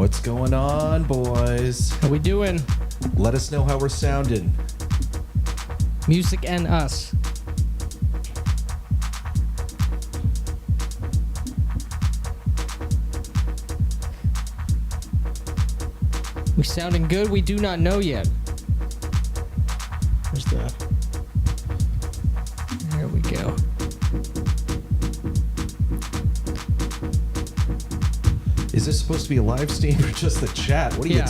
What's going on, boys? How we doing? Let us know how we're sounding. Music and us. We sounding good? We do not know yet. Where's the... There we go. Is this supposed to be a live stream or just the chat? What are you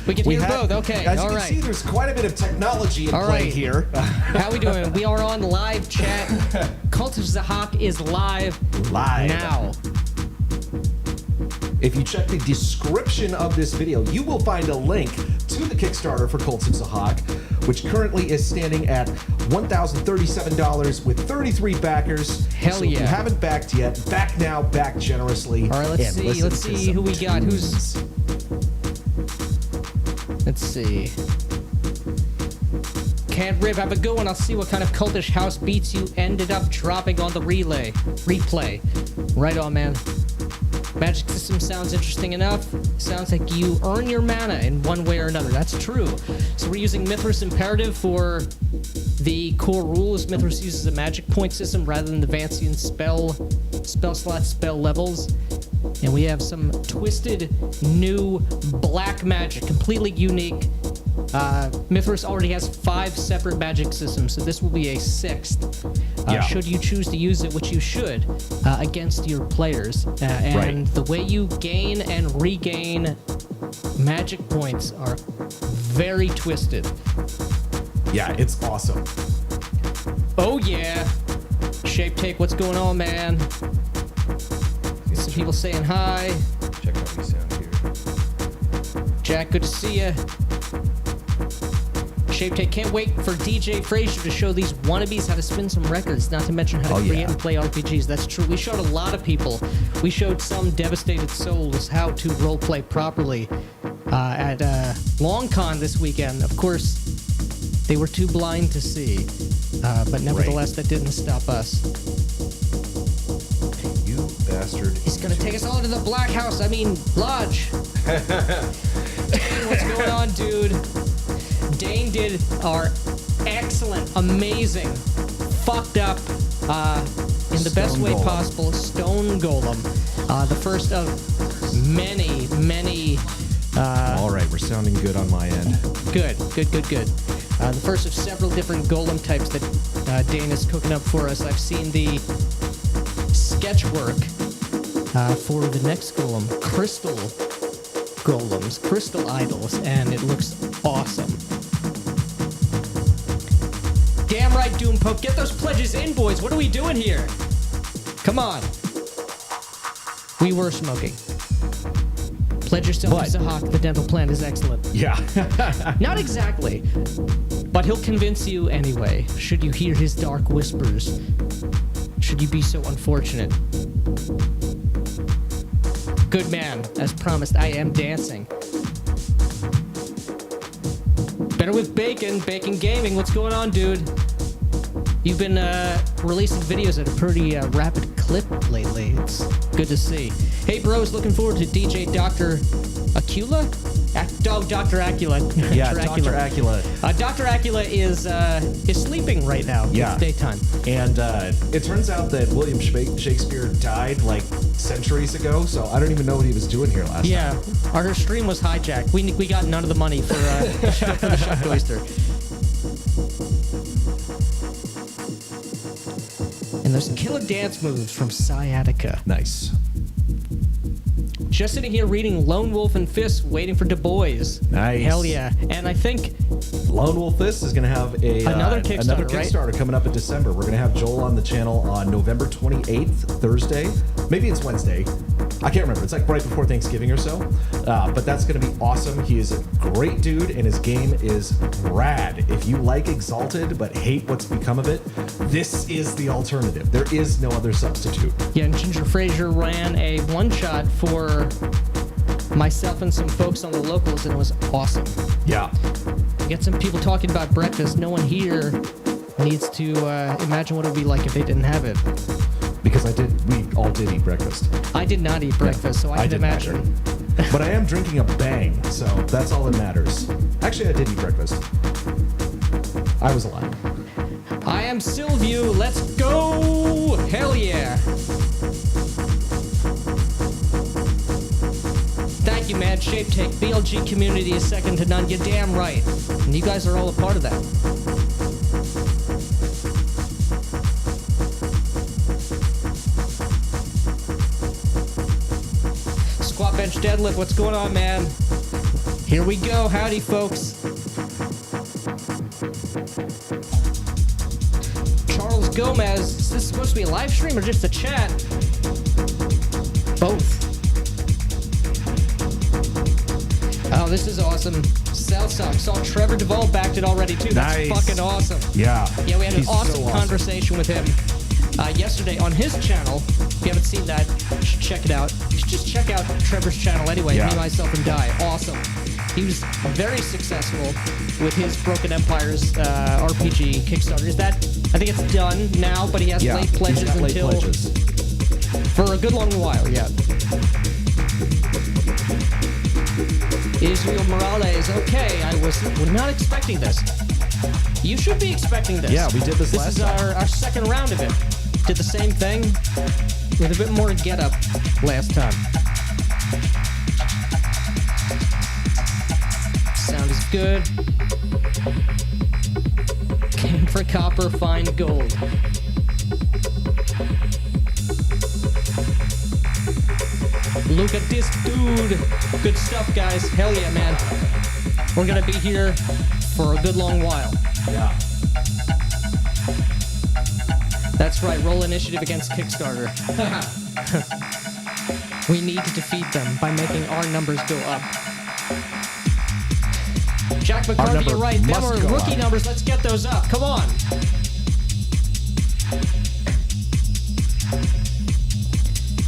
We can hear both. Okay, as all you right. can see, there's quite a bit of technology in play here. How we doing? We are on live chat. Cult of Zahak is live now. If you check the description of this video, you will find a link to the Kickstarter for Cults of Zahak, which currently is standing at $1,037 with 33 backers. Hell so yeah. If you haven't backed yet, back now, back generously. All right, let's see who we got. Let's see. Can't Rib, have a good one. I'll see what kind of cultish house beats you ended up dropping on the replay. Right on, man. Magic system sounds interesting enough. Sounds like you earn your mana in one way or another. That's true. So we're using Mythras Imperative for the core rules. Mythras uses a magic point system rather than the Vancian spell slots, spell levels. And we have some twisted new black magic, completely unique. Mythras already has 5 separate magic systems, so this will be a 6th. Should you choose to use it, which you should, against your players. And the way you gain and regain magic points are very twisted. Yeah, it's awesome. Oh yeah. Shape Take, what's going on, man? Some people saying hi. Check how we sound here. Jack, good to see ya. Shape Take, can't wait for DJ Frazier to show these wannabes how to spin some records, not to mention how to create and play RPGs. That's true. We showed a lot of people. We showed some devastated souls how to roleplay properly at LongCon this weekend. Of course, they were too blind to see, but nevertheless, that didn't stop us. You bastard. He's gonna take us all to the Black House. I mean, Lodge. Dane, what's going on, dude? Dane did our excellent, amazing, fucked up, in the best way possible, Stone Golem. The first of many. All right, we're sounding good on my end. Good. The first of several different golem types that Dane is cooking up for us. I've seen the sketch work for the next golem, crystal golems, crystal idols, and it looks awesome. Damn right, Doom Pope. Get those pledges in, boys. What are we doing here? Come on. We were smoking. Pledge yourself to Zahak. The dental plan is excellent. Yeah. Not exactly. But he'll convince you anyway, should you hear his dark whispers. Should you be so unfortunate. Good man. As promised, I am dancing. Better with Bacon. Bacon Gaming. What's going on, dude? You've been releasing videos at a pretty rapid clip lately. It's good to see. Hey, bros, looking forward to DJ Dr. Acula? Dr. Acula. Yeah, Dr. Acula. Dr. Acula is sleeping right now. Yeah. It's daytime. And it turns out that William Shakespeare died like centuries ago, so I don't even know what he was doing here last time. Yeah, our stream was hijacked. We got none of the money for the Shucked Oyster. And there's killer dance moves from Sciatica. Nice. Just sitting here reading Lone Wolf and Fist, waiting for Du Bois. Nice. Hell yeah. And I think Lone Wolf Fist is going to have another Kickstarter, right? Coming up in December. We're going to have Joel on the channel on November 28th, Thursday. Maybe it's Wednesday. I can't remember. It's like right before Thanksgiving or so. But that's going to be awesome. He is a great dude, and his game is rad. If you like Exalted but hate what's become of it, this is the alternative. There is no other substitute. Yeah, and Ginger Frazier ran a one-shot for myself and some folks on the locals, and it was awesome. Yeah. Get some people talking about breakfast. No one here needs to imagine what it would be like if they didn't have it. Because we all did eat breakfast. I did not eat breakfast, so I can imagine. But I am drinking a Bang, so that's all that matters. Actually, I did eat breakfast. I was alive. I am Sylview. Let's go! Hell yeah! Thank you, man. Shape Take. BLG community is second to none. You're damn right. And you guys are all a part of that. Squat bench deadlift. What's going on, man? Here we go. Howdy, folks. Charles Gomez. Is this supposed to be a live stream or just a chat? Both. Oh, this is awesome. South Sock. Saw Trevor Duvall backed it already, too. That's Nice. fucking awesome. Yeah. Yeah, we had an He's so awesome awesome. conversation with him yesterday on his channel. If you haven't seen that, you should check it out. You should just check out Trevor's channel anyway. Yeah. Me, Myself, and Die. Awesome. He was very successful with his Broken Empires RPG Kickstarter. Is that? I think it's done now, but he has Yeah, late he's pledges got late until pledges. for a good long while. Yeah. Israel Morales. Okay, we're not expecting this. You should be expecting this. Yeah, we did this last This is time. our second round of it. Did the same thing with a bit more get up last time. Sound is good. Came for copper, find gold. Look at this dude. Good stuff, guys. Hell yeah, man. We're gonna be here for a good long while. Yeah. That's right, roll initiative against Kickstarter. We need to defeat them by making our numbers go up. Jack McCarthy, number you're right. Them must are go rookie up. numbers. Let's get those up. Come on.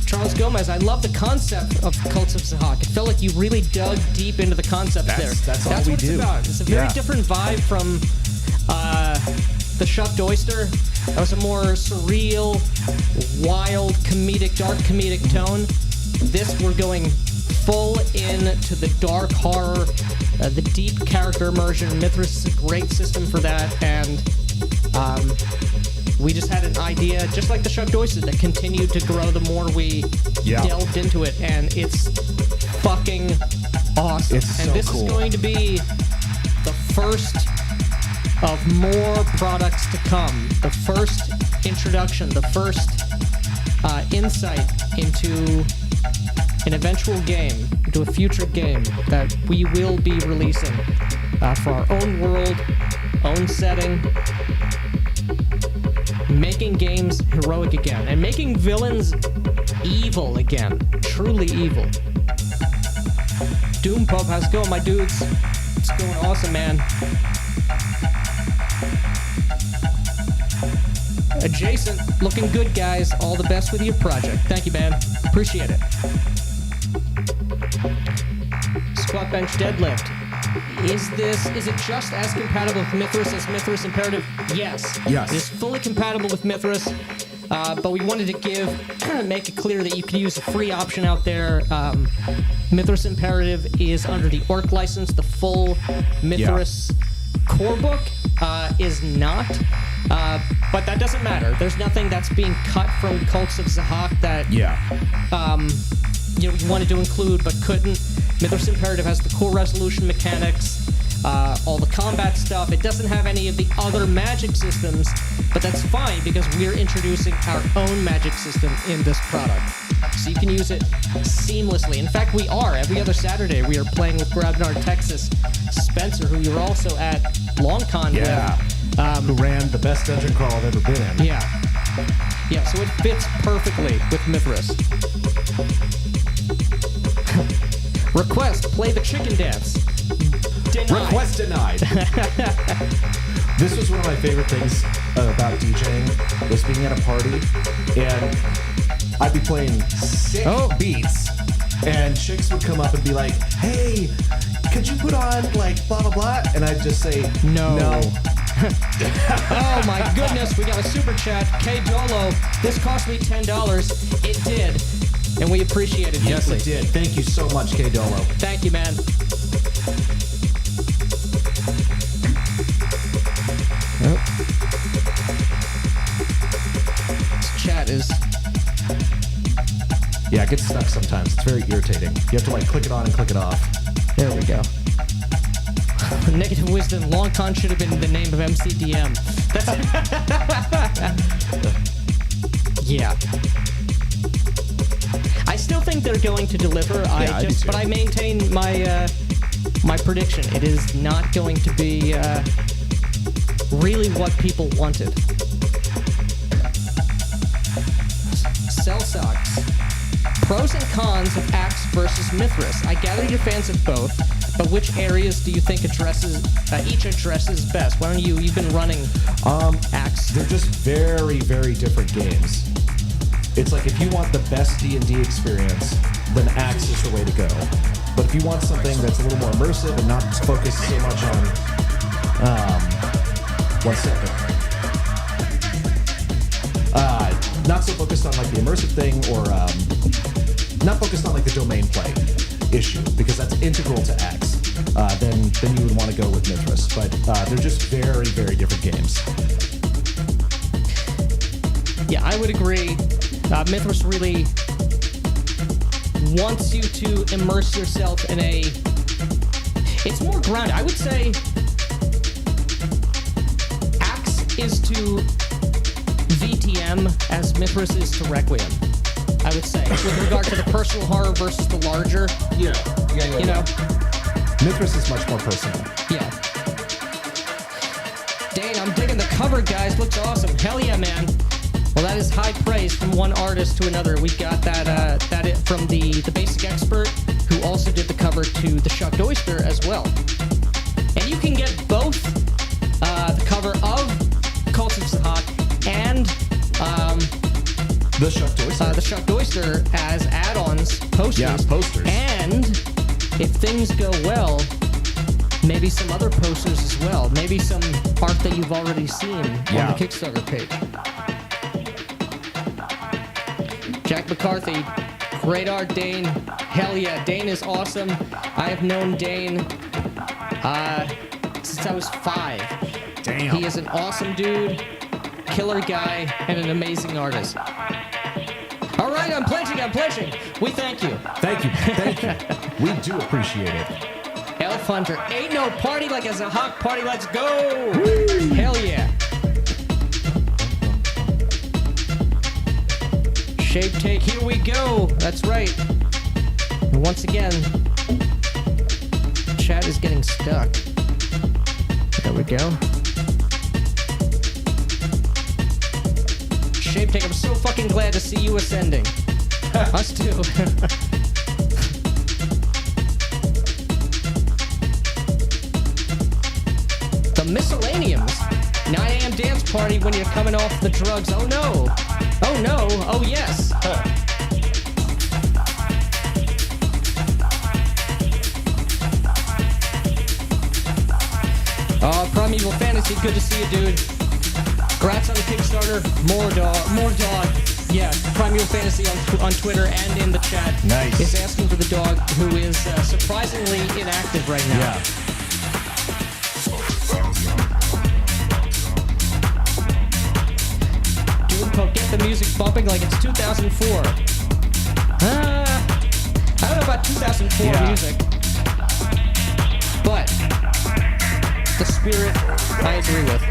Charles Gomez, I love the concept of Cults of Zahak. It felt like you really dug deep into the concepts there. That's all what we it's do. about. It's a very Yeah. different vibe from the Shucked Oyster. That was a more surreal, wild, comedic, dark comedic tone. This, we're going full into the dark horror, the deep character immersion. Mythras is a great system for that, and we just had an idea, just like the Shucked Oyster, that continued to grow the more we delved into it, and it's fucking awesome. It's and so this cool. is going to be the first of more products to come. The first introduction, the first insight into an eventual game, into a future game that we will be releasing for our own world, own setting, making games heroic again, and making villains evil again, truly evil. Doom Pub, how's it going, my dudes? It's going awesome, man. Adjacent, looking good, guys. All the best with your project. Thank you, man. Appreciate it. Squat bench deadlift. Is it just as compatible with Mythras as Mythras Imperative? Yes. Yes. It is fully compatible with Mythras, but we wanted to make it clear that you could use a free option out there. Mythras Imperative is under the Orc license. The full Mythras core book is not. But that doesn't matter. There's nothing that's being cut from Cults of Zahak that we wanted to include but couldn't. Mythras Imperative has the core resolution mechanics, all the combat stuff. It doesn't have any of the other magic systems, but that's fine because we're introducing our own magic system in this product. So you can use it seamlessly. In fact, we are. Every other Saturday, we are playing with Grabnar, Texas, Spencer, who you're also at LongCon with. Who ran the best dungeon crawl I've ever been in. Yeah, so it fits perfectly with Mythras. Request, play the chicken dance. Denied. Request denied. This was one of my favorite things about DJing, was being at a party, and I'd be playing sick beats, and chicks would come up and be like, hey, could you put on, like, blah, blah, blah? And I'd just say, no. Oh my goodness, we got a super chat. K Dolo, this cost me $10. It did. and we appreciate it Yes, deeply. it did. Thank you so much, K Dolo. Thank you, man. This chat is... Yeah, it gets stuck sometimes. It's very irritating. You have to like click it on and click it off. There we go. Negative wisdom. Long con should have been the name of MCDM. That's yeah. I still think they're going to deliver. But I maintain my my prediction. It is not going to be really what people wanted. Cell socks. Pros and cons of Axe versus Mythras. I gather you're fans of both, but which areas do you think each addresses best? Why don't you? You've been running Axe. They're just very, very different games. It's like if you want the best D&D experience, then Axe is the way to go. But if you want something that's a little more immersive and not focused so much on one second. Not so focused on like the immersive thing, or not focused on like the domain play issue, because that's integral to Axe. Then you would want to go with Mythras. But they're just very, very different games. Yeah, I would agree. Mythras really wants you to immerse yourself in a... It's more grounded. I would say Axe is to VTM as Mythras is to Requiem, I would say, with regard to the personal horror versus the larger. Yeah. You know? Mythras is much more personal. Yeah. Dane, I'm digging the cover, guys. Looks awesome. Hell yeah, man. Well, that is high praise from one artist to another. We got that from the Basic Expert, who also did the cover to the Shucked Oyster as well. And you can get both the cover of Cult of Zahak and the Shucked Oyster. The Shucked Oyster as add-ons, posters. Yeah, posters. And if things go well, maybe some other posters as well. Maybe some art that you've already seen on the Kickstarter page. Jack McCarthy, great art, Dane. Hell yeah, Dane is awesome. I have known Dane since I was 5. Damn. He is an awesome dude, killer guy, and an amazing artist. All right, I'm pledging. We thank you. Thank you. We do appreciate it. Elf Hunter, ain't no party like a Zahak party, let's go! Woo! Hell yeah. Shape Take, here we go. That's right. And once again, chat is getting stuck. There we go. Shape Take, I'm so fucking glad to see you ascending. Us too. The Miscellaneums. 9 a.m. dance party when you're coming off the drugs. Oh no. Oh no. Oh yes. Primeval Fantasy, good to see you, dude. Congrats on the Kickstarter. More dog. Yeah, Primeval Fantasy on Twitter and in the chat. Nice. Is asking for the dog, who is surprisingly inactive right now. Yeah. Get the music bumping like it's 2004. I don't know about 2004 music, but the spirit I agree with.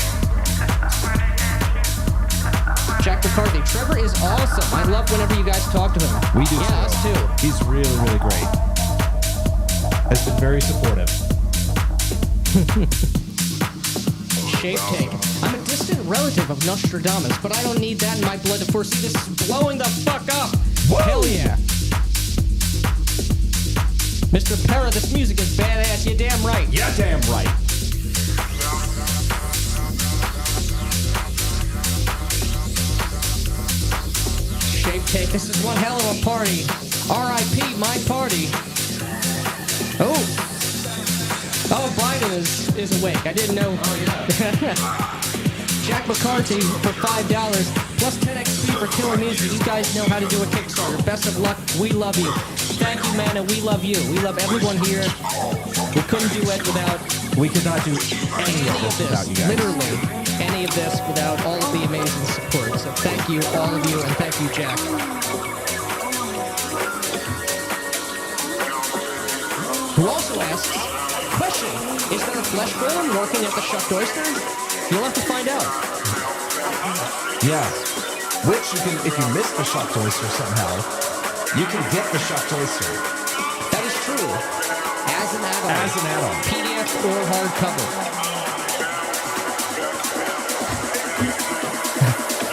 Jack McCarthy, Trevor is awesome. I love whenever you guys talk to him. We do yeah, us too. He's really, really great. Has been very supportive. Shape Take. I'm a distant relative of Nostradamus, but I don't need that in my blood to foresee this is blowing the fuck up. Whoa. Hell yeah. Mr. Para, this music is badass. You're damn right. Yeah, damn right. Shape Take. This is one hell of a party. R.I.P. my party. Oh, Biden is awake. I didn't know. Oh, yeah. Jack McCarthy for $5 plus 10 XP for killer music. You guys know how to do a Kickstarter. Best of luck. We love you. Thank you, man, and we love you. We love everyone here. We couldn't do it without... We could not do any of this without you guys. Literally, any of this without all of the amazing support. So thank you, all of you, and thank you, Jack. Who also asks, question, is there a flesh golem working at the Shucked Oyster? You'll have to find out. Yeah. Which you can, if you miss the Shucked Oyster somehow, you can get the Shucked Oyster. That is true. As an add-on. As an add-on. PDF or hardcover.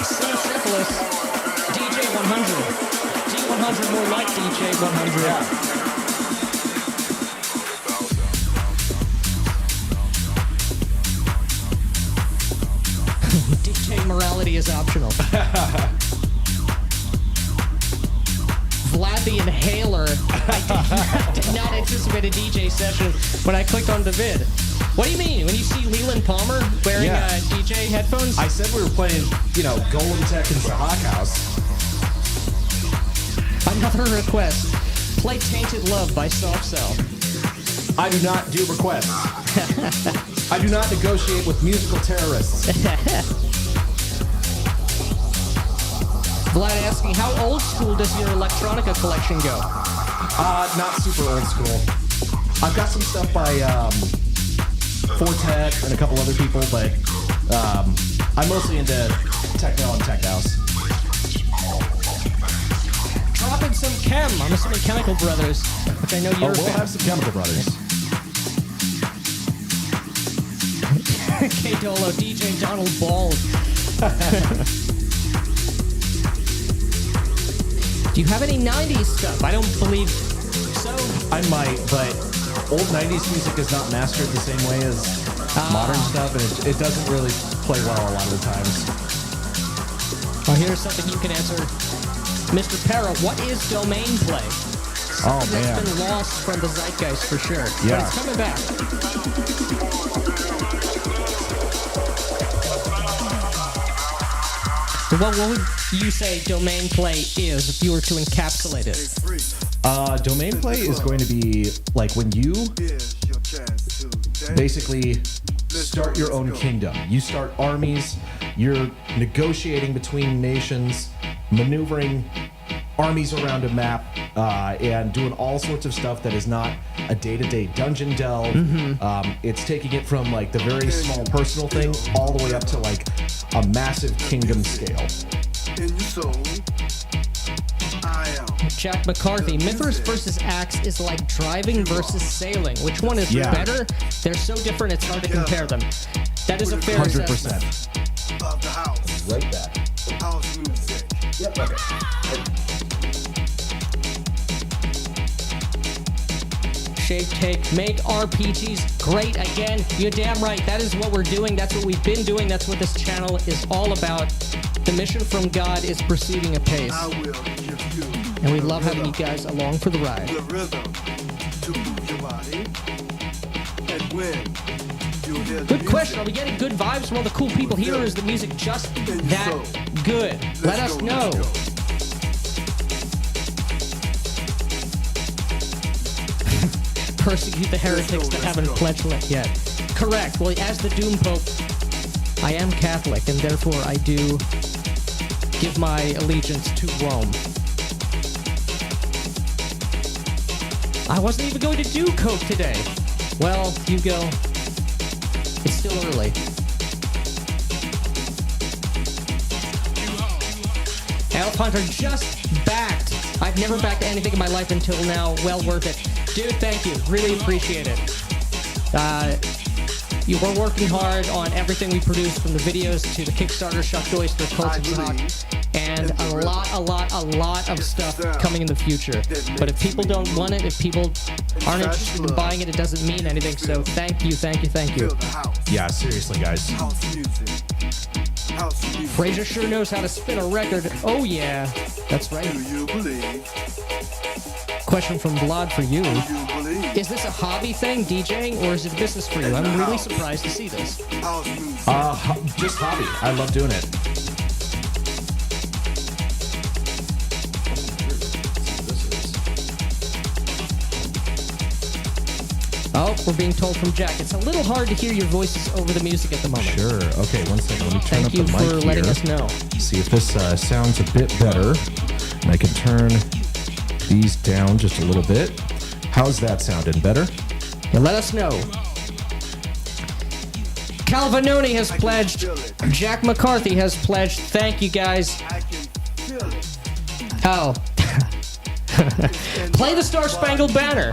Syphilis, DJ 100. D100 more like DJ 100. Yeah. DJ morality is optional. Vlad the Inhaler. I did not anticipate a DJ session when I clicked on the vid. What do you mean? When you see Leland Palmer wearing DJ headphones? I said we were playing, Golem-Tech and Zahak-House. Another request. Play Tainted Love by Soft Cell. I do not do requests. I do not negotiate with musical terrorists. Vlad asking, how old school does your electronica collection go? Not super old school. I've got some stuff by Fortet and a couple other people, but I'm mostly into techno and tech house. Dropping some chem. I'm assuming Chemical Brothers, which I know you're a we'll fan. have some Chemical Brothers. K-Dolo, DJ Donald Bald. Do you have any 90s stuff? I don't believe so. I might, but old 90s music is not mastered the same way as modern stuff, and it doesn't really play well a lot of the times. Well, here's something you can answer. Mr. Para, what is domain play? Something that's been lost from the zeitgeist for sure. Yeah. But it's coming back. What would you say domain play is if you were to encapsulate it? Domain play is going to be like when you basically start your own kingdom. You start armies, you're negotiating between nations, maneuvering armies around a map, and doing all sorts of stuff that is not a day-to-day dungeon delve. It's taking it from like the very small personal thing all the way up to like a massive kingdom scale. Jack McCarthy, Mythras versus Axe is like driving versus sailing. Which one is better? They're so different, it's hard to compare them. That is a fair 100%. Right back. Yep. Shave Take, make RPGs great again. You're damn right. That is what we're doing. That's what we've been doing. That's what this channel is all about. The mission from God is proceeding apace. And we love having you guys along for the ride. Good question. Are we getting good vibes from all the cool people here, or is the music just that good? Let us know. Persecute the heretics that haven't pledged yet. Correct. Well, as the Doom Pope, I am Catholic, and therefore I do give my allegiance to Rome. I wasn't even going to do Coke today. Well, Hugo, it's still early. Elf Hunter just backed. I've never backed anything in my life until now. Well worth it. Dude, thank you. Really appreciate it. You were working hard on everything we produced, from the videos to the Kickstarter, Shucked Oyster, Cult of Zahak, and a lot of stuff coming in the future. But if people don't want it, if people aren't interested in buying it, it doesn't mean anything. So thank you. Yeah, seriously, guys. Fraser sure knows how to spin a record. Oh yeah, that's right. Question from Vlad for you. Is this a hobby thing, DJing, or is it business for you? I'm really surprised to see this. Just hobby. I love doing it. Oh, we're being told from Jack. It's a little hard to hear your voices over the music at the moment. Sure. Okay, one second. Let me turn up the mic here. Thank you for letting us know. See if this sounds a bit better. And I can turn these down just a little bit. How's that sounding? Better? Yeah, let us know. Calvanoni has pledged. Jack McCarthy has pledged. Thank you, guys. Oh. Play the Star Spangled Banner.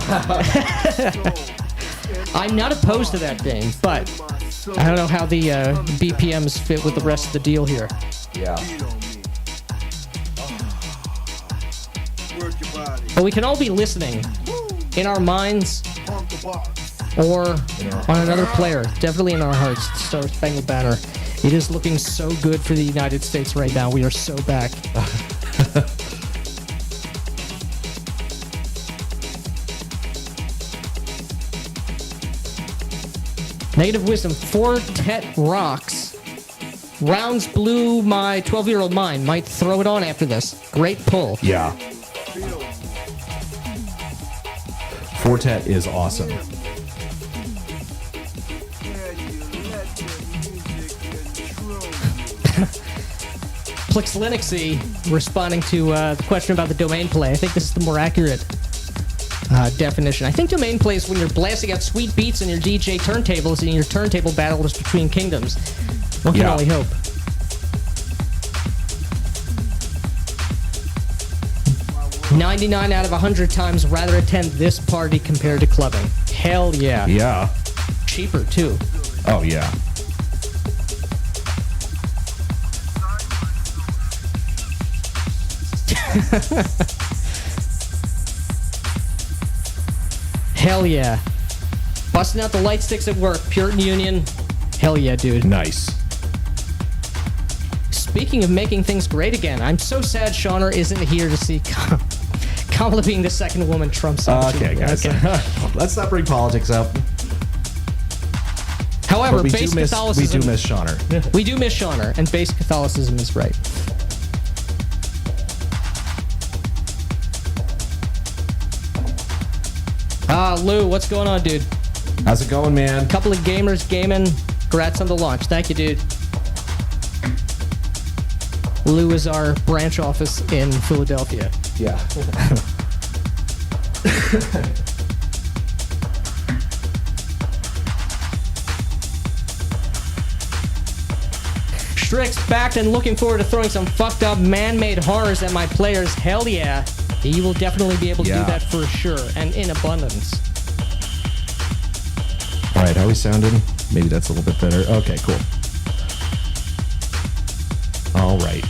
I'm not opposed to that game, but I don't know how the BPMs fit with the rest of the deal here. Yeah. But we can all be listening in our minds or on another player. Definitely in our hearts. Star Spangled Banner. It is looking so good for the United States right now. We are so back. Negative Wisdom, 4 Tet rocks. Rounds blew my 12-year-old mind. Might throw it on after this. Great pull. Yeah. Fortet is awesome. Plix Linuxy responding to the question about the domain play. I think this is the more accurate definition. I think domain play is when you're blasting out sweet beats in your DJ turntables and your turntable battles between kingdoms. One can only hope. "99 out of 100 times rather attend this party compared to clubbing." Hell yeah. Yeah. Cheaper too. Oh yeah. Hell yeah. Busting out the light sticks at work. Puritan Union. Hell yeah, dude. Nice. Speaking of making things great again, I'm so sad Shauner isn't here to see Kamala being the second woman Trump's Okay, guys. Okay. Let's not bring politics up. However, we base do miss Catholicism... We do miss Shauner. We do miss Shauner, and base Catholicism is right. Lou, what's going on, dude? How's it going, man? Couple of gamers gaming. Congrats on the launch. Thank you, dude. Lou is our branch office in Philadelphia. Yeah. Strix backed and looking forward to throwing some fucked up man-made horrors at my players. Hell yeah. You will definitely be able to do that for sure, and in abundance. All right, how we sounding? Maybe that's a little bit better. Okay, cool. All right.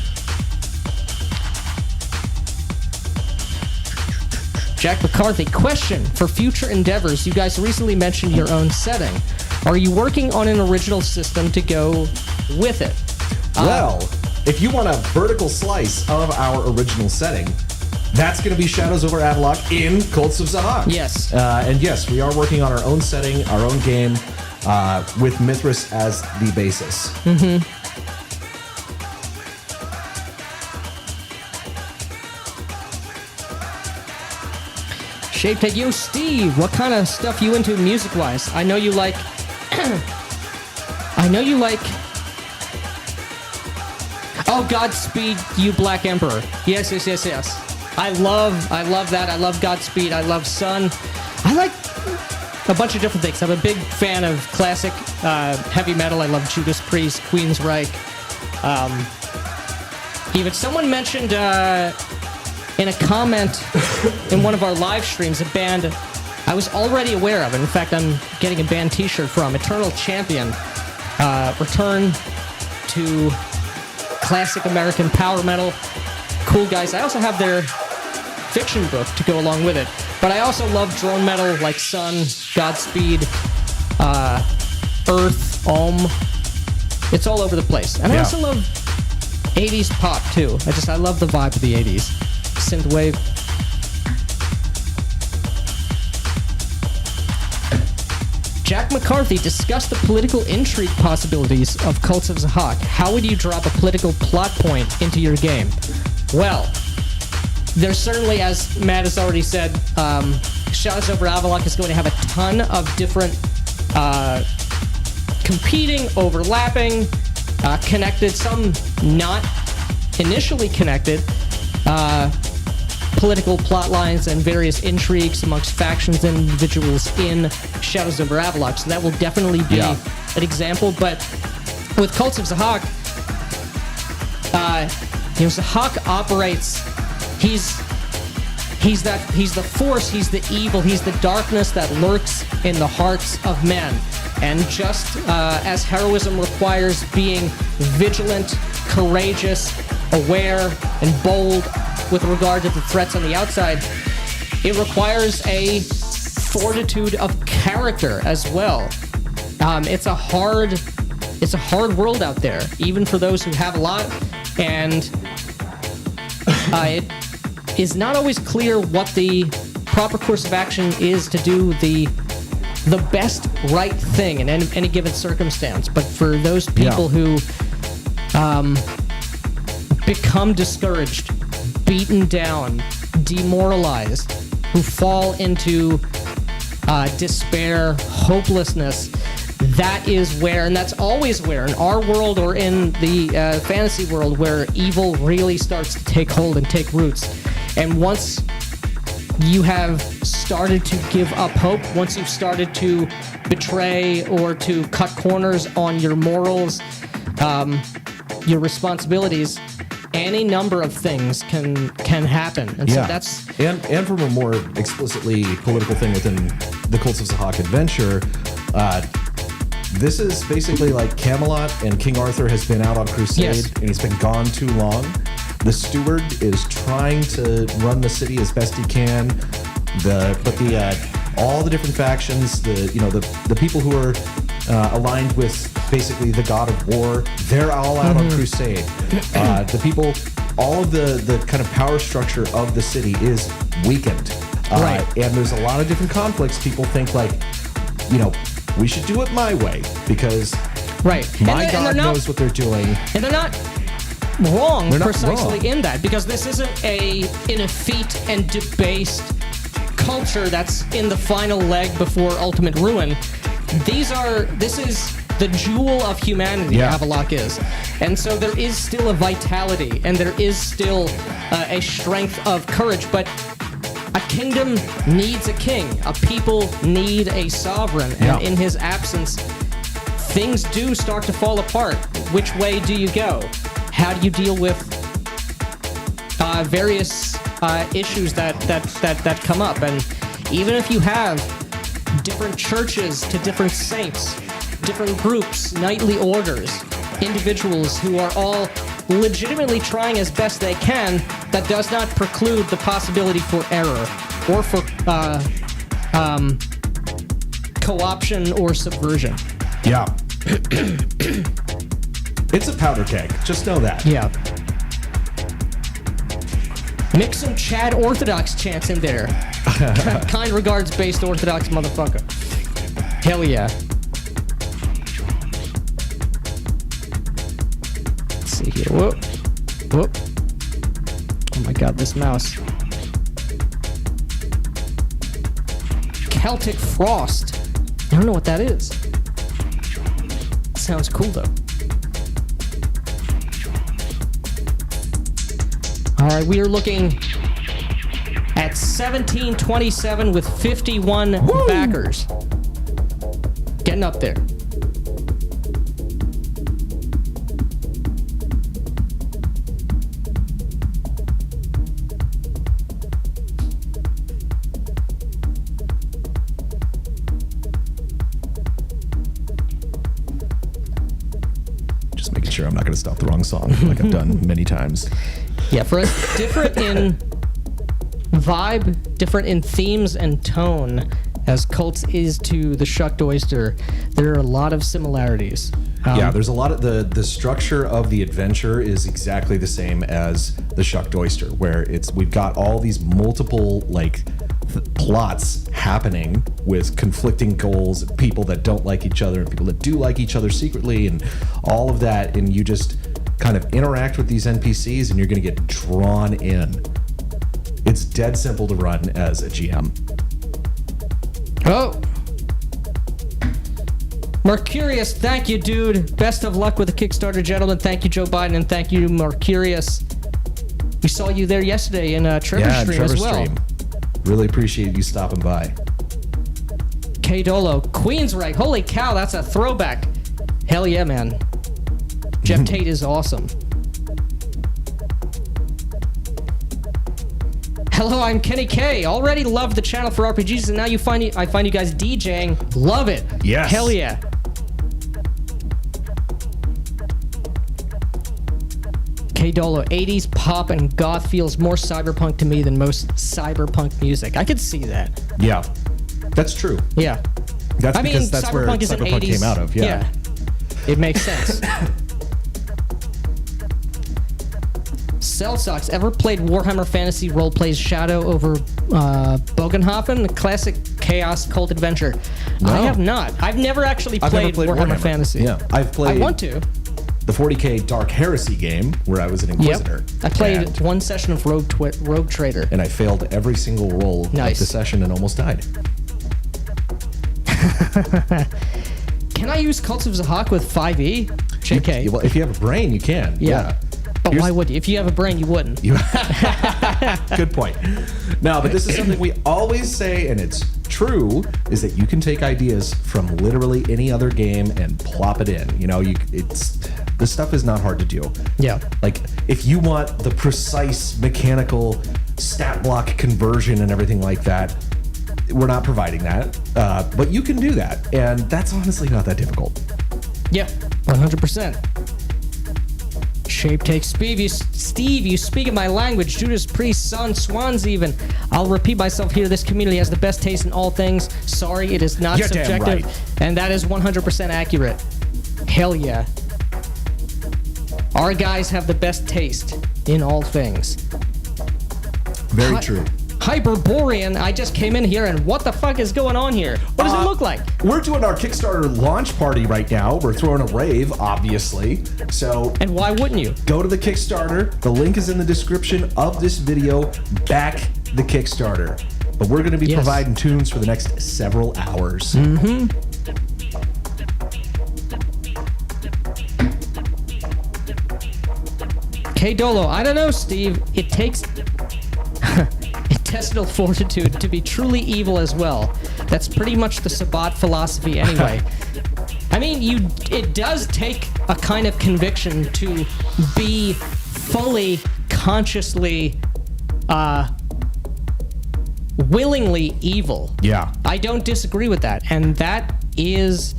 Jack McCarthy, question for future endeavors. You guys recently mentioned your own setting. Are you working on an original system to go with it? Well, if you want a vertical slice of our original setting, that's going to be Shadows over Avalok in Cults of Zahak. Yes. And yes, we are working on our own setting, our own game, with Mythras as the basis. Mm-hmm. Shape Take You, Steve, what kind of stuff you into music-wise? I know you like... Oh, Godspeed, You Black Emperor. Yes. I love that. I love Godspeed. I love Sun. I like a bunch of different things. I'm a big fan of classic heavy metal. I love Judas Priest, Queensryche. Even someone mentioned in a comment in one of our live streams a band I was already aware of. And in fact, I'm getting a band t-shirt from Eternal Champion. Return to classic American power metal. Cool guys. I also have their fiction book to go along with it. But I also love drone metal like Sun, Godspeed, Earth, It's all over the place. And I also love 80s pop too. I love the vibe of the 80s. Synthwave. Jack McCarthy discussed the political intrigue possibilities of Cults of Zahak. How would you drop a political plot point into your game? Well, there's certainly, as Matt has already said, Shadows over Avallac'h is going to have a ton of different competing, overlapping, connected, some not initially connected, political plot lines and various intrigues amongst factions and individuals in Shadows over Avallac'h. So that will definitely be an example. But with Cults of Zahak, Zahak operates. He's the force. He's the evil. He's the darkness that lurks in the hearts of men. And just as heroism requires being vigilant, courageous, aware, and bold with regard to the threats on the outside, it requires a fortitude of character as well. It's a hard world out there, even for those who have a lot, and it is not always clear what the proper course of action is to do the best right thing in any given circumstance. But for those people who become discouraged, beaten down, demoralized, who fall into despair, hopelessness, that is where, and that's always where, in our world or in the fantasy world, where evil really starts to take hold and take roots. And once you have started to give up hope, once you've started to betray or to cut corners on your morals, your responsibilities, any number of things can happen. And so that's... And from a more explicitly political thing within the Cults of Zahak adventure, this is basically like Camelot, and King Arthur has been out on crusade, and he's been gone too long. The steward is trying to run the city as best he can. All the different factions, the people who are aligned with basically the god of war, they're all out on crusade. The people, all of the kind of power structure of the city is weakened. And there's a lot of different conflicts. People think like, we should do it my way because my god knows what they're doing. And they're not wrong precisely in that, because this isn't an effete and debased culture that's in the final leg before ultimate ruin. This is the jewel of humanity, Avallac'h is. And so there is still a vitality, and there is still a strength of courage, but a kingdom needs a king. A people need a sovereign, and in his absence, things do start to fall apart. Which way do you go? How do you deal with various issues that come up? And even if you have different churches to different saints, different groups, knightly orders, individuals who are all legitimately trying as best they can, that does not preclude the possibility for error or for co-option or subversion. Yeah. It's a powder keg. Just know that. Yeah. Mix some Chad Orthodox chants in there. Kind regards, based Orthodox motherfucker. Hell yeah. Let's see here. Whoop. Whoop. Oh my god, this mouse. Celtic Frost. I don't know what that is. Sounds cool though. All right, we are looking at 1727 with 51 backers. Getting up there. Just making sure I'm not going to stop the wrong song like I've done many times. Yeah, for us, different in vibe, different in themes and tone, as Cults is to the Shucked Oyster. There are a lot of similarities. There's a lot of the structure of the adventure is exactly the same as the Shucked Oyster, where we've got all these multiple plots happening with conflicting goals, people that don't like each other and people that do like each other secretly, and all of that, and you just kind of interact with these NPCs and you're going to get drawn in. It's dead simple to run as a GM. Oh. Mercurius, thank you, dude. Best of luck with the Kickstarter, gentlemen. Thank you, Joe Biden, and thank you, Mercurius. We saw you there yesterday in Trevor Stream as well. Stream. Really appreciate you stopping by. K Dolo, Queensrÿche. Holy cow, that's a throwback. Hell yeah, man. Jeff Tate is awesome. Hello, I'm Kenny K. Already love the channel for RPGs, and now I find you guys DJing. Love it. Yes. Hell yeah. K Dolo, 80s pop and goth feels more cyberpunk to me than most cyberpunk music. I could see that. Yeah, that's true. Yeah. That's because that's where cyberpunk is an cyberpunk 80s, came out of. Yeah. It makes sense. Cell Socks, ever played Warhammer Fantasy Roleplay's Shadow over Bogenhofen, the classic chaos cult adventure? No. I have not. I've never actually played, Warhammer Fantasy. Yeah, I've played. I want to. The 40K Dark Heresy game where I was an Inquisitor. Yep. I played one session of Rogue Trader. And I failed every single roll of the session and almost died. Can I use Cults of Zahak with 5e? JK. Well, if you have a brain, you can. Yeah. But why would you? If you have a brain, you wouldn't. Good point. No, but this is something we always say, and it's true, is that you can take ideas from literally any other game and plop it in. You know, this stuff is not hard to do. Yeah. Like, if you want the precise mechanical stat block conversion and everything like that, we're not providing that. But you can do that, and that's honestly not that difficult. Yeah, 100%. Shape takes Steve, you speak in my language. Judas Priest, son, swans even. I'll repeat myself here. This community has the best taste in all things. Sorry, it is not subjective. Damn right. And that is 100% accurate. Hell yeah. Our guys have the best taste in all things. Very true. Hyperborean, I just came in here and what the fuck is going on here? What does it look like? We're doing our Kickstarter launch party right now. We're throwing a rave, obviously. So, and why wouldn't you? Go to the Kickstarter. The link is in the description of this video. Back the Kickstarter. But we're going to be providing tunes for the next several hours. Mm-hmm. K Dolo, I don't know, Steve. It takes intestinal fortitude to be truly evil as well. That's pretty much the Sabbat philosophy anyway. I mean, it does take a kind of conviction to be fully, consciously, willingly evil. Yeah. I don't disagree with that. And that is,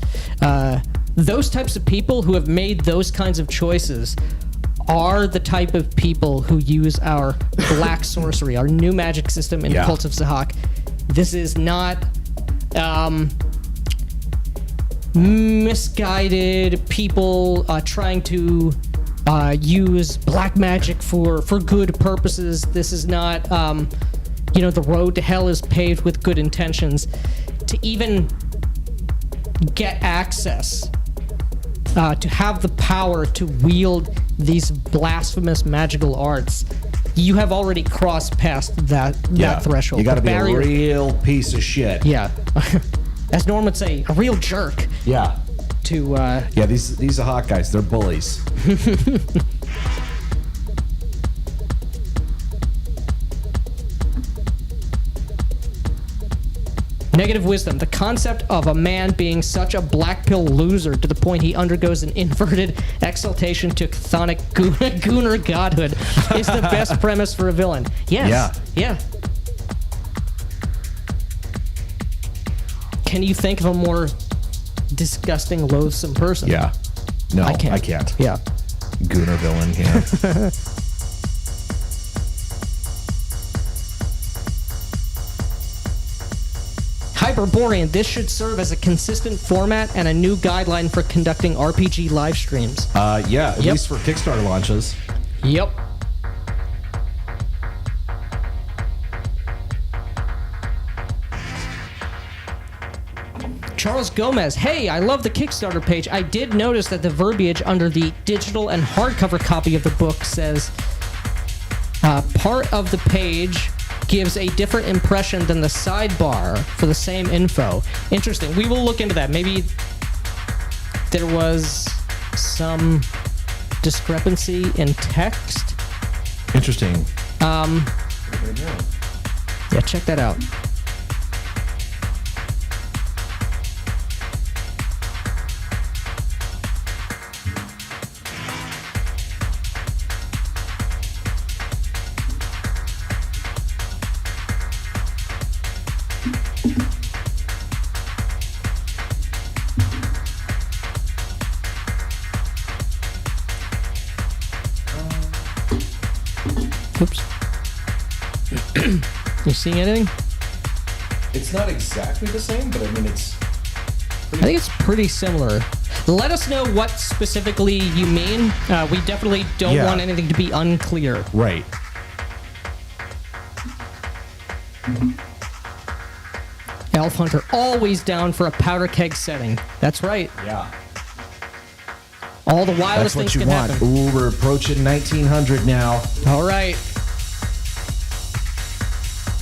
those types of people who have made those kinds of choices are the type of people who use our black sorcery, our new magic system in Cults of Zahak. This is not misguided people trying to use black magic for good purposes. This is not, the road to hell is paved with good intentions. To even get access, to have the power to wield these blasphemous magical arts, you have already crossed past that threshold. You gotta be a real piece of shit. Yeah. As Norm would say, a real jerk. Yeah. To these are hot guys, they're bullies. Negative wisdom. The concept of a man being such a black pill loser to the point he undergoes an inverted exaltation to chthonic gooner godhood is the best premise for a villain. Yes. Yeah. Can you think of a more disgusting, loathsome person? Yeah. No, I can't. Yeah. Gooner villain, yeah. Hyperborean, this should serve as a consistent format and a new guideline for conducting RPG live streams. At least for Kickstarter launches. Yep. Charles Gomez, hey, I love the Kickstarter page. I did notice that the verbiage under the digital and hardcover copy of the book says part of the page gives a different impression than the sidebar for the same info. Interesting. We will look into that. Maybe there was some discrepancy in text. Interesting. Yeah, check that out. Oops. You seeing anything? It's not exactly the same, but I mean, it's... I think it's pretty similar. Let us know what specifically you mean. We definitely don't want anything to be unclear. Right. Elf Hunter, always down for a powder keg setting. That's right. Yeah. All the wildest That's what things you can want. happen. Ooh, we're approaching 1900 now. All right.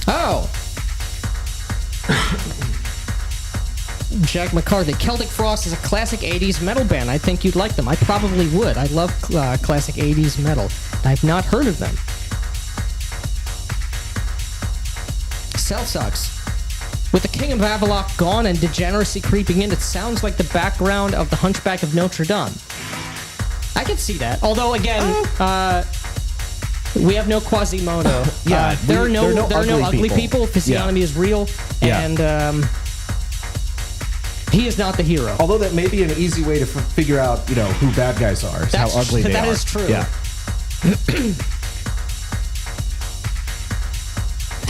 Oh. Jack McCarthy. Celtic Frost is a classic 80s metal band. I think you'd like them. I probably would. I love classic 80s metal. I've not heard of them. Self Sucks. With the King of Avalok gone and degeneracy creeping in, it sounds like the background of the Hunchback of Notre Dame. I can see that. Although, again, we have no Quasimodo. Yeah, there are no ugly people. Physiognomy Yeah. is real. Yeah. And he is not the hero. Although that may be an easy way to figure out, you know, who bad guys are, is how ugly they are. That is true. Yeah.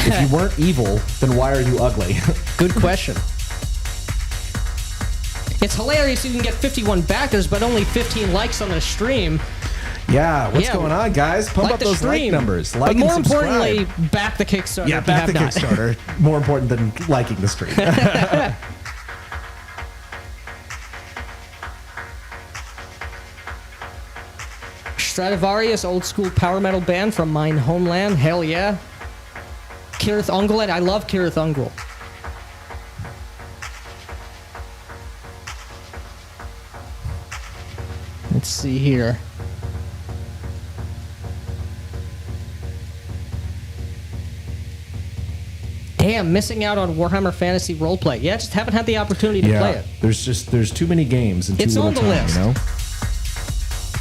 If you weren't evil, then why are you ugly? Good question. It's hilarious you can get 51 backers, but only 15 likes on the stream. Yeah, what's going on, guys? Pump up those like numbers. Like but more and subscribe. importantly, back the Kickstarter. Yeah, back the Kickstarter. More important than liking the stream. Stradivarius, old school power metal band from mine homeland. Hell yeah. Kirith Ungol, I love Kirith Ungol. Let's see here. Damn, missing out on Warhammer Fantasy Roleplay. Yeah, just haven't had the opportunity to play it. There's too many games and too It's little on the time, list. you know?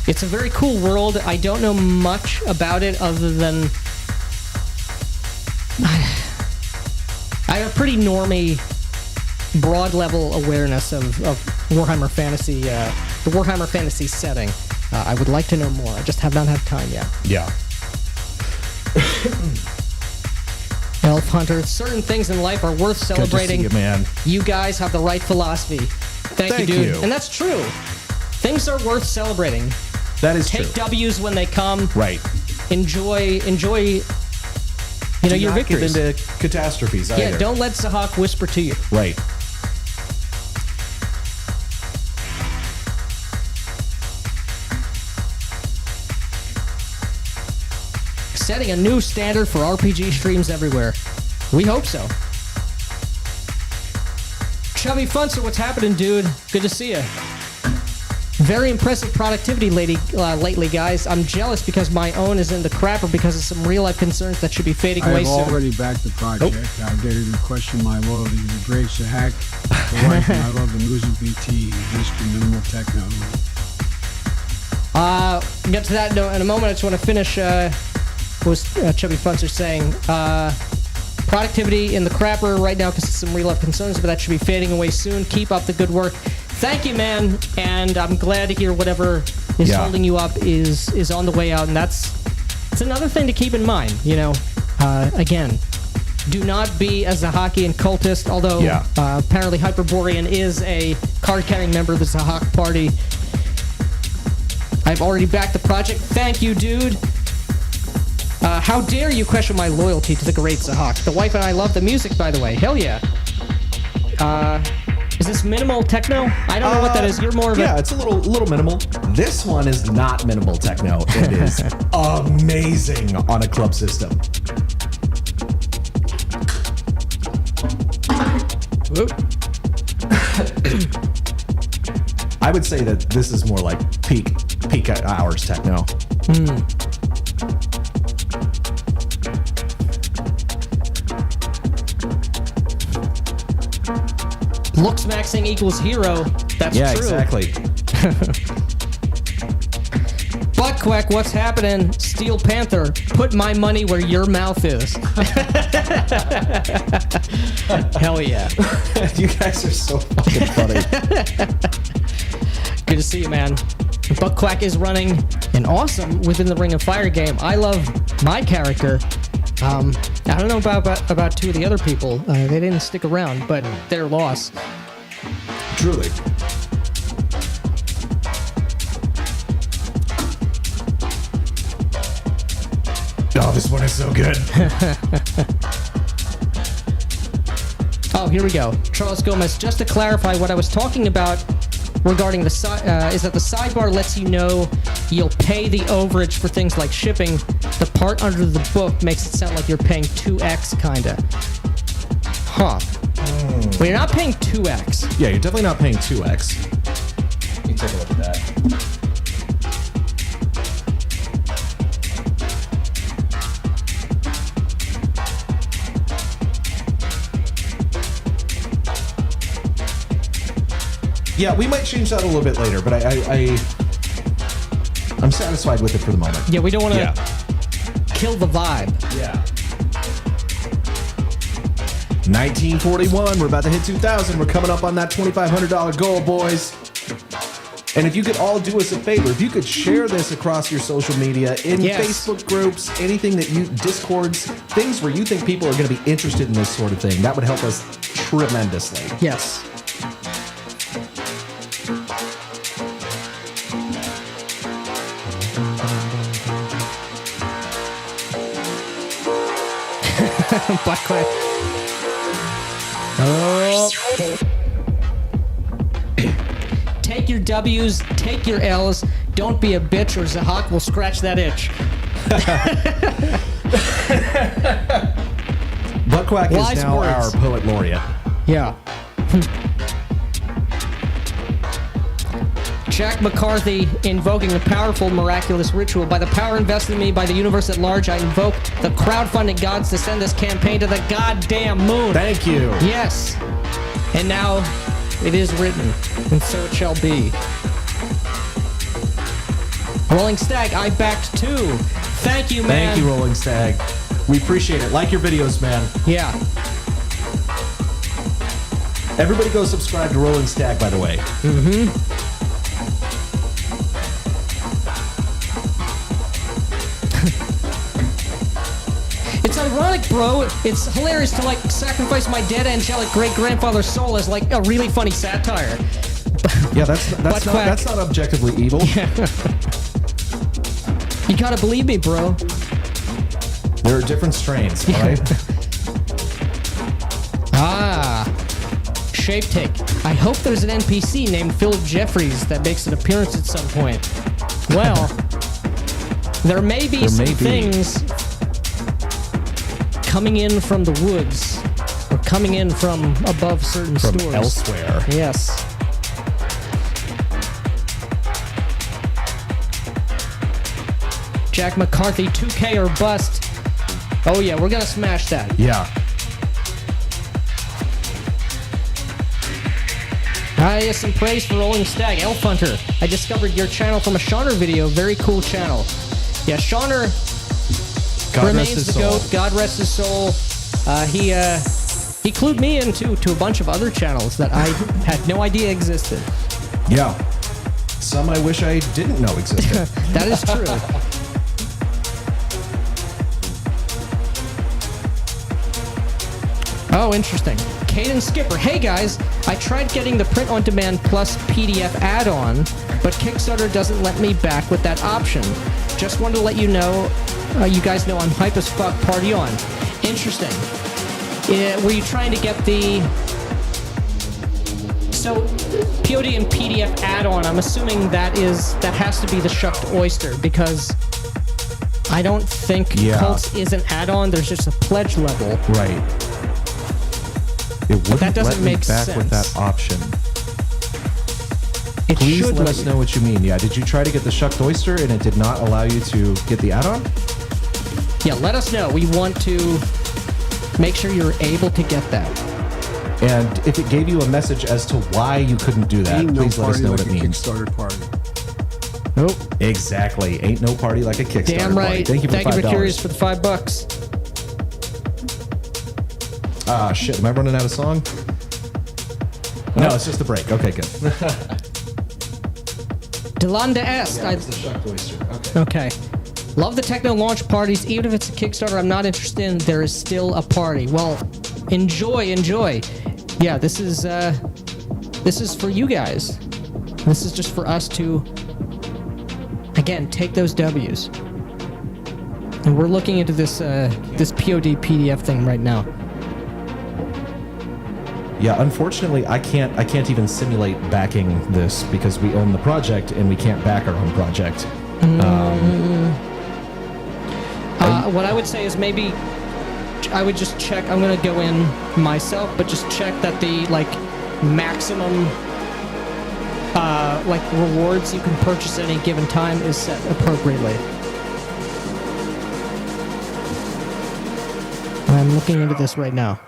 It's a very cool world. I don't know much about it other than I have a pretty normie, broad level awareness of Warhammer Fantasy, the Warhammer Fantasy setting. I would like to know more. I just have not had time yet. Yeah. Elf Hunter, certain things in life are worth celebrating. Good to see you, man. You guys have the right philosophy. Thank you, dude. And that's true. Things are worth celebrating. That is true. Take W's when they come. Right. Enjoy your victories. Get into catastrophes either. Yeah, don't let Zahak whisper to you. Right. Setting a new standard for RPG streams everywhere. We hope so. Chubby Funster, what's happening, dude? Good to see you. Very impressive productivity lately, guys. I'm jealous because my own is in the crapper because of some real-life concerns that should be fading away soon. I've already backed the project. I dare you to question my loyalty to the great Zahak, the wife, and I love the music BT, Mr. Minimal Techno. Get to that note in a moment. I just want to finish what was Chubby Funster saying. Productivity in the crapper right now because of some real-life concerns, but that should be fading away soon. Keep up the good work. Thank you, man, and I'm glad to hear whatever is holding you up is on the way out, and it's another thing to keep in mind. You know, again, do not be a Zahakian cultist. Although apparently Hyperborean is a card-carrying member of the Zahak party. I've already backed the project. Thank you, dude. How dare you question my loyalty to the great Zahak? The wife and I love the music, by the way. Hell yeah. Is this minimal techno? I don't know what that is. You're more of Yeah, it's a little minimal. This one is not minimal techno. It is amazing on a club system. Whoop. I would say that this is more like peak hours techno. Looks maxing equals hero. That's Yeah, true. exactly. Butt quack, what's happening? Steel Panther, put my money where your mouth is. Hell yeah. You guys are so fucking funny. Good to see you, man. Butt quack is running an awesome Within the Ring of Fire game. I love my character. I don't know about two of the other people. They didn't stick around, but their loss. Truly. Oh, this one is so good. Oh, here we go. Charles Gomez, just to clarify what I was talking about regarding the is that the sidebar lets you know you'll pay the overage for things like shipping. The part under the book makes it sound like you're paying 2x, kinda. Huh. Well, you're not paying 2x. Yeah, you're definitely not paying 2x. Let me take a look at that. Yeah, we might change that a little bit later, but I'm satisfied with it for the moment. Yeah, we don't want to kill the vibe. Yeah. 1941, we're about to hit 2000. We're coming up on that $2,500 goal, boys. And if you could all do us a favor, if you could share this across your social media, in Facebook groups, anything that Discords, things where you think people are going to be interested in this sort of thing, that would help us tremendously. Yes. Black Quack. Oh. Take your W's, take your L's. Don't be a bitch, or Zahak will scratch that itch. Buttquack is now our poet laureate. Yeah. Jack McCarthy invoking a powerful, miraculous ritual. By the power invested in me by the universe at large, I invoke the crowdfunding gods to send this campaign to the goddamn moon. Thank you. Yes. And now it is written, and so it shall be. Rolling Stag, I backed too. Thank you, man. Thank you, Rolling Stag. We appreciate it. Like your videos, man. Yeah. Everybody go subscribe to Rolling Stag, by the way. Mm-hmm. It's ironic, bro. It's hilarious to like sacrifice my dead angelic great-grandfather's soul as like a really funny satire. Yeah, that's not objectively evil. Yeah. You gotta believe me, bro. There are different strains, all right? Shape Take. I hope there's an NPC named Philip Jeffries that makes an appearance at some point. Well, there may be some things coming in from the woods, or coming in from above certain From stores. elsewhere. Yes. Jack McCarthy, 2K or bust. Oh yeah, we're gonna smash that. Yeah. Some praise for Rolling Stag. Elf Hunter, I discovered your channel from a Shawner video. Very cool channel. Yeah, Shawner remains the GOAT. God rest his soul. He clued me into a bunch of other channels that I had no idea existed. Yeah. Some I wish I didn't know existed. That is true. Oh, interesting. Caden Skipper. Hey guys, I tried getting the print on demand plus PDF add-on, but Kickstarter doesn't let me back with that option. Just wanted to let you know, you guys know I'm hype as fuck, party on. Interesting. Were you trying to get the... So, POD and PDF add-on, I'm assuming that has to be the shucked oyster, because I don't think Cults is an add-on, there's just a pledge level. Right. It wouldn't That doesn't let me make back with that sense. option. It Please should let us know what you mean. Yeah, did you try to get the shucked oyster and it did not allow you to get the add-on? Yeah, let us know. We want to make sure you're able to get that. And if it gave you a message as to why you couldn't do that, Ain't no please let us party know like what it a means. Kickstarter party. Nope. Exactly. Ain't no party like a Kickstarter Damn party. right. Thank you for $5. Curious for the $5. Ah, shit. Am I running out of song? No, it's just the break. Okay, good. Delanda Est. It's the shucked oyster. Okay. Okay. Love the techno launch parties. Even if it's a Kickstarter I'm not interested in, there is still a party. Well, enjoy. Yeah, this is for you guys. This is just for us to, again, take those W's. And we're looking into this POD PDF thing right now. Yeah, unfortunately, I can't even simulate backing this because we own the project and we can't back our own project. What I would say is maybe I would just check. I'm gonna go in myself, but just check that the maximum rewards you can purchase at any given time is set appropriately. I'm looking into this right now.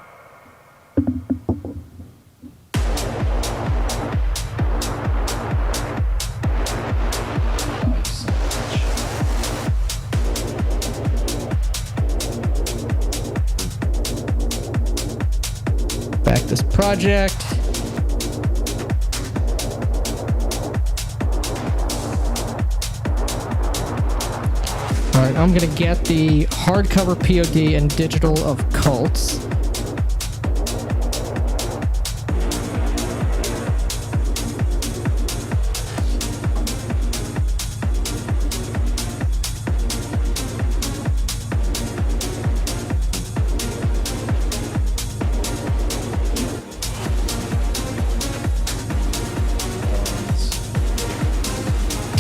Back this project. Alright, I'm gonna get the hardcover POD and digital of Cults.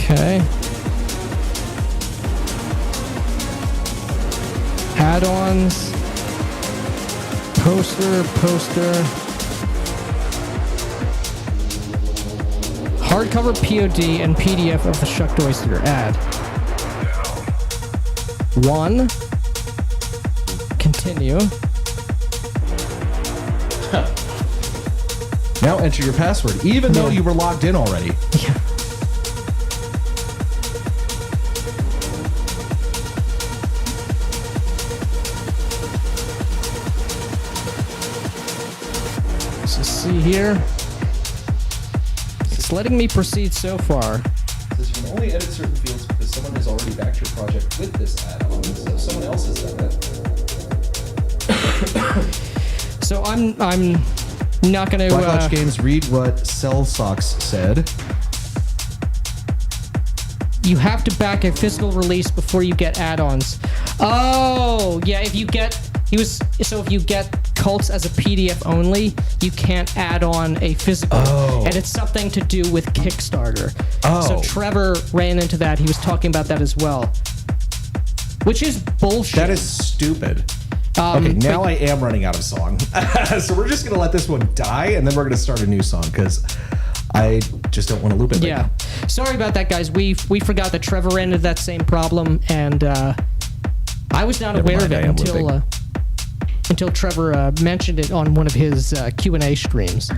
Okay. Add-ons. Poster. Hardcover POD and PDF of the Shucked Oyster. Add. 1. Continue. Now enter your password, even though you were logged in already. Yeah. See here. It's letting me proceed so far. It says you can only edit certain fields because someone has already backed your project with this add-on. So someone else has done it. So I'm not going to. Black Lodge Games, read what Cell Socks said. You have to back a physical release before you get add-ons. Oh, yeah. If you get Cults as a PDF only, you can't add on a physical. Oh. And it's something to do with Kickstarter. Oh. So Trevor ran into that. He was talking about that as well. Which is bullshit. That is stupid. Okay, now I am running out of song. So we're just going to let this one die, and then we're going to start a new song, because I just don't want to loop it right Yeah. now. Sorry about that, guys. We forgot that Trevor ran into that same problem, and I was not aware of it until Trevor mentioned it on one of his Q&A streams.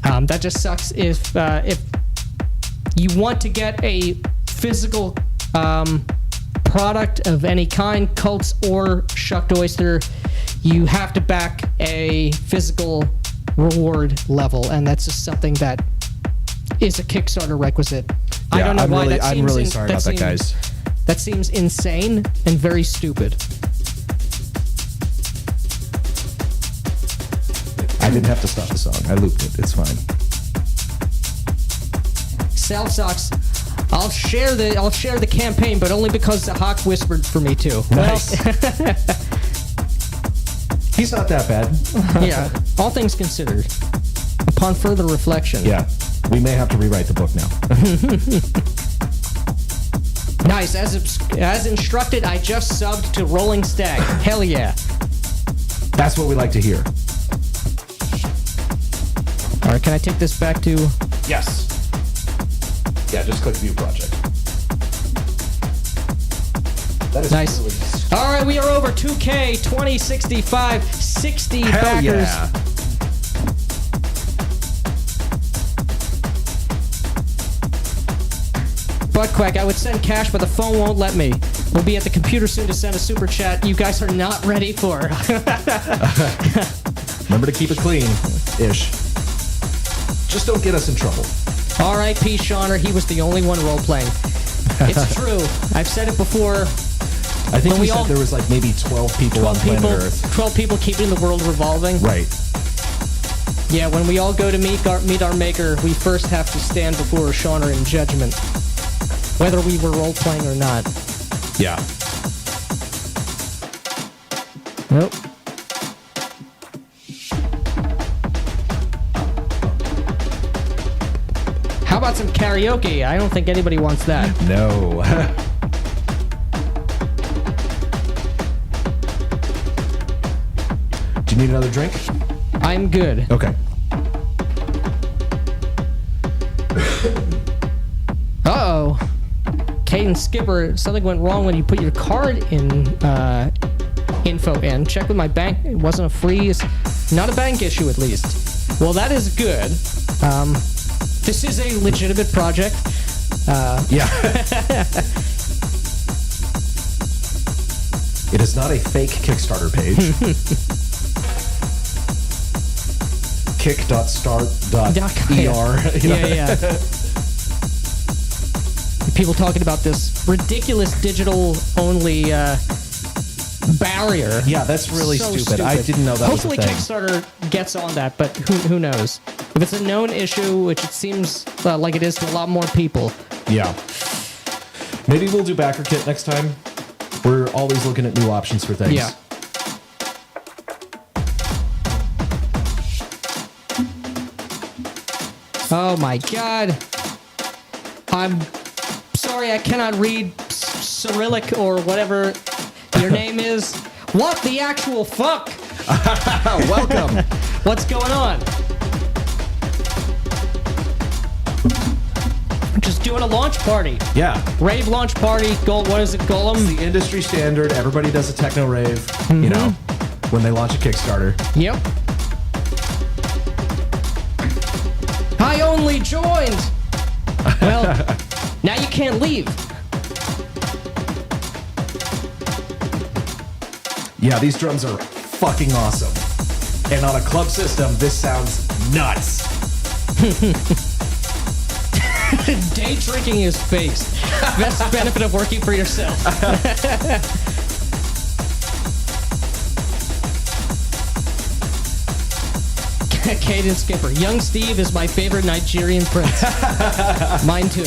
That just sucks if you want to get a physical product of any kind, Cults or Shucked Oyster, you have to back a physical reward level, and that's just something that is a Kickstarter requisite. I don't know why that seems... I'm really sorry about that, guys. That seems insane and very stupid. I didn't have to stop the song. I looped it. It's fine. Cell Socks. I'll share the campaign, but only because Zahak whispered for me to. Nice. He's not that bad. Yeah. All things considered. Upon further reflection. Yeah. We may have to rewrite the book now. Nice. As instructed, I just subbed to Rolling Stag. Hell yeah. That's what we like to hear. All right, can I take this back to... Yes. Yeah, just click View Project. That is Nice. really... All right, we are over 2K 2065, 60 Hell backers. yeah. Butt quack, I would send cash, but the phone won't let me. We'll be at the computer soon to send a super chat you guys are not ready for. Remember to keep it clean-ish. Just don't get us in trouble. R.I.P. Shauner, he was the only one role-playing. It's true. I've said it before. I think When we we said all- there was like maybe 12 people on 12 planet people, Earth. 12 people keeping the world revolving. Right. Yeah, when we all go to meet our maker, we first have to stand before Shauner in judgment. Whether we were role-playing or not. Yeah. Nope. How about some karaoke? I don't think anybody wants that. No. Do you need another drink? I'm good. Okay. Uh-oh. Caden Skipper, something went wrong when you put your card in info in. Check with my bank. It wasn't a freeze. Not a bank issue, at least. Well, that is good. This is a legitimate project. Yeah. It is not a fake Kickstarter page. Kick.start.er. Yeah. People talking about this ridiculous digital-only barrier. Yeah, that's really So stupid. I didn't know that Hopefully was a thing. Kickstarter gets on that, but who knows? If it's a known issue, which it seems like it is to a lot more people. Yeah. Maybe we'll do backer kit next time. We're always looking at new options for things. Yeah. Oh my god. I'm sorry I cannot read Cyrillic or whatever your name is. What the actual fuck? Welcome. What's going on? Just doing a launch party. Yeah. Rave launch party. What is it, Golem? The industry standard. Everybody does a techno rave, you know, when they launch a Kickstarter. Yep. I only joined! Well, now you can't leave. Yeah, these drums are fucking awesome. And on a club system, this sounds nuts. Day drinking is based. Best benefit of working for yourself. Caden Skipper. Young Steve is my favorite Nigerian prince. Mine too.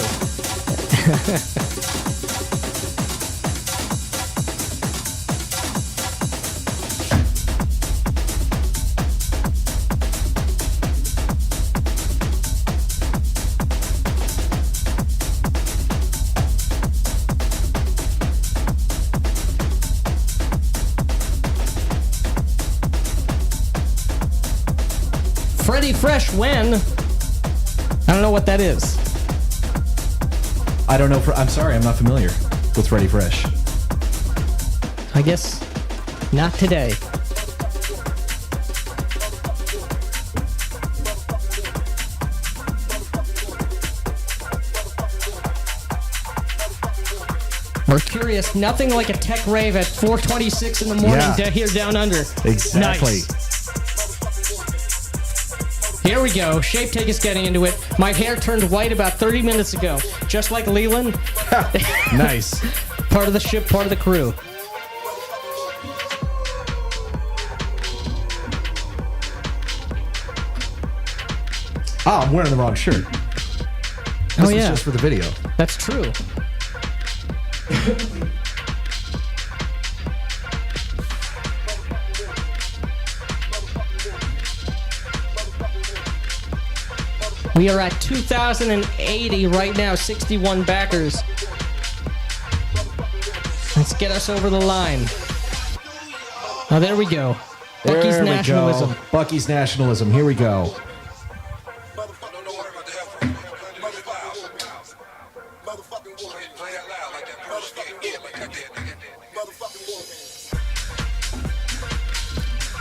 Freddy Fresh when? I don't know what that is. I don't know. I'm sorry, I'm not familiar with Ready Fresh. I guess not today. We're curious. Nothing like a tech rave at 4:26 in the morning Yeah. here down under. Exactly. Nice. Here we go. Shape Take is getting into it. My hair turned white about 30 minutes ago. Just like Leland. Nice. Part of the ship, part of the crew. Ah, I'm wearing the wrong shirt. This was yeah. just for the video. That's true. We are at 2,080 right now, 61 backers. Let's get us over the line. Oh, there we go. Bucky's There we nationalism. go. Bucky's nationalism. Here we go.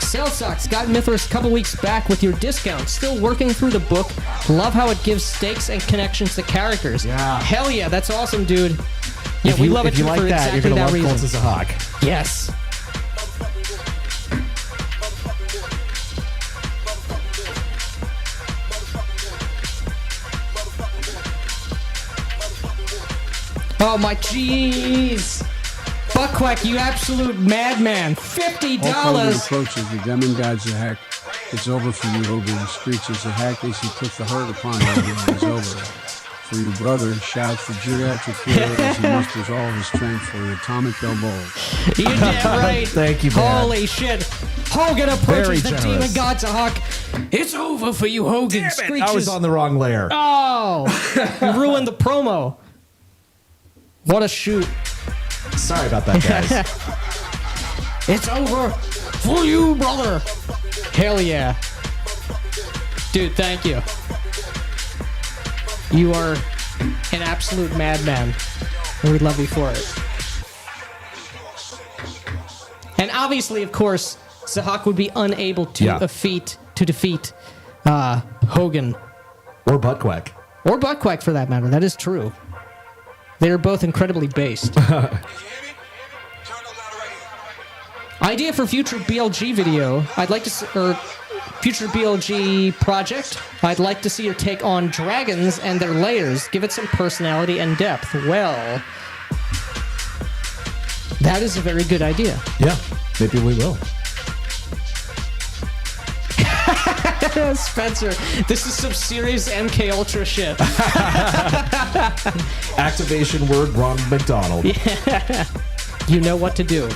Sales Socks got Mythras a couple weeks back with your discount. Still working through the book. Love how it gives stakes and connections to characters. Yeah. Hell yeah, that's awesome, dude. Yeah, we love it if you too like for that, exactly you're that gonna love reason. Cult of Zahak. Yes. Oh my jeez. Buckquack, you absolute madman. $50. Hogan approaches the demon god Zahak. It's over for you, Hogan screeches. Zahak as he took the hurt upon him. It is over. For your brother, shouts the geriatric hero as he musters all his strength for the atomic elbow. You're damn right. Thank you, man. Holy shit. Hogan Very approaches the generous. demon god Zahak. It's over for you, Hogan Damn it, screeches. I was on the wrong layer. Oh, you ruined the promo. What a shoot. Sorry about that, guys. It's over for you, brother. Hell yeah. Dude, thank you. You are an absolute madman. And we love you for it. And obviously, of course, Zahak would be unable to defeat Hogan. Or Buttquack. Or Buttquack, for that matter. That is true. They're both incredibly based. Idea for future BLG video. I'd like to see, or future BLG project. I'd like to see your take on dragons and their layers. Give it some personality and depth. Well, that is a very good idea. Yeah, maybe we will. Spencer, this is some serious MK Ultra shit. Activation word, Ronald McDonald. Yeah. You know what to do.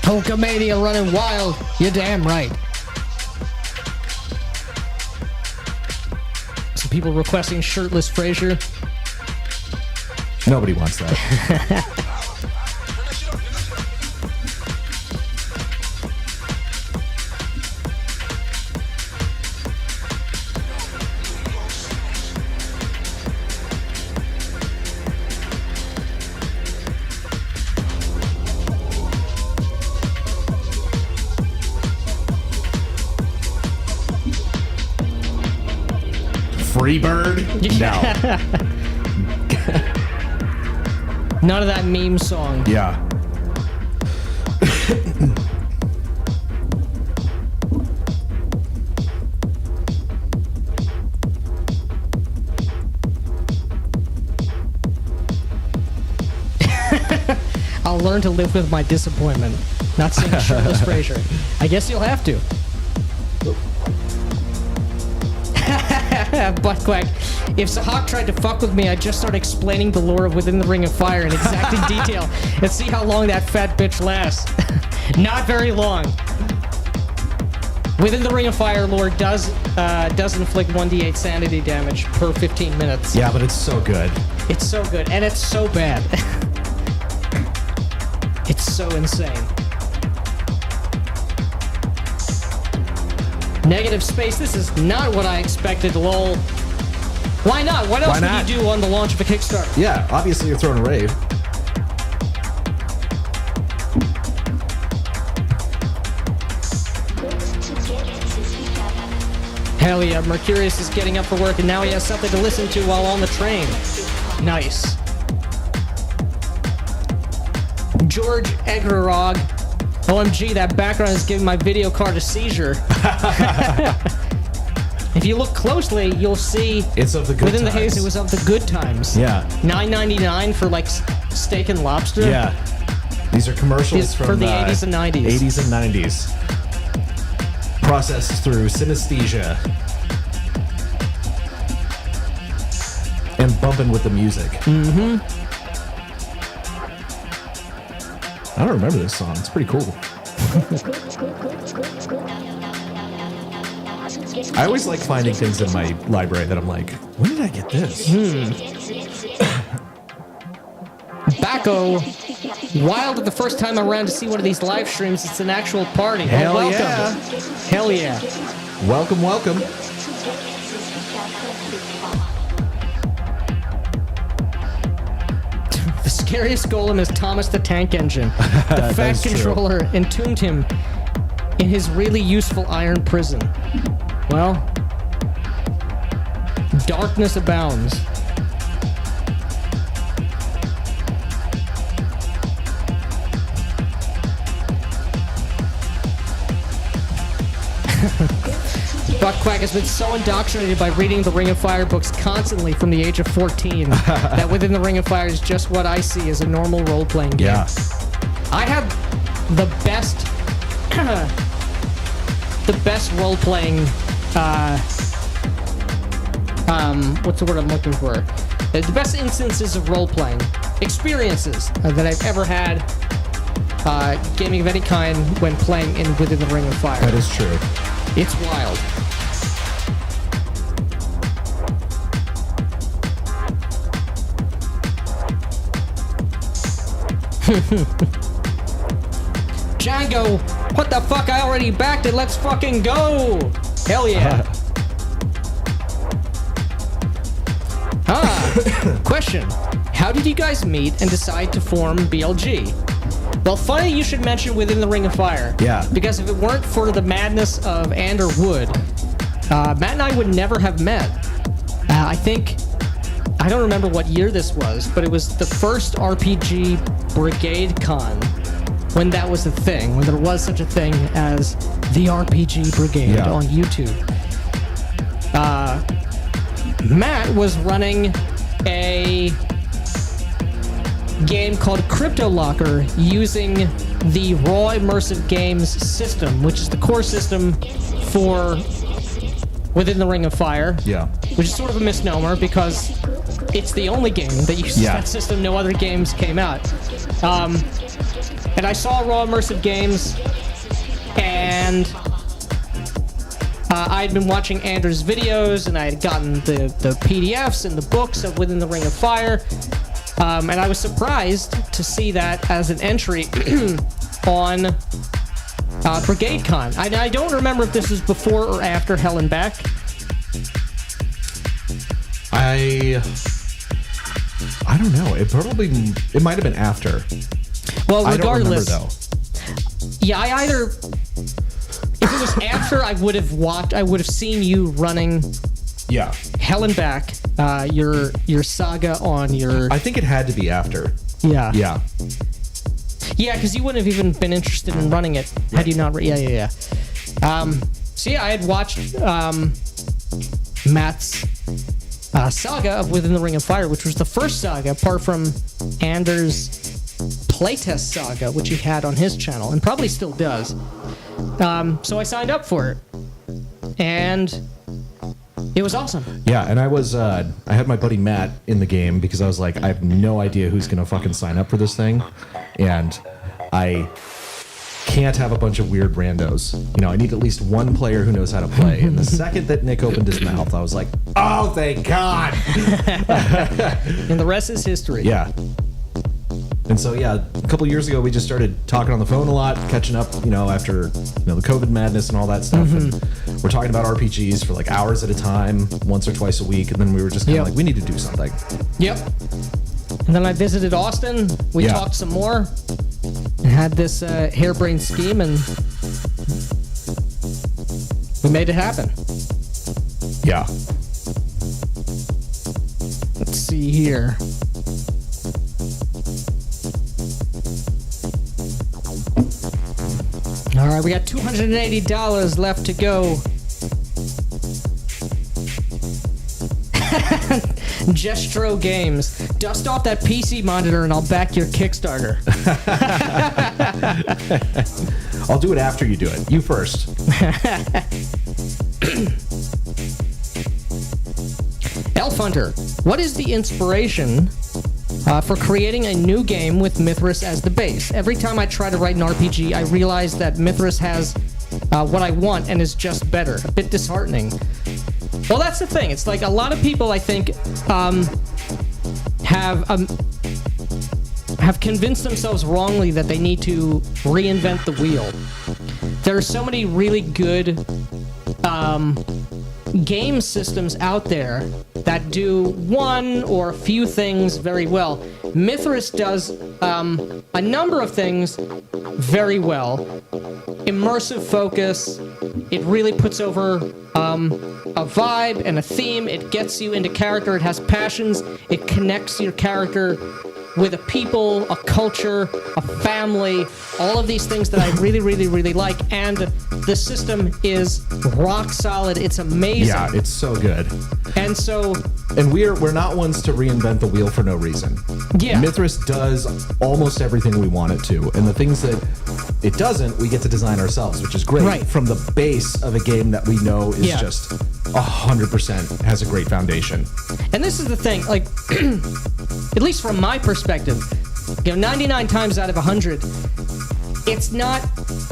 Hulkamania running wild. You're damn right. Some people requesting shirtless Frazier. Nobody wants that. Freebird? No. None of that meme song. Yeah. I'll learn to live with my disappointment. Not saying shirtless Frazier. I guess you'll have to. Buttquack. If Zahak tried to fuck with me, I'd just start explaining the lore of Within the Ring of Fire in exacting detail and see how long that fat bitch lasts. Not very long. Within the Ring of Fire lore does inflict 1d8 sanity damage per 15 minutes. Yeah, but it's so good. It's so good, and it's so bad. It's so insane. Negative space, this is not what I expected, lol. Why not? What else would you do on the launch of a Kickstarter? Yeah, obviously you're throwing a rave. Hell yeah, Mercurius is getting up for work and now he has something to listen to while on the train. Nice. George Egrarog. OMG, that background is giving my video card a seizure. If you look closely, you'll see It's of the good within times. the haze it was of the good times. Yeah. $9.99 for like steak and lobster. Yeah. These are commercials These from for the 80s and 90s. 80s and 90s. Processed through synesthesia. And bumping with the music. Mm-hmm. I don't remember this song. It's pretty cool. I always like finding things in my library that I'm like, when did I get this? Bacco wild the first time around to see one of these live streams. It's an actual party. Hell welcome. yeah. Hell yeah. Welcome, welcome. The scariest golem is Thomas the Tank Engine. The Fat is true. Controller entombed him in his really useful iron prison. Well, darkness abounds. Buckquack has been so indoctrinated by reading the Ring of Fire books constantly from the age of 14 that Within the Ring of Fire is just what I see as a normal role-playing game. Yeah. I have the best, the best role-playing, what's the word I'm looking for? The best instances of role-playing experiences that I've ever had gaming of any kind when playing in Within the Ring of Fire. That is true. It's wild. Django, what the fuck? I already backed it. Let's fucking go. Hell yeah. Question. How did you guys meet and decide to form BLG? Well, funny you should mention Within the Ring of Fire. Yeah. Because if it weren't for the madness of Ander Wood, Matt and I would never have met. I don't remember what year this was, but it was the first RPG Brigade Con when that was a thing, when there was such a thing as the RPG Brigade on YouTube. Matt was running a game called Crypto Locker using the Raw Immersive Games system, which is the core system for Within the Ring of Fire. Yeah. Which is sort of a misnomer because it's the only game that uses that system. No other games came out. And I saw Raw Immersive Games, and I had been watching Anders' videos, and I had gotten the PDFs and the books of Within the Ring of Fire. And I was surprised to see that as an entry on Brigade Con. I don't remember if this was before or after Hell and Back. I don't know. It might have been after. Well, regardless, I don't remember, though. Yeah, if it was after, I would have seen you running Hell and Back, your saga on your... I think it had to be after. Yeah. Yeah. Yeah, because you wouldn't have even been interested in running it had you not... Yeah. So yeah, I had watched Matt's saga of Within the Ring of Fire, which was the first saga, apart from Anders' playtest saga, which he had on his channel, and probably still does. So I signed up for it. And... it was awesome. Yeah, and I had my buddy Matt in the game because I was like, I have no idea who's gonna fucking sign up for this thing, and I can't have a bunch of weird randos. You know, I need at least one player who knows how to play. And the second that Nick opened his mouth, I was like, oh, thank God. And the rest is history. Yeah. And so, yeah, a couple years ago, we just started talking on the phone a lot, catching up, after, the COVID madness and all that stuff. And we're talking about RPGs for like hours at a time, once or twice a week. And then we were just kind of like, we need to do something. Yep. And then I visited Austin. We talked some more and had this harebrained scheme, and we made it happen. Yeah. Let's see here. All right, we got $280 left to go. Gestro Games. Dust off that PC monitor and I'll back your Kickstarter. I'll do it after you do it. You first. Elf Hunter, what is the inspiration for creating a new game with Mythras as the base? Every time I try to write an RPG, I realize that Mythras has what I want and is just better. A bit disheartening. Well, that's the thing. It's like a lot of people, I think, have have convinced themselves wrongly that they need to reinvent the wheel. There are so many really good game systems out there that do one or a few things very well. Mythras does a number of things very well. Immersive focus. It really puts over a vibe and a theme. It gets you into character. It has passions. It connects your character with a people, a culture, a family, all of these things that I really, really, really like. And the system is rock solid. It's amazing. Yeah, it's so good. And so... And we're not ones to reinvent the wheel for no reason. Yeah. Mythras does almost everything we want it to. And the things that it doesn't, we get to design ourselves, which is great. Right. From the base of a game that we know is just 100% has a great foundation. And this is the thing, like, at least from my perspective, 99 times out of 100, it's not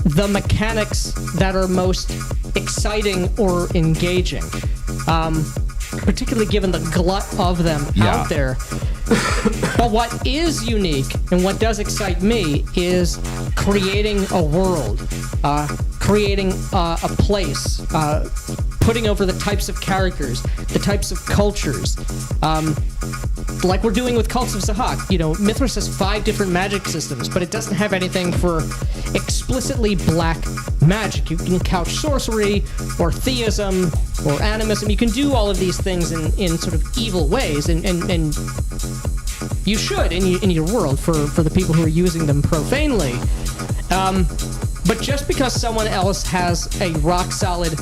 the mechanics that are most exciting or engaging. Particularly given the glut of them out there. But what is unique and what does excite me is creating a world, creating a place, putting over the types of characters, the types of cultures, like we're doing with Cults of Zahak. Mythras has 5 different magic systems, but it doesn't have anything for explicitly black magic. You can couch sorcery or theism or animism. You can do all of these things in sort of evil ways, and you should in your world for the people who are using them profanely. But just because someone else has a rock solid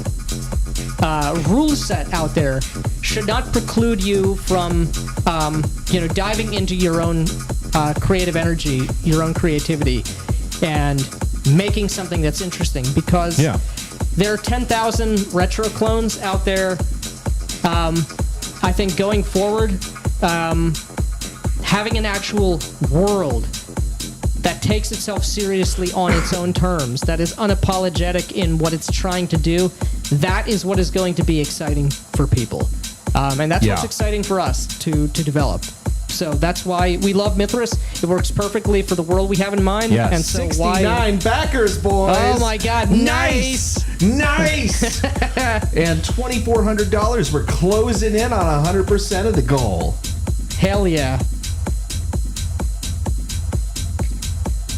rule set out there should not preclude you from diving into your own creative energy, your own creativity, and making something that's interesting, because there are 10,000 retro clones out there. I think going forward, having an actual world that takes itself seriously on its own terms, that is unapologetic in what it's trying to do, that is what is going to be exciting for people. And that's what's exciting for us to develop. So that's why we love Mythras. It works perfectly for the world we have in mind. Yeah, and so 69 backers, boys. Oh my God, nice. Nice. And $2,400. We're closing in on 100% of the goal. Hell yeah.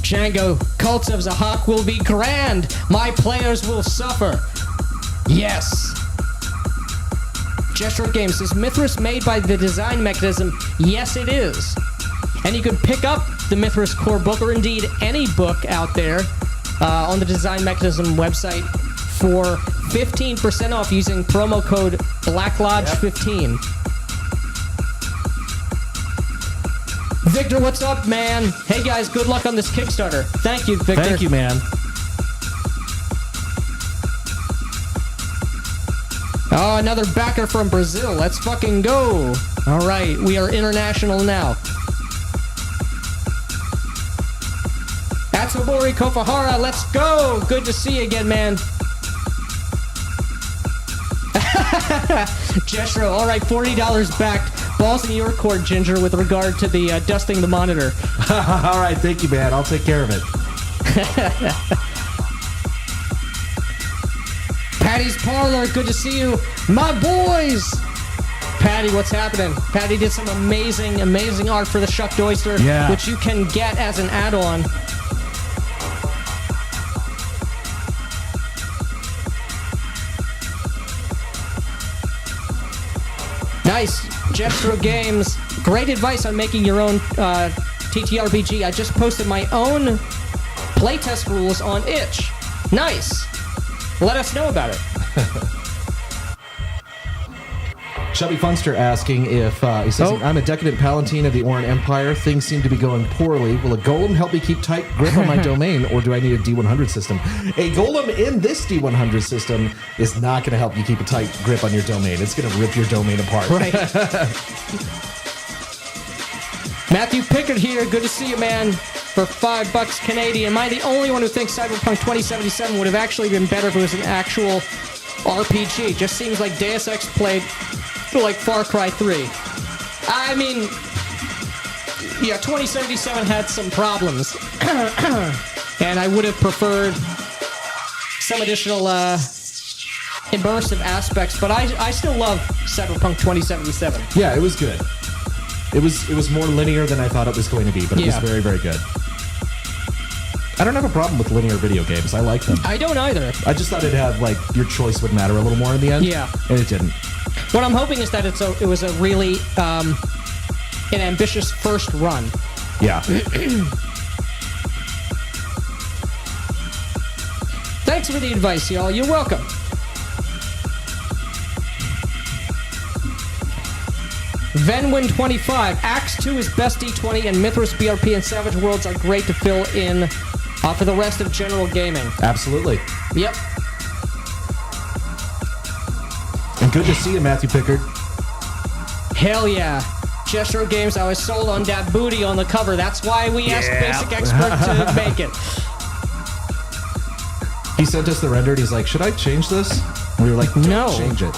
Django, Cults of Zahak will be grand. My players will suffer. Yes. Gesture Games, is Mythras made by the design mechanism? Yes, it is. And you can pick up the Mythras core book, or indeed any book out there, on the design mechanism website for 15% off using promo code BlackLodge15. Victor, what's up, man? Hey guys, good luck on this Kickstarter. Thank you, Victor. Thank you, man. Oh, another backer from Brazil. Let's fucking go. All right, we are international now. Atsubori Kofahara, let's go. Good to see you again, man. Jeshro, all right, $40 backed. Balls in your court, Ginger, with regard to the dusting the monitor. All right, thank you, man. I'll take care of it. Patty's Parlor, good to see you. My boys! Patty, what's happening? Patty did some amazing, amazing art for the Shucked Oyster, which you can get as an add-on. Nice. Jetstro Games, great advice on making your own TTRPG. I just posted my own playtest rules on itch. Nice. Let us know about it. Chubby Funster asking if he says, I'm a decadent palatine of the Oran Empire. Things seem to be going poorly. Will a golem help me keep tight grip on my domain, or do I need a D100 system? A golem in this D100 system is not going to help you keep a tight grip on your domain. It's going to rip your domain apart. Right. Matthew Pickard here. Good to see you, man. For $5 Canadian. Am I the only one who thinks Cyberpunk 2077 would have actually been better if it was an actual RPG? Just seems like Deus Ex played like Far Cry 3. I mean, Yeah, 2077 had some problems. And I would have preferred some additional immersive aspects, but I still love Cyberpunk 2077. Yeah, it was good. It was more linear than I thought it was going to be, but it was very, very good. I don't have a problem with linear video games. I like them. I don't either. I just thought it'd have, like, your choice would matter a little more in the end. Yeah. And it didn't. What I'm hoping is that it was a really an ambitious first run. Yeah. Thanks for the advice, y'all. You're welcome. Venwin25. Axe 2 is best D20, and Mythras, BRP, and Savage Worlds are great to fill in for the rest of general gaming. Absolutely. Yep. And good to see you, Matthew Pickard. Hell yeah. Gesture Games, I was sold on that booty on the cover. That's why we asked Basic Expert to make it. He sent us the render, and he's like, should I change this? And we were like, don't change it.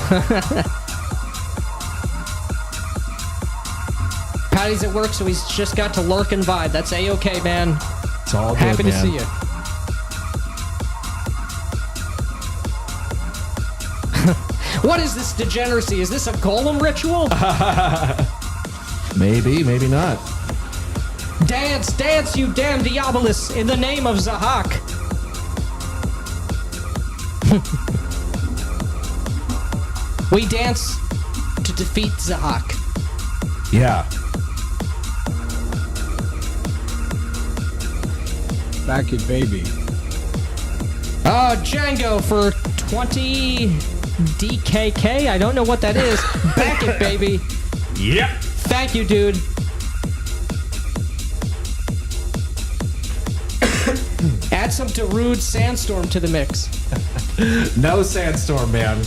Patty's at work, so he's just got to lurk and vibe. That's A-okay, man. It's all good, Happy to man. see you. What is this degeneracy? Is this a golem ritual? Maybe, maybe not. Dance, dance, you damn Diabolus, in the name of Zahak. We dance to defeat Zahak. Yeah. Back it, baby. Django for 20 DKK. I don't know what that is. Back it, baby. Yep. Thank you, dude. Add some Darude Sandstorm to the mix. No Sandstorm, man.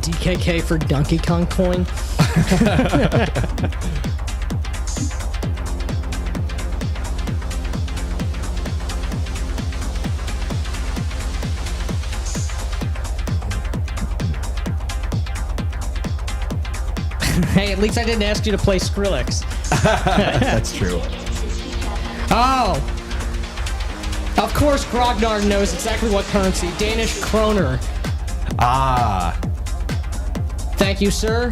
DKK for Donkey Kong coin. Hey, at least I didn't ask you to play Skrillex. That's true. Oh! Of course Grognar knows exactly what currency. Danish kroner. Ah. Thank you, sir.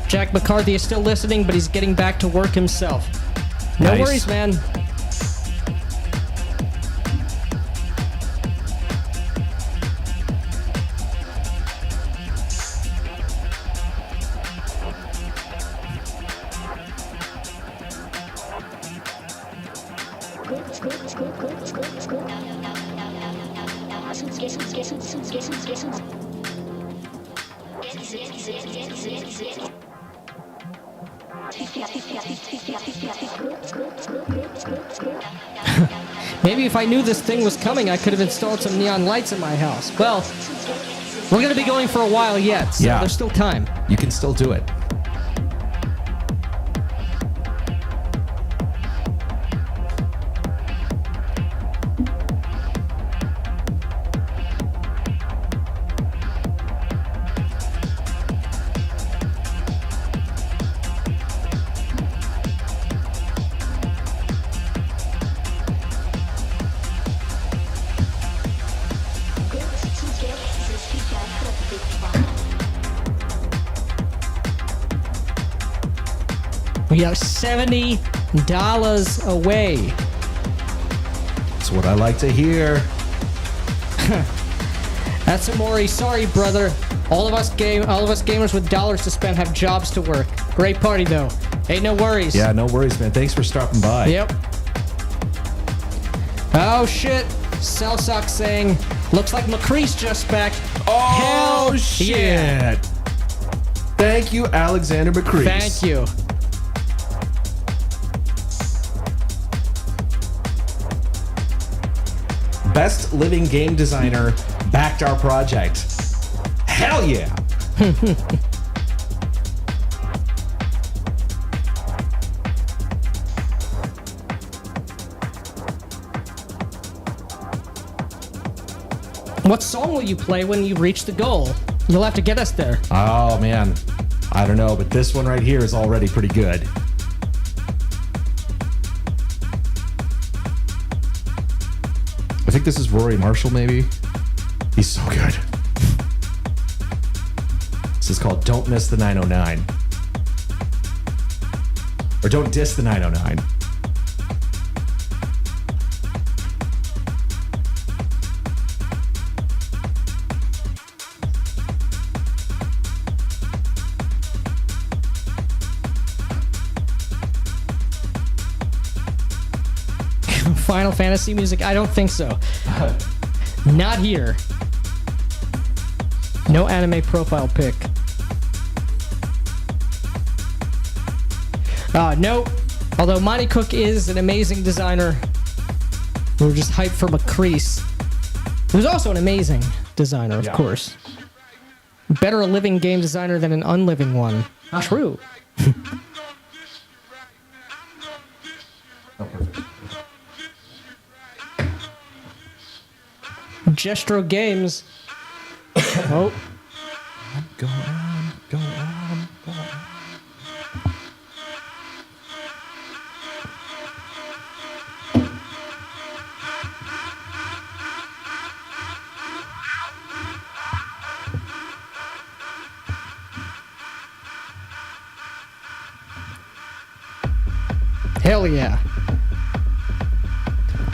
Jack McCarthy is still listening, but he's getting back to work himself. No Nice. worries, man. Maybe if I knew this thing was coming, I could have installed some neon lights in my house. Well, we're going to be going for a while yet, so Yeah. there's still time. You can still do it. We are $70 away. That's what I like to hear. That's Amori. Sorry, brother. All of us gamers with dollars to spend have jobs to work. Great party though. Ain't no worries. Yeah, no worries, man. Thanks for stopping by. Yep. Oh shit. Cellsock saying, looks like McCrease just back. Oh, Hell shit. yeah. Thank you, Alexander McCrease. Thank you. Best living game designer backed our project. Hell yeah. What song will you play when you reach the goal? You'll have to get us there. Oh, man. I don't know, but this one right here is already pretty good. I think this is Rory Marshall, maybe. He's so good. This is called Don't Miss the 909. Or Don't Diss the 909. Final Fantasy music? I don't think so. Not here. No anime profile pic. Nope. Although Monty Cook is an amazing designer. We were just hyped for McCrease. Who's also an amazing designer, of course. Better a living game designer than an unliving one. True. Gestro Games. Oh. Go on, go on, go on. Hell yeah.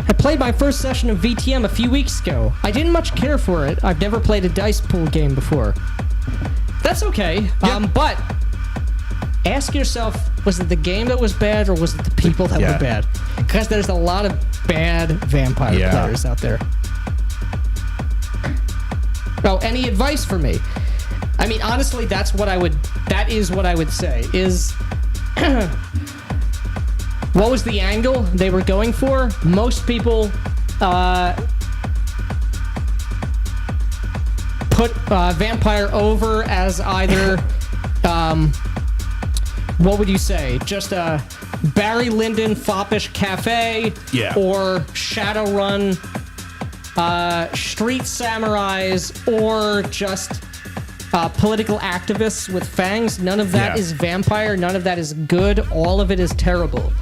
I played my first session of VTM a few weeks ago. I didn't much care for it. I've never played a dice pool game before. That's okay. But ask yourself, was it the game that was bad or was it the people that were bad? Because there's a lot of bad vampire players out there. Oh, any advice for me? I mean, honestly, that is what I would say, is what was the angle they were going for? Most people put vampire over as either, what would you say? Just a Barry Lyndon foppish cafe, or Shadowrun, street samurais, or just political activists with fangs. None of that is vampire. None of that is good. All of it is terrible.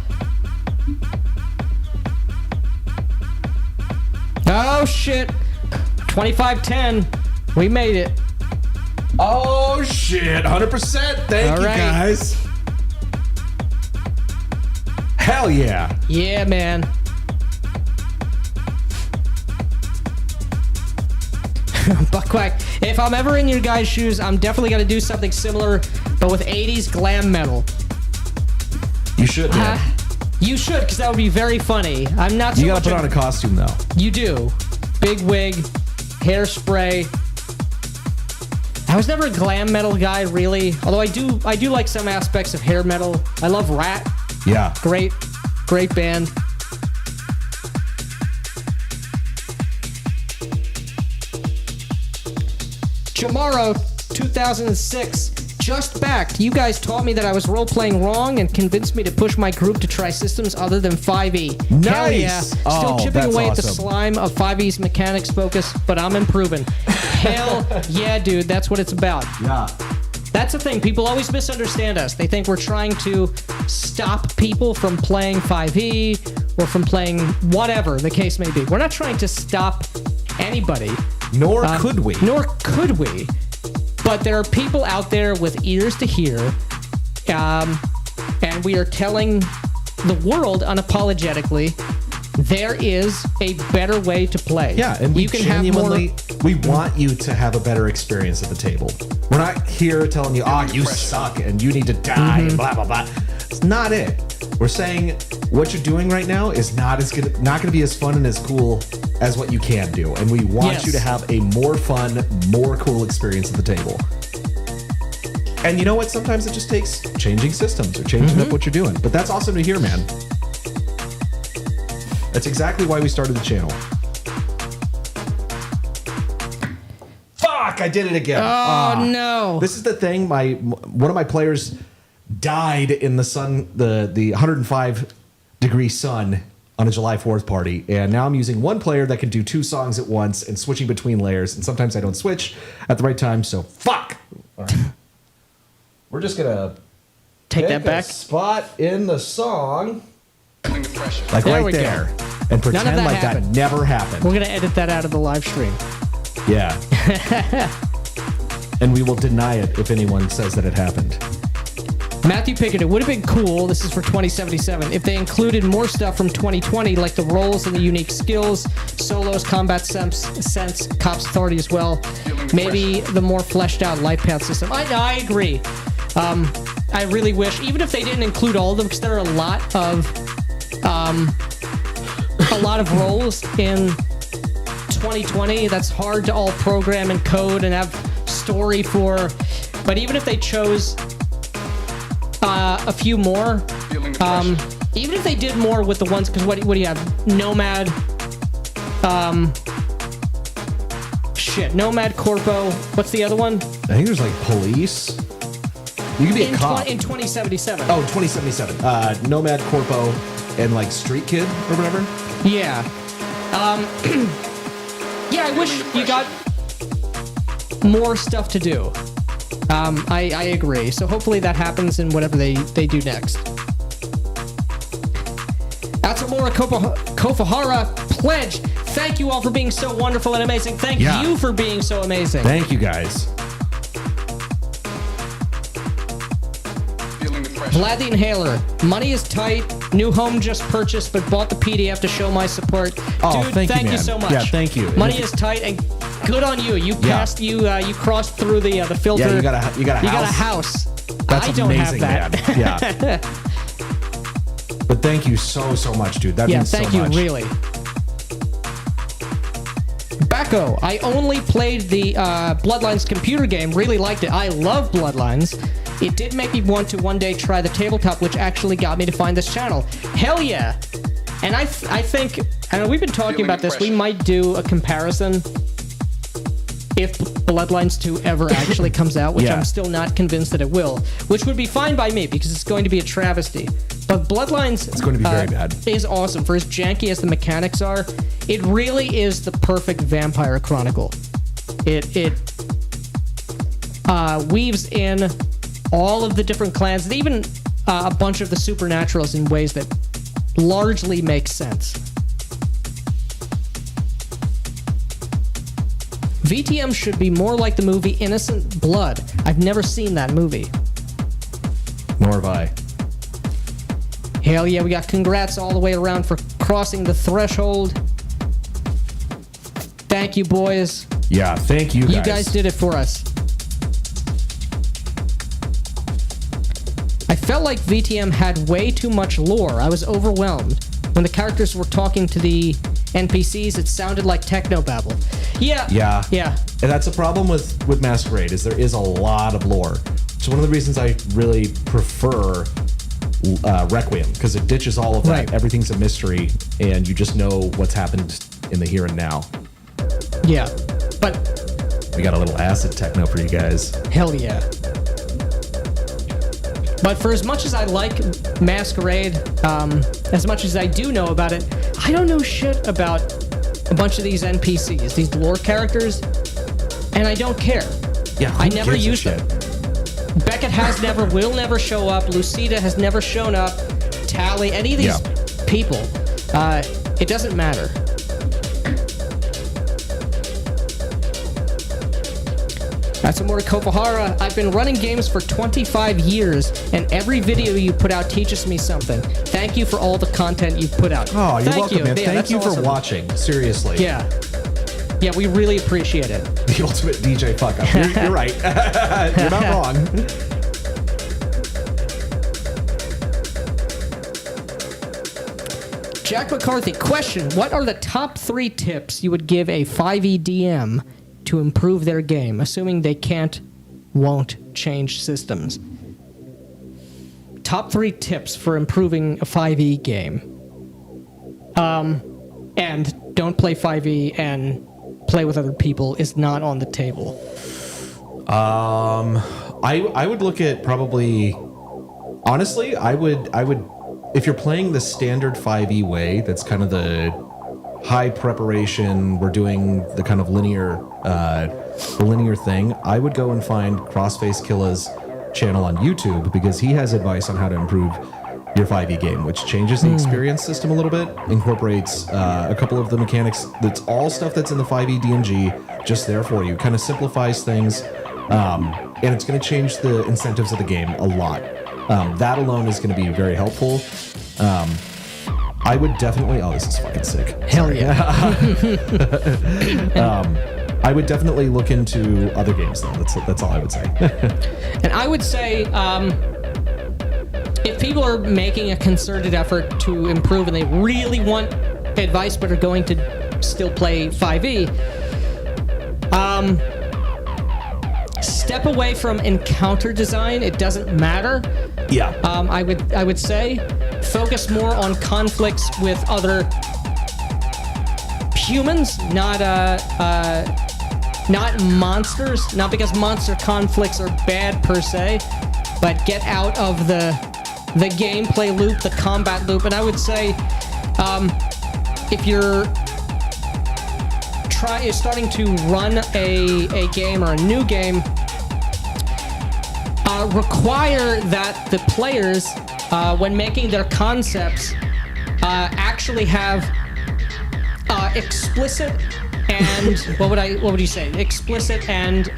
Oh shit. 2510. We made it. Oh shit. 100%. Thank you guys. Hell yeah. Yeah, man. Buckquack. If I'm ever in your guys' shoes, I'm definitely gonna do something similar, but with 80s glam metal. You should, man. You should, because that would be very funny. I'm not so You gotta put on a costume, though. You do. Big wig, hairspray. I was never a glam metal guy, really. Although I do like some aspects of hair metal. I love Rat. Yeah. Great band. Tomorrow, 2006. Just backed. You guys taught me that I was role-playing wrong and convinced me to push my group to try systems other than 5e. Nice! Hell yeah. Still chipping away at the slime of 5e's mechanics focus, but I'm improving. Hell yeah, dude. That's what it's about. Yeah. That's the thing. People always misunderstand us. They think we're trying to stop people from playing 5e or from playing whatever the case may be. We're not trying to stop anybody. Nor could we. Nor could we. But there are people out there with ears to hear, and we are telling the world unapologetically there is a better way to play. Yeah, and we we want you to have a better experience at the table. We're not here telling you, you suck and you need to die and blah blah blah. It's not it. We're saying what you're doing right now is not going to be as fun and as cool as what you can do, and we want Yes. you to have a more fun, more cool experience at the table. And you know what? Sometimes it just takes changing systems or changing up what you're doing. But that's awesome to hear, man. That's exactly why we started the channel. Fuck! I did it again. Oh no! This is the thing. One of my players died in the sun, the 105-degree sun on a July 4th party, and now I'm using one player that can do 2 songs at once and switching between layers. And sometimes I don't switch at the right time. So fuck. All right. We're just gonna Take pick that back. a spot in the song, like There right we go. there, and pretend that like happened. that never happened. We're gonna edit that out of the live stream. Yeah. And we will deny it if anyone says that it happened. Matthew Pickett, it would have been cool, this is for 2077, if they included more stuff from 2020, like the roles and the unique skills, solos, combat sense, Cops Authority as well. Maybe the more fleshed out life path system. I agree. I really wish, even if they didn't include all of them, because there are a lot of roles in 2020 that's hard to all program and code and have story for. But even if they chose a few more, even if they did more with the ones, because what do you have? Nomad, Nomad, Corpo. What's the other one? I think there's like police. You can be a cop. In 2077. Oh, 2077. Nomad, Corpo, and like Street Kid or whatever. Yeah. Yeah, I wish you got more stuff to do. I agree. So hopefully that happens in whatever they do next. Atsamura Kofahara pledge. Thank you all for being so wonderful and amazing. Thank you for being so amazing. Thank you guys. Vlad the Inhaler. Money is tight. New home just purchased, but bought the PDF to show my support. Oh, Dude, thank you, you man. so much. Yeah, thank you. Money is tight, and good on you. You passed. You crossed through the filter. Yeah, you got a house. That's I don't amazing, have that. man. Yeah. But thank you so much, dude. That means so much. Thank you, really. Bacco, I only played the Bloodlines computer game. Really liked it. I love Bloodlines. It did make me want to one day try the tabletop, which actually got me to find this channel. Hell yeah! And I think, I know we've been talking about this. We might do a comparison if Bloodlines 2 ever actually comes out, which I'm still not convinced that it will, which would be fine by me because it's going to be a travesty. But Bloodlines It's going to be very bad. Is awesome. For as janky as the mechanics are, it really is the perfect Vampire Chronicle. It weaves in all of the different clans, and even a bunch of the supernaturals in ways that largely make sense. VTM should be more like the movie Innocent Blood. I've never seen that movie. Nor have I. Hell yeah, we got congrats all the way around for crossing the threshold. Thank you, boys. Yeah, thank you guys. You guys did it for us. I felt like VTM had way too much lore. I was overwhelmed. When the characters were talking to the NPCs, it sounded like technobabble. Yeah. And that's a problem with Masquerade, is there is a lot of lore. It's one of the reasons I really prefer Requiem, because it ditches all of that. Right. Everything's a mystery, and you just know what's happened in the here and now. Yeah. But We got a little acid techno for you guys. hell yeah. But for as much as I like Masquerade, as much as I do know about it, I don't know shit about a bunch of these NPCs, these lore characters, and I don't care. Yeah, I never use them. Beckett will never show up. Lucida has never shown up. Tally, any of these people, it doesn't matter. That's Amori Kofahara. I've been running games for 25 years, and every video you put out teaches me something. Thank you for all the content you've put out. Oh, you're Thank welcome, you. man. Yeah, Thank that's you for awesome. watching. Seriously. Yeah. Yeah, we really appreciate it. The ultimate DJ fuck up. You're right. You're not wrong. Jack McCarthy, question. What are the top 3 tips you would give a 5e DM to improve their game, assuming they won't change systems? Top 3 tips for improving a 5e game. And don't play 5e and play with other people is not on the table. I would look at probably, honestly, I would, if you're playing the standard 5e way, that's kind of the high preparation, we're doing the kind of linear thing, I would go and find Crossface Killa's channel on YouTube, because he has advice on how to improve your 5e game, which changes the experience system a little bit, incorporates a couple of the mechanics. That's all stuff that's in the 5e DMG, just there for you. Kind of simplifies things, and it's going to change the incentives of the game a lot. That alone is going to be very helpful. I would definitely... Oh, this is fucking sick. Hell yeah. I would definitely look into other games, though. That's all I would say. And I would say, if people are making a concerted effort to improve and they really want advice but are going to still play 5e, step away from encounter design. It doesn't matter. Yeah. I would say focus more on conflicts with other humans, not monsters. Not because monster conflicts are bad per se, but get out of the gameplay loop, the combat loop. And I would say, if you're starting to run a game or a new game, require that the players, when making their concepts, actually have explicit and what would you say? Explicit and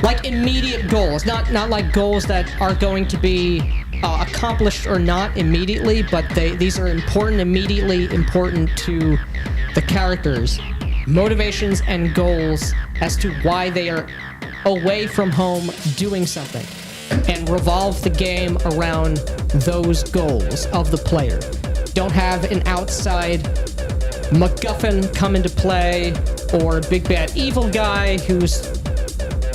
like immediate goals, not like goals that are going to be accomplished or not immediately, but these are immediately important to the characters, motivations and goals as to why they are away from home doing something, and revolve the game around those goals of the player. Don't have an outside MacGuffin come into play, or big bad evil guy who's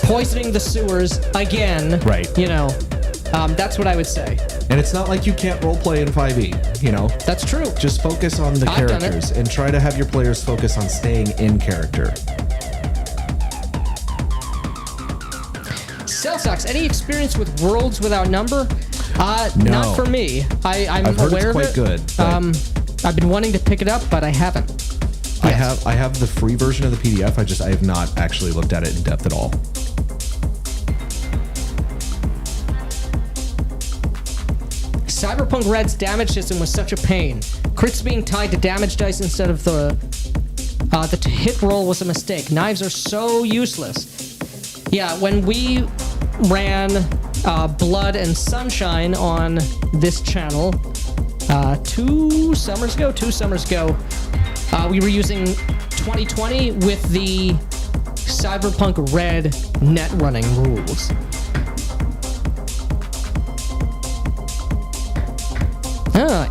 poisoning the sewers again. Right. You know, that's what I would say. And it's not like you can't roleplay in 5e, you know? That's true. Just focus on the characters and try to have your players focus on staying in character. Cellsox, any experience with Worlds Without Number? No. Not for me. I'm I've heard aware it's quite of good. it. I've been wanting to pick it up, but I haven't. Yes. I have the free version of the PDF. I have not actually looked at it in depth at all. Cyberpunk Red's damage system was such a pain. Crits being tied to damage dice instead of the hit roll was a mistake. Knives are so useless. Yeah, when we ran Blood and Sunshine on this channel 2 summers ago, we were using 2020 with the Cyberpunk Red net running rules.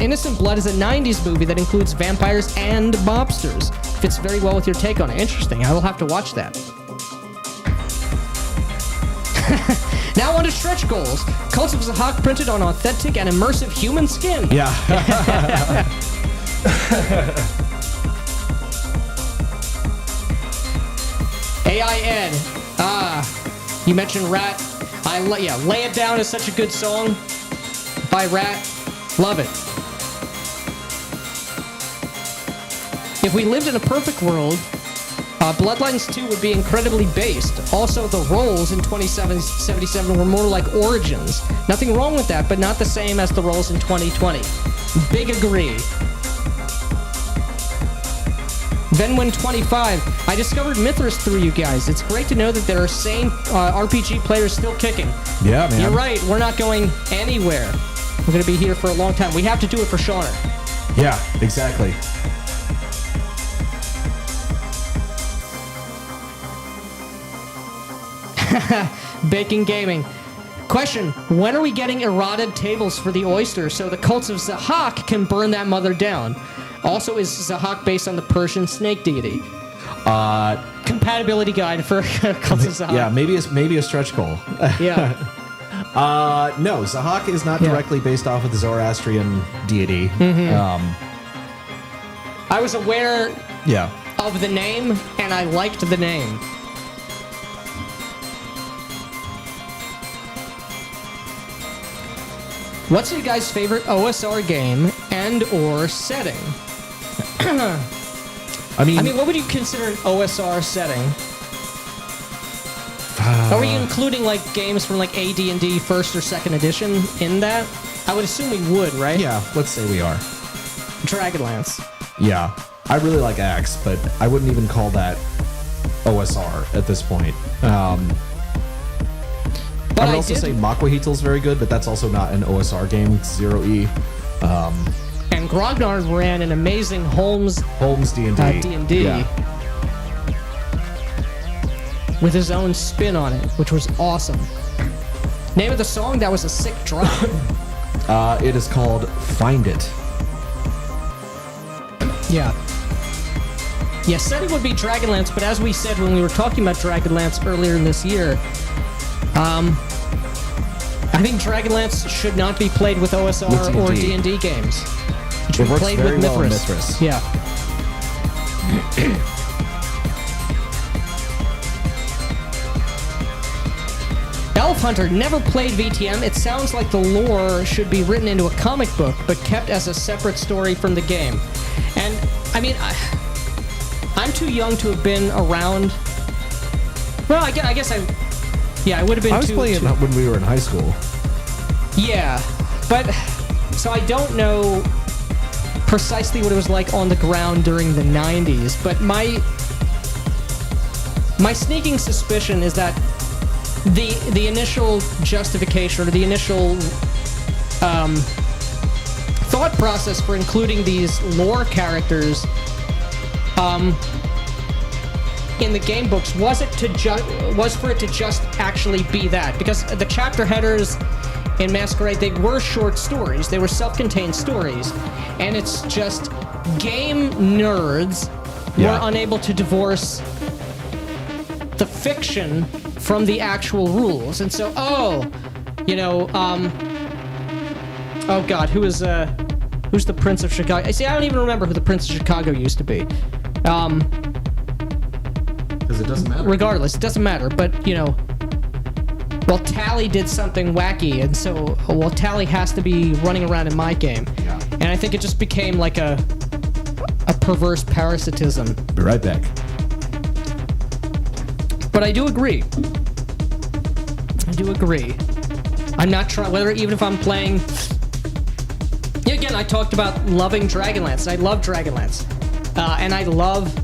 Innocent Blood is a 90s movie that includes vampires and mobsters. Fits very well with your take on it. Interesting. I will have to watch that. Now on to stretch goals. Cults of Zahak printed on authentic and immersive human skin. Yeah. AI Ed. You mentioned Rat. Lay It Down is such a good song by Rat. Love it. If we lived in a perfect world, Bloodlines 2 would be incredibly based. Also, the roles in 2077 were more like Origins. Nothing wrong with that, but not the same as the roles in 2020. Big agree. Venwin25, I discovered Mythras through you guys. It's great to know that there are sane RPG players still kicking. Yeah, man. You're right, we're not going anywhere. We're going to be here for a long time. We have to do it for Shauna. Yeah, exactly. Baking Gaming. Question, when are we getting eroded tables for the oyster so the cults of Zahak can burn that mother down? Also, is Zahak based on the Persian snake deity? Compatibility guide for cults of Zahak. Yeah, maybe a stretch goal. Yeah. No, Zahak is not directly based off of the Zoroastrian deity. I was aware Yeah. of the name, and I liked the name. What's your guys' favorite OSR game and or setting? I mean, what would you consider an OSR setting? Are we including like games from like AD&D first or second edition in that? I would assume we would, right? yeah, let's say we are. Dragonlance. Yeah. I really like Axe, but I wouldn't even call that OSR at this point. I would also say Makwahitl very good, but that's also not an OSR game. It's 0E. And Grognard ran an amazing Holmes D&D. D&D Yeah. with his own spin on it, which was awesome. Name of the song? That was a sick drop. It is called Find It. Yeah. Yeah, setting would be Dragonlance, but as we said when we were talking about Dragonlance earlier in this year, I think Dragonlance should not be played with OSR With or D&D. D&D games. It should It be works played very with well in Mythras. Mythras. Yeah. Elf Hunter never played VTM. It sounds like the lore should be written into a comic book, but kept as a separate story from the game. And I mean, I'm too young to have been around. Well, I guess I would have been. I was playing it when we were in high school. Yeah, but so I don't know precisely what it was like on the ground during the 90s, but my sneaking suspicion is that the initial justification or the initial thought process for including these lore characters in the game books was for it to just actually be that, because the chapter headers in Masquerade, they were short stories, they were self-contained stories, and it's just game nerds were unable to divorce the fiction from the actual rules. And so oh god, who's the Prince of Chicago? See, I don't even remember who the Prince of Chicago used to be. Because it doesn't matter. Regardless, it doesn't matter, but well, Tally did something wacky, and so Tally has to be running around in my game. Yeah. And I think it just became like a perverse parasitism. Be right back. But I do agree. I'm not trying, even if I'm playing. Again, I talked about loving Dragonlance. I love Dragonlance. And I love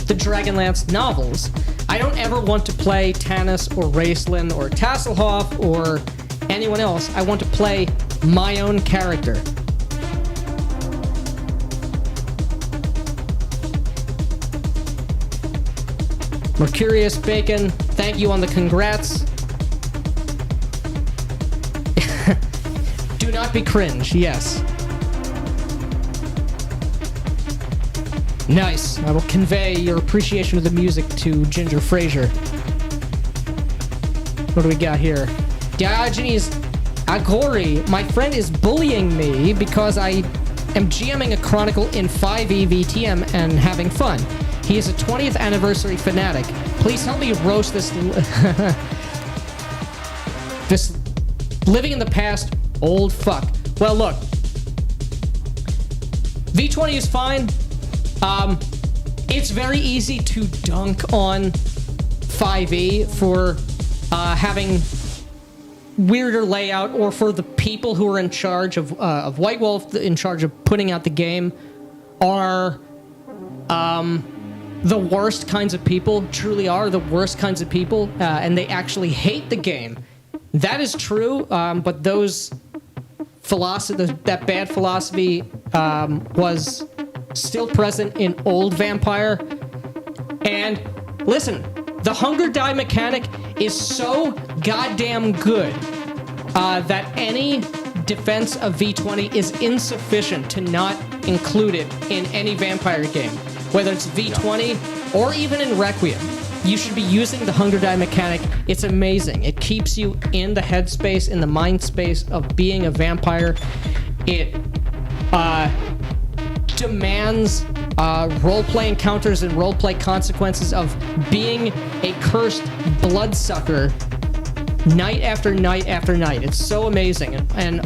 the Dragonlance novels. I don't ever want to play Tanis or Raceland or Tasselhoff or anyone else. I want to play my own character. Mercurius Bacon, thank you on the congrats. Do not be cringe, yes. Nice. I will convey your appreciation of the music to Ginger Fraser. What do we got here? Diogenes Agori. My friend is bullying me because I am GMing a Chronicle in 5e VTM and having fun. He is a 20th anniversary fanatic. Please help me roast this this living in the past old fuck. Well, look. V20 is fine. It's very easy to dunk on 5e for having weirder layout, or for the people who are in charge of White Wolf, in charge of putting out the game, are the worst kinds of people, truly are the worst kinds of people, and they actually hate the game. That is true, but that bad philosophy was still present in old Vampire. And listen, the hunger die mechanic is so goddamn good that any defense of V20 is insufficient to not include it in any vampire game, whether it's V20 or even in Requiem. You should be using the hunger die mechanic. It's amazing. It keeps you in the headspace, in the mind space of being a vampire. It demands roleplay encounters and roleplay consequences of being a cursed bloodsucker night after night after night. It's so amazing. And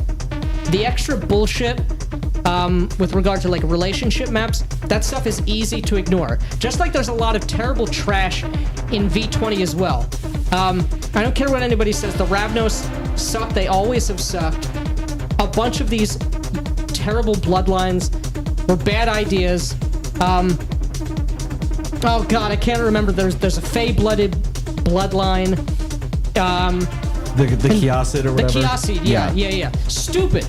the extra bullshit with regard to like relationship maps, that stuff is easy to ignore. Just like there's a lot of terrible trash in V20 as well. I don't care what anybody says. The Ravnos suck. They always have sucked. A bunch of these terrible bloodlines were bad ideas. Oh god, I can't remember. There's a Fey-blooded bloodline. The Chiasid or whatever. The Chiasid, yeah. Stupid.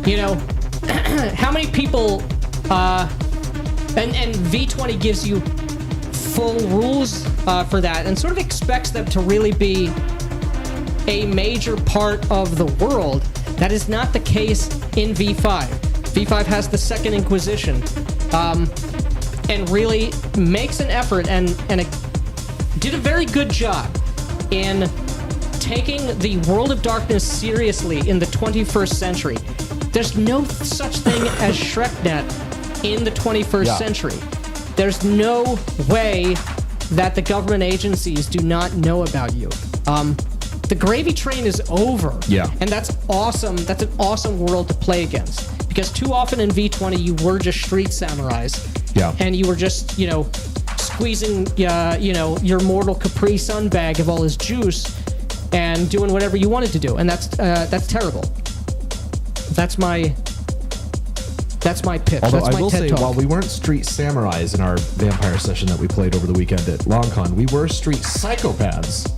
You know, how many people, and V20 gives you full rules for that and sort of expects them to really be a major part of the world. That is not the case in V5. V5 has the Second Inquisition, and really makes an effort and did a very good job in taking the World of Darkness seriously in the 21st century. There's no such thing as ShrekNet in the 21st century. There's no way that the government agencies do not know about you. The gravy train is over. Yeah. And that's awesome. That's an awesome world to play against. Because too often in V20, you were just street samurais. Yeah. And you were just, squeezing, your mortal Capri Sun bag of all his juice and doing whatever you wanted to do. And that's terrible. That's my pitch. Although that's my I will TED say, talk. while we weren't street samurais in our vampire session that we played over the weekend at LongCon, we were street psychopaths.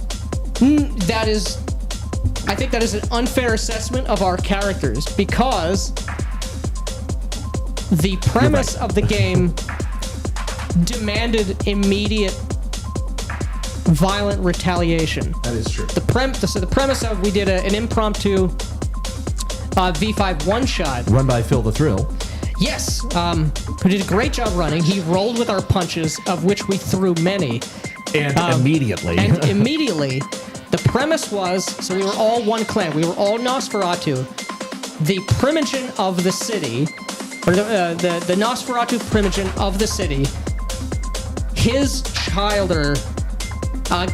I think that is an unfair assessment of our characters because the premise of the game demanded immediate violent retaliation. That is true. The premise of we did an impromptu V5 one-shot. Run by Phil the Thrill. Yes, who did a great job running. He rolled with our punches, of which we threw many. And immediately. The premise was, so we were all one clan. We were all Nosferatu. The primogen of the city, or the Nosferatu primogen of the city, his childer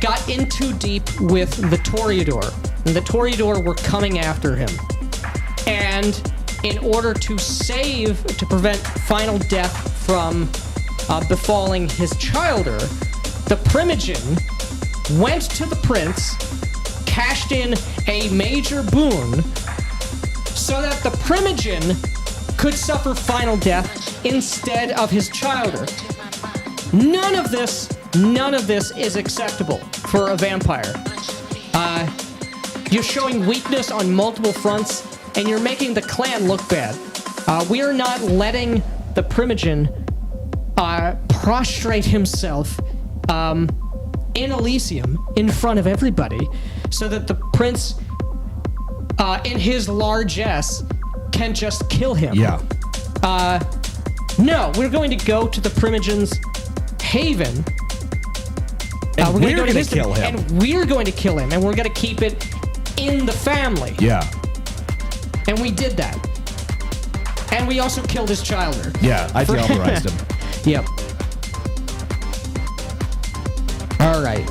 got in too deep with the Toreador. And the Toreador were coming after him. And in order to prevent final death from befalling his childer, the primogen went to the prince, cashed in a major boon, so that the primogen could suffer final death instead of his childer. None of this is acceptable for a vampire. You're showing weakness on multiple fronts, and you're making the clan look bad. We are not letting the primogen prostrate himself in Elysium in front of everybody so that the prince, in his largesse, can just kill him. Yeah. No, we're going to go to the primogen's haven. And we're going to kill him. And we're going to kill him, and we're going to keep it in the family. Yeah. And we did that. And we also killed his childer. Yeah, I deodorized him. Yep. All right.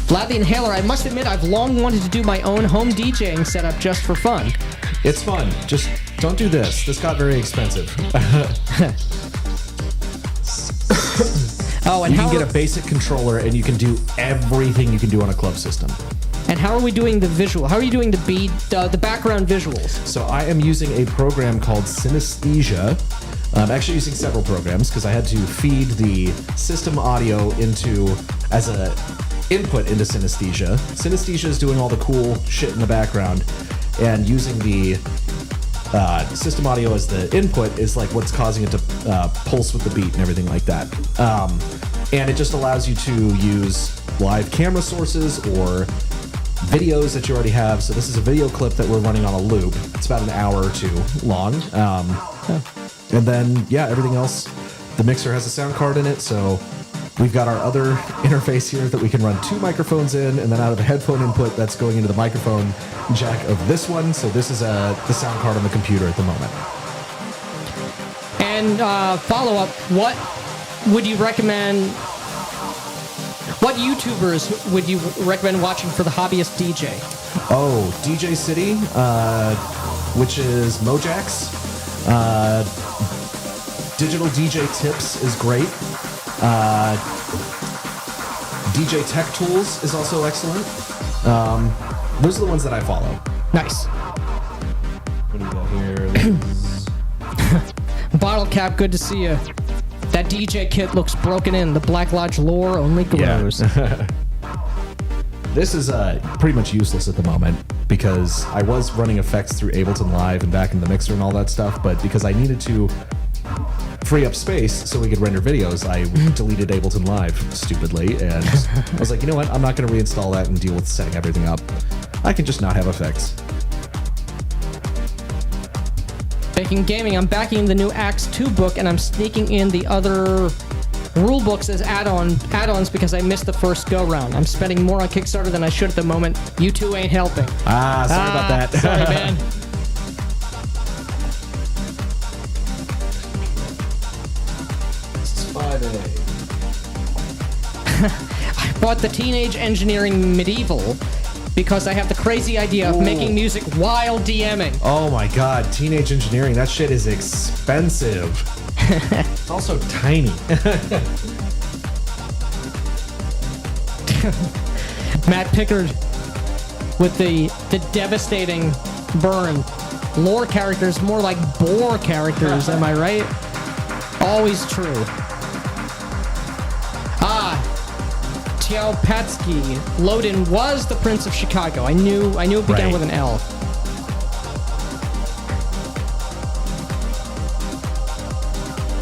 Vlad the Inhaler, I must admit I've long wanted to do my own home DJing setup just for fun. It's fun. Just don't do this. This got very expensive. Oh, and you can get a basic controller and you can do everything you can do on a club system. And how are we doing the visual? How are you doing the background visuals? So I am using a program called Synesthesia. I'm actually using several programs because I had to feed the system audio as a input into Synesthesia. Synesthesia is doing all the cool shit in the background, and using the system audio as the input is like what's causing it to pulse with the beat and everything like that. And it just allows you to use live camera sources or videos that you already have. So this is a video clip that we're running on a loop. It's about an hour or two long. And then, yeah, everything else, the mixer has a sound card in it. So we've got our other interface here that we can run 2 microphones in, and then out of a headphone input that's going into the microphone jack of this one. So this is the sound card on the computer at the moment. And follow-up, what would you recommend... What YouTubers would you recommend watching for the hobbyist DJ? Oh, DJ City, which is Mojax. Digital DJ Tips is great. DJ Tech Tools is also excellent. Those are the ones that I follow. Nice. What do we got here? Bottle Cap, good to see you. That DJ kit looks broken in. The Black Lodge lore only grows. Yeah. This is pretty much useless at the moment because I was running effects through Ableton Live and back in the mixer and all that stuff, but because I needed to free up space so we could render videos, I deleted Ableton Live stupidly, and I was like, you know what? I'm not going to reinstall that and deal with setting everything up. I can just not have effects. Baking Gaming, I'm backing the new Acts 2 book, and I'm sneaking in the other rule books as add-ons because I missed the first go-round. I'm spending more on Kickstarter than I should at the moment. You two ain't helping. Sorry about that. Sorry, man. This is 5A. I bought the Teenage Engineering Medieval because I have the crazy idea of making music while DMing. Oh my god, Teenage Engineering, that shit is expensive. It's also tiny. Matt Pickard with the devastating burn. Lore characters, more like boar characters, am I right? Always true. Tiapatsky, Lodin was the Prince of Chicago. I knew it began with an L.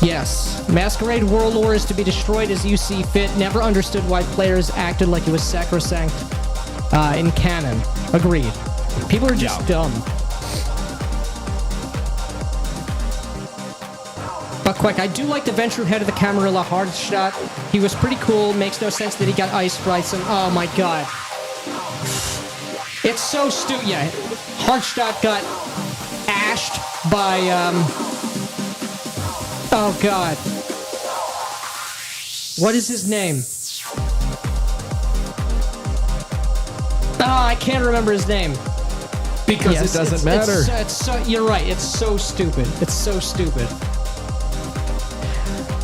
Yes. Masquerade World Lore is to be destroyed as you see fit. Never understood why players acted like it was sacrosanct in canon. Agreed. People are just dumb. But quick, I do like the Venture head of the Camarilla hard shot. He was pretty cool. Makes no sense that he got ice sprites and oh my god. It's so stupid. Yeah, hard shot got ashed by oh god. What is his name? Oh, I can't remember his name. Because it doesn't matter. You're right. It's so stupid. It's so stupid.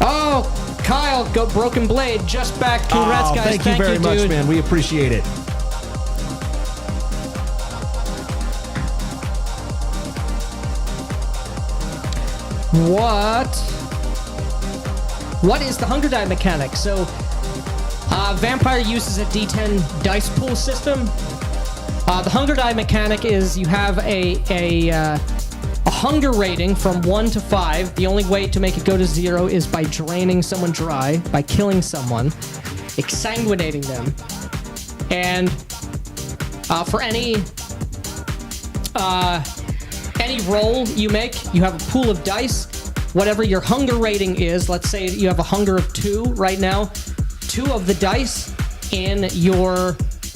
Oh, Kyle, go Broken Blade, just back. Congrats, guys. Thank you very much, man. We appreciate it. What is the Hunger Die mechanic? So, Vampire uses a D10 dice pool system. The Hunger Die mechanic is you have a hunger rating from 1 to 5. The only way to make it go to 0 is by draining someone dry, by killing someone, exsanguinating them. And for any roll you make, you have a pool of dice. Whatever your hunger rating is, let's say you have a hunger of 2 right now, 2 of the dice in your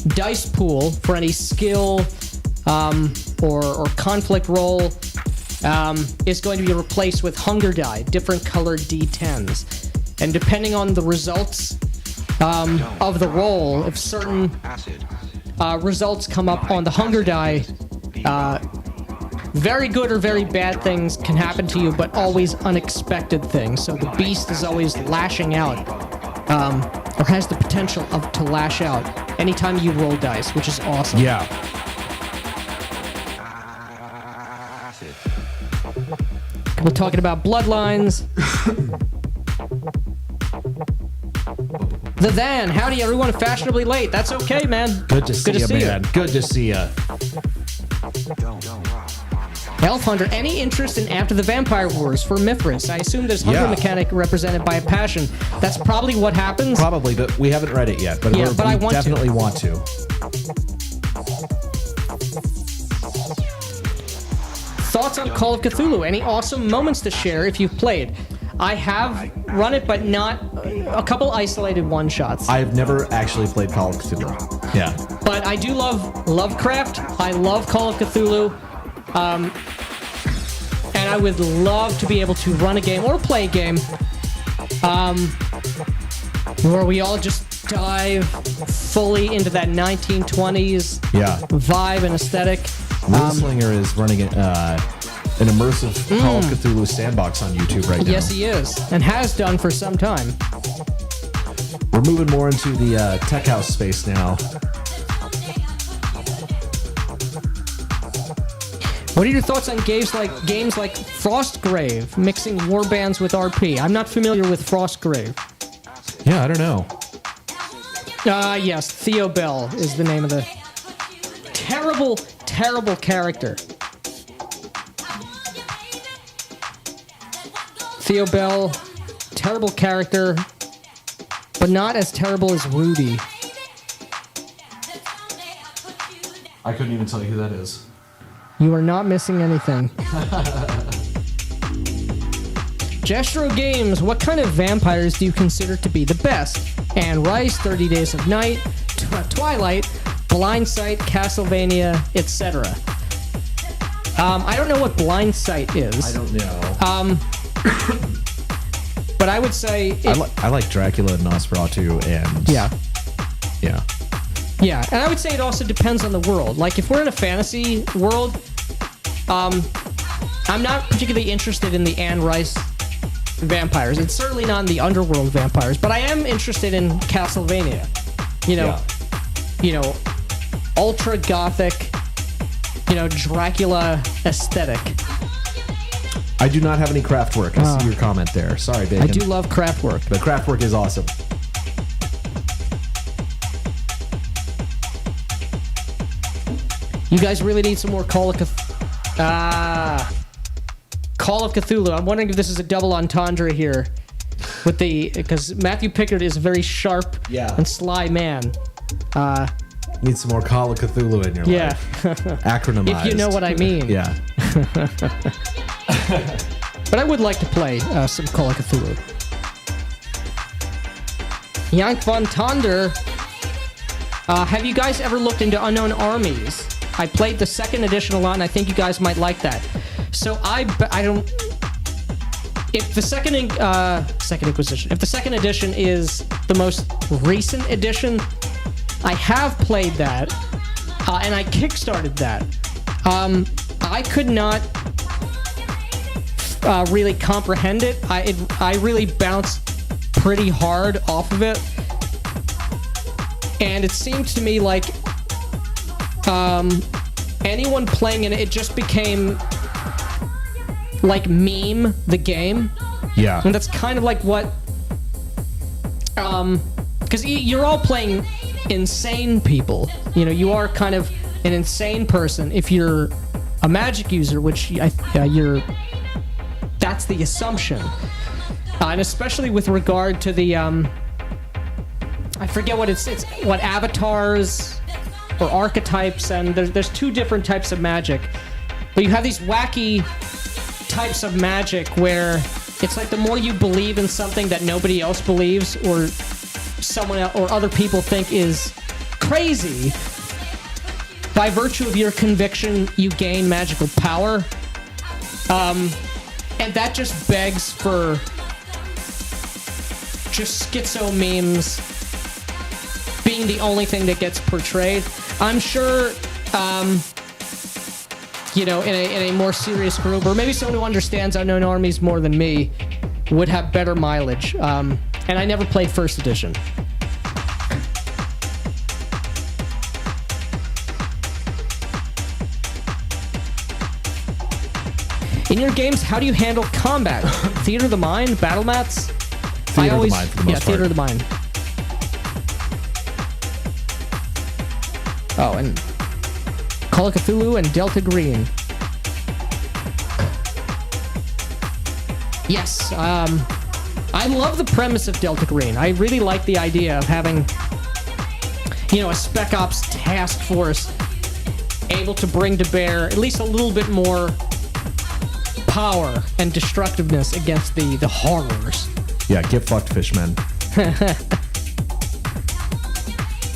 dice pool for any skill or conflict roll is going to be replaced with hunger die, different colored D10s. And depending on the results of the roll, if certain results come up on the hunger die, very good or very bad things can happen to you, but always unexpected things. So the beast is always lashing out, or has the potential to lash out anytime you roll dice, which is awesome. Yeah. We're talking about bloodlines. The Van, howdy everyone, fashionably late. That's okay, man. Good to see you, man. Good to see you. Elf Hunter, any interest in After the Vampire Wars for Mythras? I assume there's hunter Yeah. mechanic represented by a passion. That's probably what happens. Probably, but we haven't read it yet. But, Yeah, but I want to. definitely want to. Thoughts on Call of Cthulhu? Any awesome moments to share if you've played? I have run it, but not a couple isolated one-shots. I've never actually played Call of Cthulhu. Yeah. But I do love Lovecraft. I love Call of Cthulhu. And I would love to be able to run a game or play a game where we all just dive fully into that 1920s Yeah. vibe and aesthetic. Moonslinger is running an immersive Call of Cthulhu sandbox on YouTube right now. Yes, he is, and has done for some time. We're moving more into the tech house space now. What are your thoughts on games like Frostgrave, mixing warbands with RP? I'm not familiar with Frostgrave. Yeah, I don't know. Yes, Theo Bell is the name of the terrible character. Theo Bell, terrible character, but not as terrible as Rudy. I couldn't even tell you who that is. You are not missing anything. Gestro Games, what kind of vampires do you consider to be the best? Anne Rice, 30 Days of Night, Twilight, Blindsight, Castlevania, etc. I don't know what Blindsight is. I don't know. But I would say... I like Dracula and Nosferatu and... Yeah. Yeah. Yeah, and I would say it also depends on the world. Like, if we're in a fantasy world, I'm not particularly interested in the Anne Rice vampires. It's certainly not in the underworld vampires, but I am interested in Castlevania. You know, ultra gothic, Dracula aesthetic. I do not have any craft work. I see your comment there. Sorry, Bacon. I do love craft work. But craft work is awesome. You guys really need some more Call of Cthulhu. I'm wondering if this is a double entendre here, because Matthew Pickard is a very sharp and sly man. Need some more Call of Cthulhu in your life. Acronymized. If you know what I mean. Yeah. But I would like to play some Call of Cthulhu. Yank Von Tonder, have you guys ever looked into Unknown Armies? I played the second edition a lot, and I think you guys might like that. So I don't. If the second Inquisition, if the second edition is the most recent edition, I have played that, and I kickstarted that. I could not really comprehend it. I really bounced pretty hard off of it, and it seemed to me like anyone playing it just became like meme the game. Yeah. And that's kind of like what because you're all playing insane people. You are kind of an insane person if you're a magic user, which you're. That's the assumption, and especially with regard to the I forget what it's what avatars or archetypes, and there's two different types of magic, but you have these wacky types of magic where it's like the more you believe in something that nobody else believes, or someone else, or other people think is crazy, by virtue of your conviction, you gain magical power. And that just begs for just schizo memes being the only thing that gets portrayed. I'm sure, in a more serious group, or maybe someone who understands Unknown Armies more than me, would have better mileage. And I never played first edition. In your games, how do you handle combat? Theater of the Mind, battle mats? Theater of the Mind for the most part. Theater of the Mind. Oh, and Call of Cthulhu and Delta Green. Yes, I love the premise of Delta Green. I really like the idea of having, a Spec Ops task force able to bring to bear at least a little bit more power and destructiveness against the horrors. Yeah, get fucked, fishmen.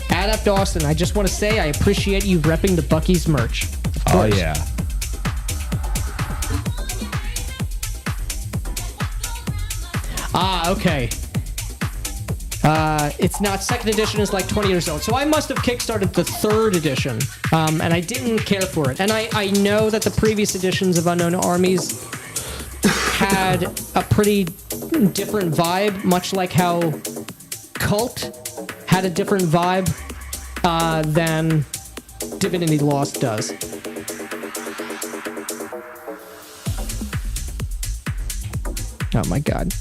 Adapt Austin, I just want to say I appreciate you repping the Buc-ee's merch. Of Oh, course. yeah. Okay. It's not second edition is like 20 years old. So I must have kickstarted the third edition. And I didn't care for it. And I know that the previous editions of Unknown Armies had a pretty different vibe, much like how Cult had a different vibe than Divinity Lost does. Oh my god.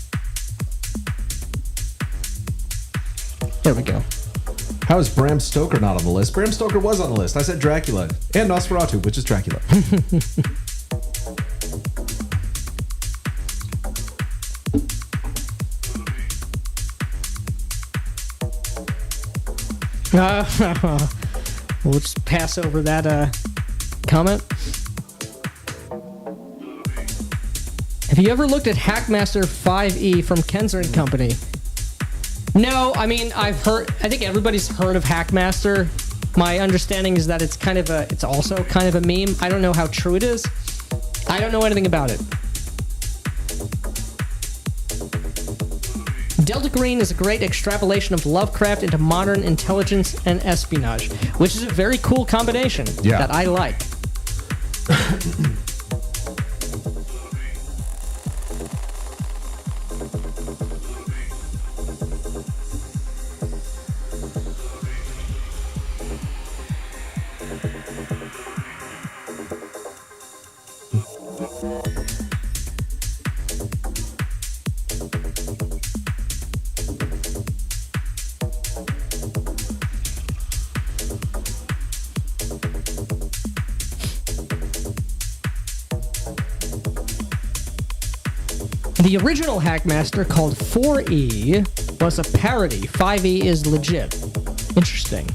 There we go. How is Bram Stoker not on the list? Bram Stoker was on the list. I said Dracula and Nosferatu, which is Dracula. We'll just pass over that comment. Have you ever looked at Hackmaster 5e from Kenzer and Company? No, I mean, I think everybody's heard of Hackmaster. My understanding is that it's also kind of a meme. I don't know how true it is. I don't know anything about it. Delta Green is a great extrapolation of Lovecraft into modern intelligence and espionage, which is a very cool combination that I like. The original Hackmaster, called 4E, was a parody. 5E is legit. Interesting.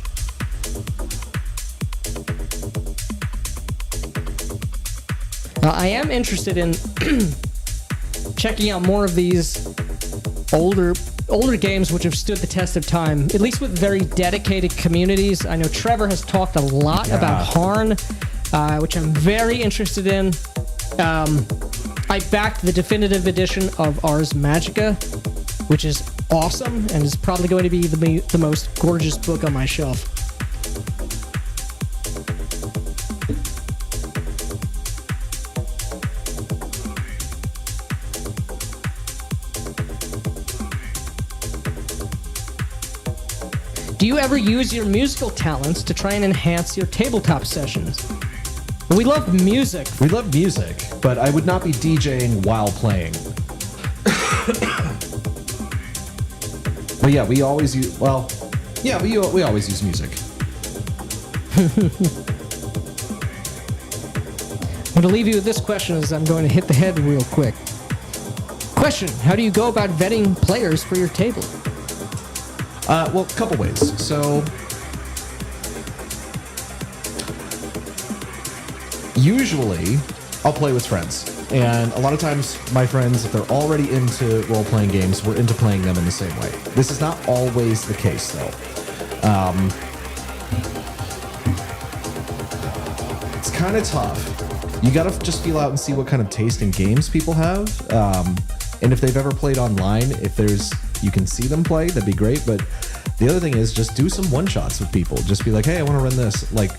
I am interested in checking out more of these older games which have stood the test of time, at least with very dedicated communities. I know Trevor has talked a lot about Harn, which I'm very interested in. I backed the definitive edition of Ars Magica, which is awesome and is probably going to be the most gorgeous book on my shelf. Do you ever use your musical talents to try and enhance your tabletop sessions? We love music. We love music, but I would not be DJing while playing. But yeah, we always use. Well, yeah, we always use music. I'm going to leave you with this question as I'm going to hit the head real quick. Question: how do you go about vetting players for your table? Well, a couple ways. So, usually, I'll play with friends. And a lot of times, my friends, if they're already into role-playing games, we're into playing them in the same way. This is not always the case, though. It's kind of tough. You gotta just feel out and see what kind of taste in games people have. And if they've ever played online, you can see them play, that'd be great. But the other thing is just do some one-shots with people. Just be like, hey, I want to run this. Like,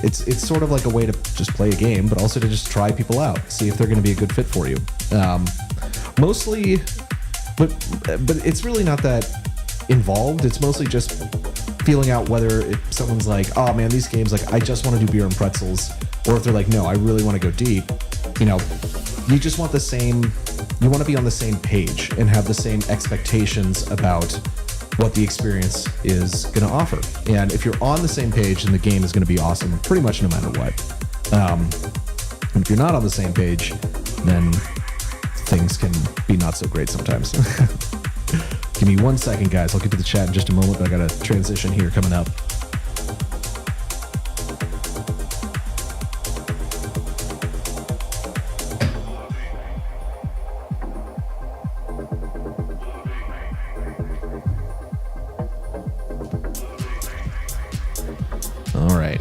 it's sort of like a way to just play a game, but also to just try people out, see if they're going to be a good fit for you. Mostly, but it's really not that involved. It's mostly just feeling out whether if someone's like, oh man, these games, like, I just want to do beer and pretzels, or if they're like, no, I really want to go deep. You just want you want to be on the same page and have the same expectations about what the experience is going to offer. And if you're on the same page, then the game is going to be awesome pretty much no matter what. And if you're not on the same page, then things can be not so great sometimes. Give me 1 second, guys. I'll get to the chat in just a moment, but I got a transition here coming up. All right.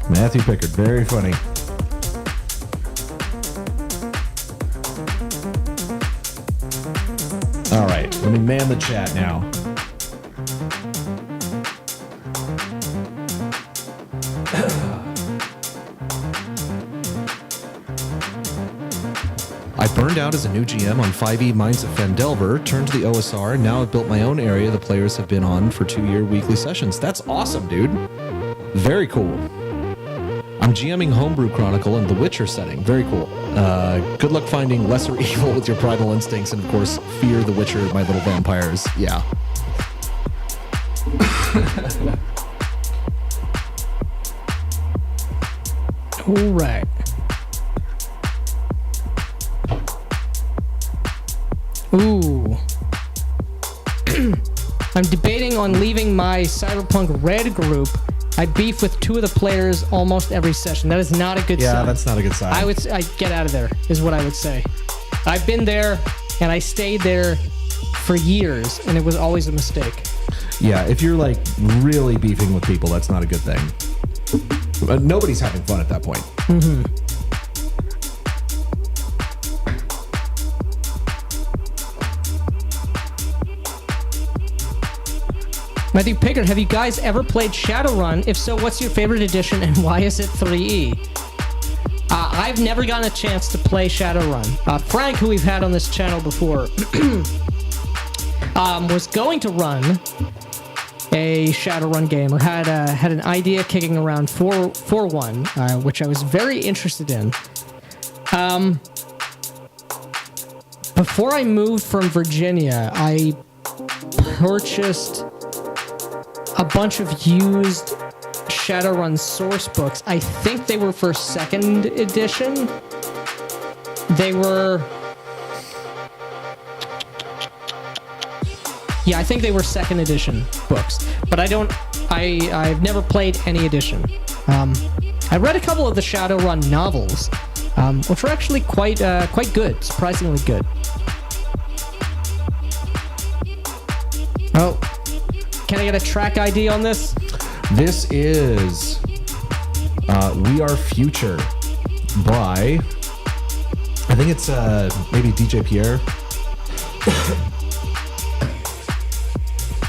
Matthew Pickard, very funny. All right, let me man the chat now. I burned out as a new GM on 5e Mines of Fendelver, turned to the OSR, and now I've built my own area the players have been on for 2-year weekly sessions. That's awesome, dude. Very cool. I'm GMing Homebrew Chronicle in the Witcher setting. Very cool. Good luck finding lesser evil with your primal instincts, and of course, fear the Witcher, my little vampires. Yeah. All right. Ooh. I'm debating on leaving my Cyberpunk Red group. I beef with 2 of the players almost every session. That is not a good sign. Yeah, that's not a good sign. I get out of there, is what I would say. I've been there, and I stayed there for years, and it was always a mistake. Yeah, if you're like really beefing with people, that's not a good thing. Nobody's having fun at that point. Mm-hmm. Matthew Pickard, have you guys ever played Shadowrun? If so, what's your favorite edition and why is it 3E? I've never gotten a chance to play Shadowrun. Frank, who we've had on this channel before, was going to run a Shadowrun game, or had an idea kicking around for one, which I was very interested in. Before I moved from Virginia, I purchased a bunch of used Shadowrun source books. I think they were for 2nd edition. They were... Yeah, I think they were 2nd edition books. But I've never played any edition. I read a couple of the Shadowrun novels, which were actually quite good, surprisingly good. Oh. Can I get a track ID on this? This is We Are Future by, I think it's maybe DJ Pierre.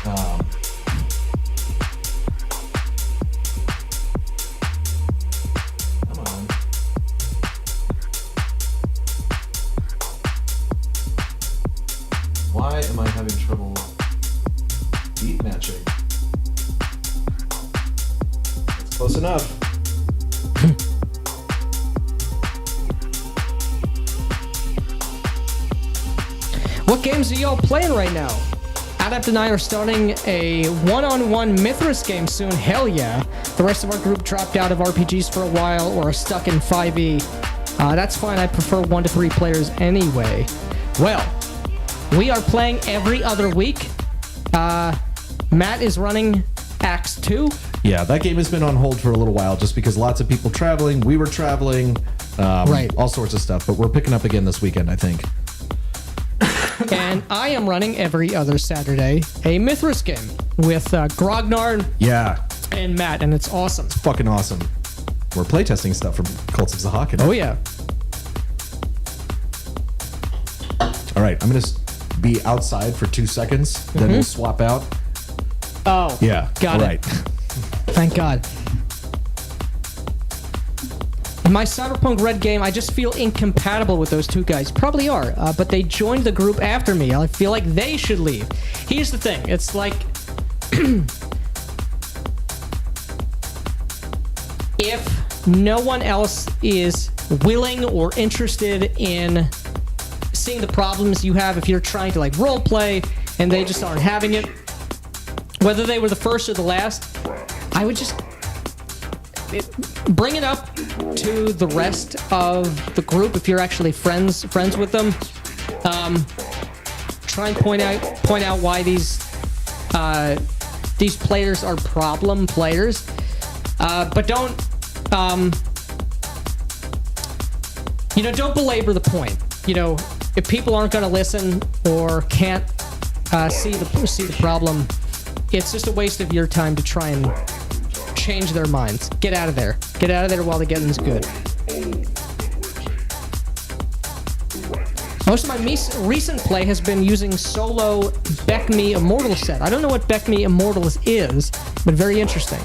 Come on. Why am I having trouble beat matching? That's close enough. What games are y'all playing right now? Adapt and I are starting a one-on-one Mythras game soon. Hell yeah. The rest of our group dropped out of RPGs for a while or are stuck in 5e. That's fine. I prefer 1 to 3 players anyway. Well, we are playing every other week. Matt is running Acts 2. Yeah, that game has been on hold for a little while just because lots of people traveling. We were traveling. Right. All sorts of stuff. But we're picking up again this weekend, I think. And I am running every other Saturday a Mythras game with Grognard Yeah. and Matt, and it's awesome. Fucking awesome. We're playtesting stuff from Cults of Zahak. Oh, yeah. All right, I'm going to be outside for 2 seconds. Then we'll swap out. Oh, Yeah. got all it. right. Thank God. In my Cyberpunk Red game, I just feel incompatible with those 2 guys. Probably are, but they joined the group after me. I feel like they should leave. Here's the thing. It's like... if no one else is willing or interested in seeing the problems you have, if you're trying to like role play and they just aren't having it, whether they were the first or the last, I would just bring it up to the rest of the group if you're actually friends with them. Try and point out why these players are problem players, but don't don't belabor the point. If people aren't going to listen or can't see the problem, it's just a waste of your time to try and change their minds. Get out of there. Get out of there while the getting's good. Most of my recent play has been using solo Beck Me Immortal set. I don't know what Beck Me Immortals is, but very interesting.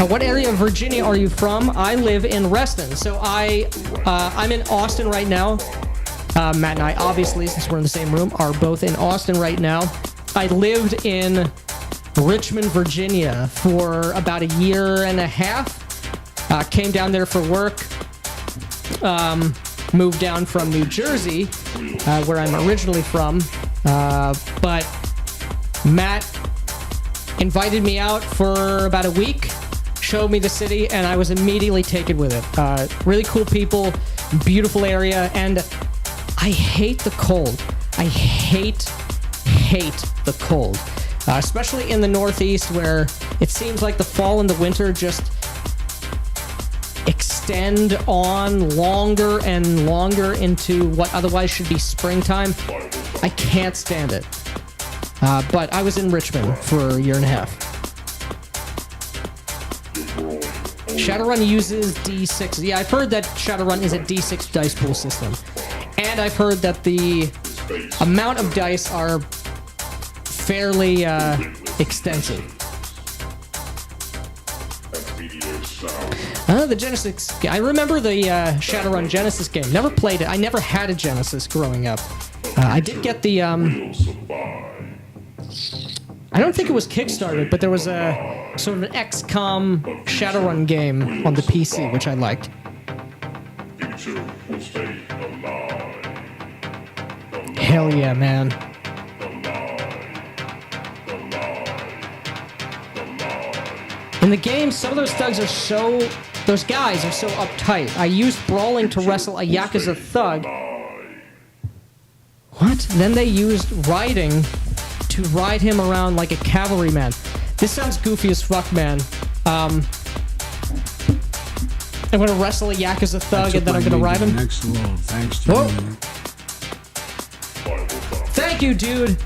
What area of Virginia are you from? I live in Reston, so I'm in Austin right now. Matt and I, obviously, since we're in the same room, are both in Austin right now. I lived in Richmond, Virginia for about a year and a half. Came down there for work. Moved down from New Jersey, where I'm originally from. But Matt invited me out for about a week, showed me the city, and I was immediately taken with it. Really cool people, beautiful area, and I hate the cold. I hate the cold. Especially in the Northeast, where it seems like the fall and the winter just extend on longer and longer into what otherwise should be springtime. I can't stand it. But I was in Richmond for a year and a half. Shadowrun uses D6. Yeah, I've heard that Shadowrun is a D6 dice pool system. And I've heard that the amount of dice are fairly extensive. The Genesis. I remember the Shadowrun Genesis game. Never played it. I never had a Genesis growing up. I did get the. I don't think it was Kickstarted, but there was a sort of an XCOM Shadowrun game on the PC, which I liked. Hell yeah, man. In the game, some of those guys are so uptight. I used brawling to wrestle a Yakuza thug. What? Then they used riding to ride him around like a cavalryman. This sounds goofy as fuck, man. I'm gonna wrestle a Yakuza thug and then I'm gonna ride him. Next level, thanks to Whoa. you. Thank you, dude.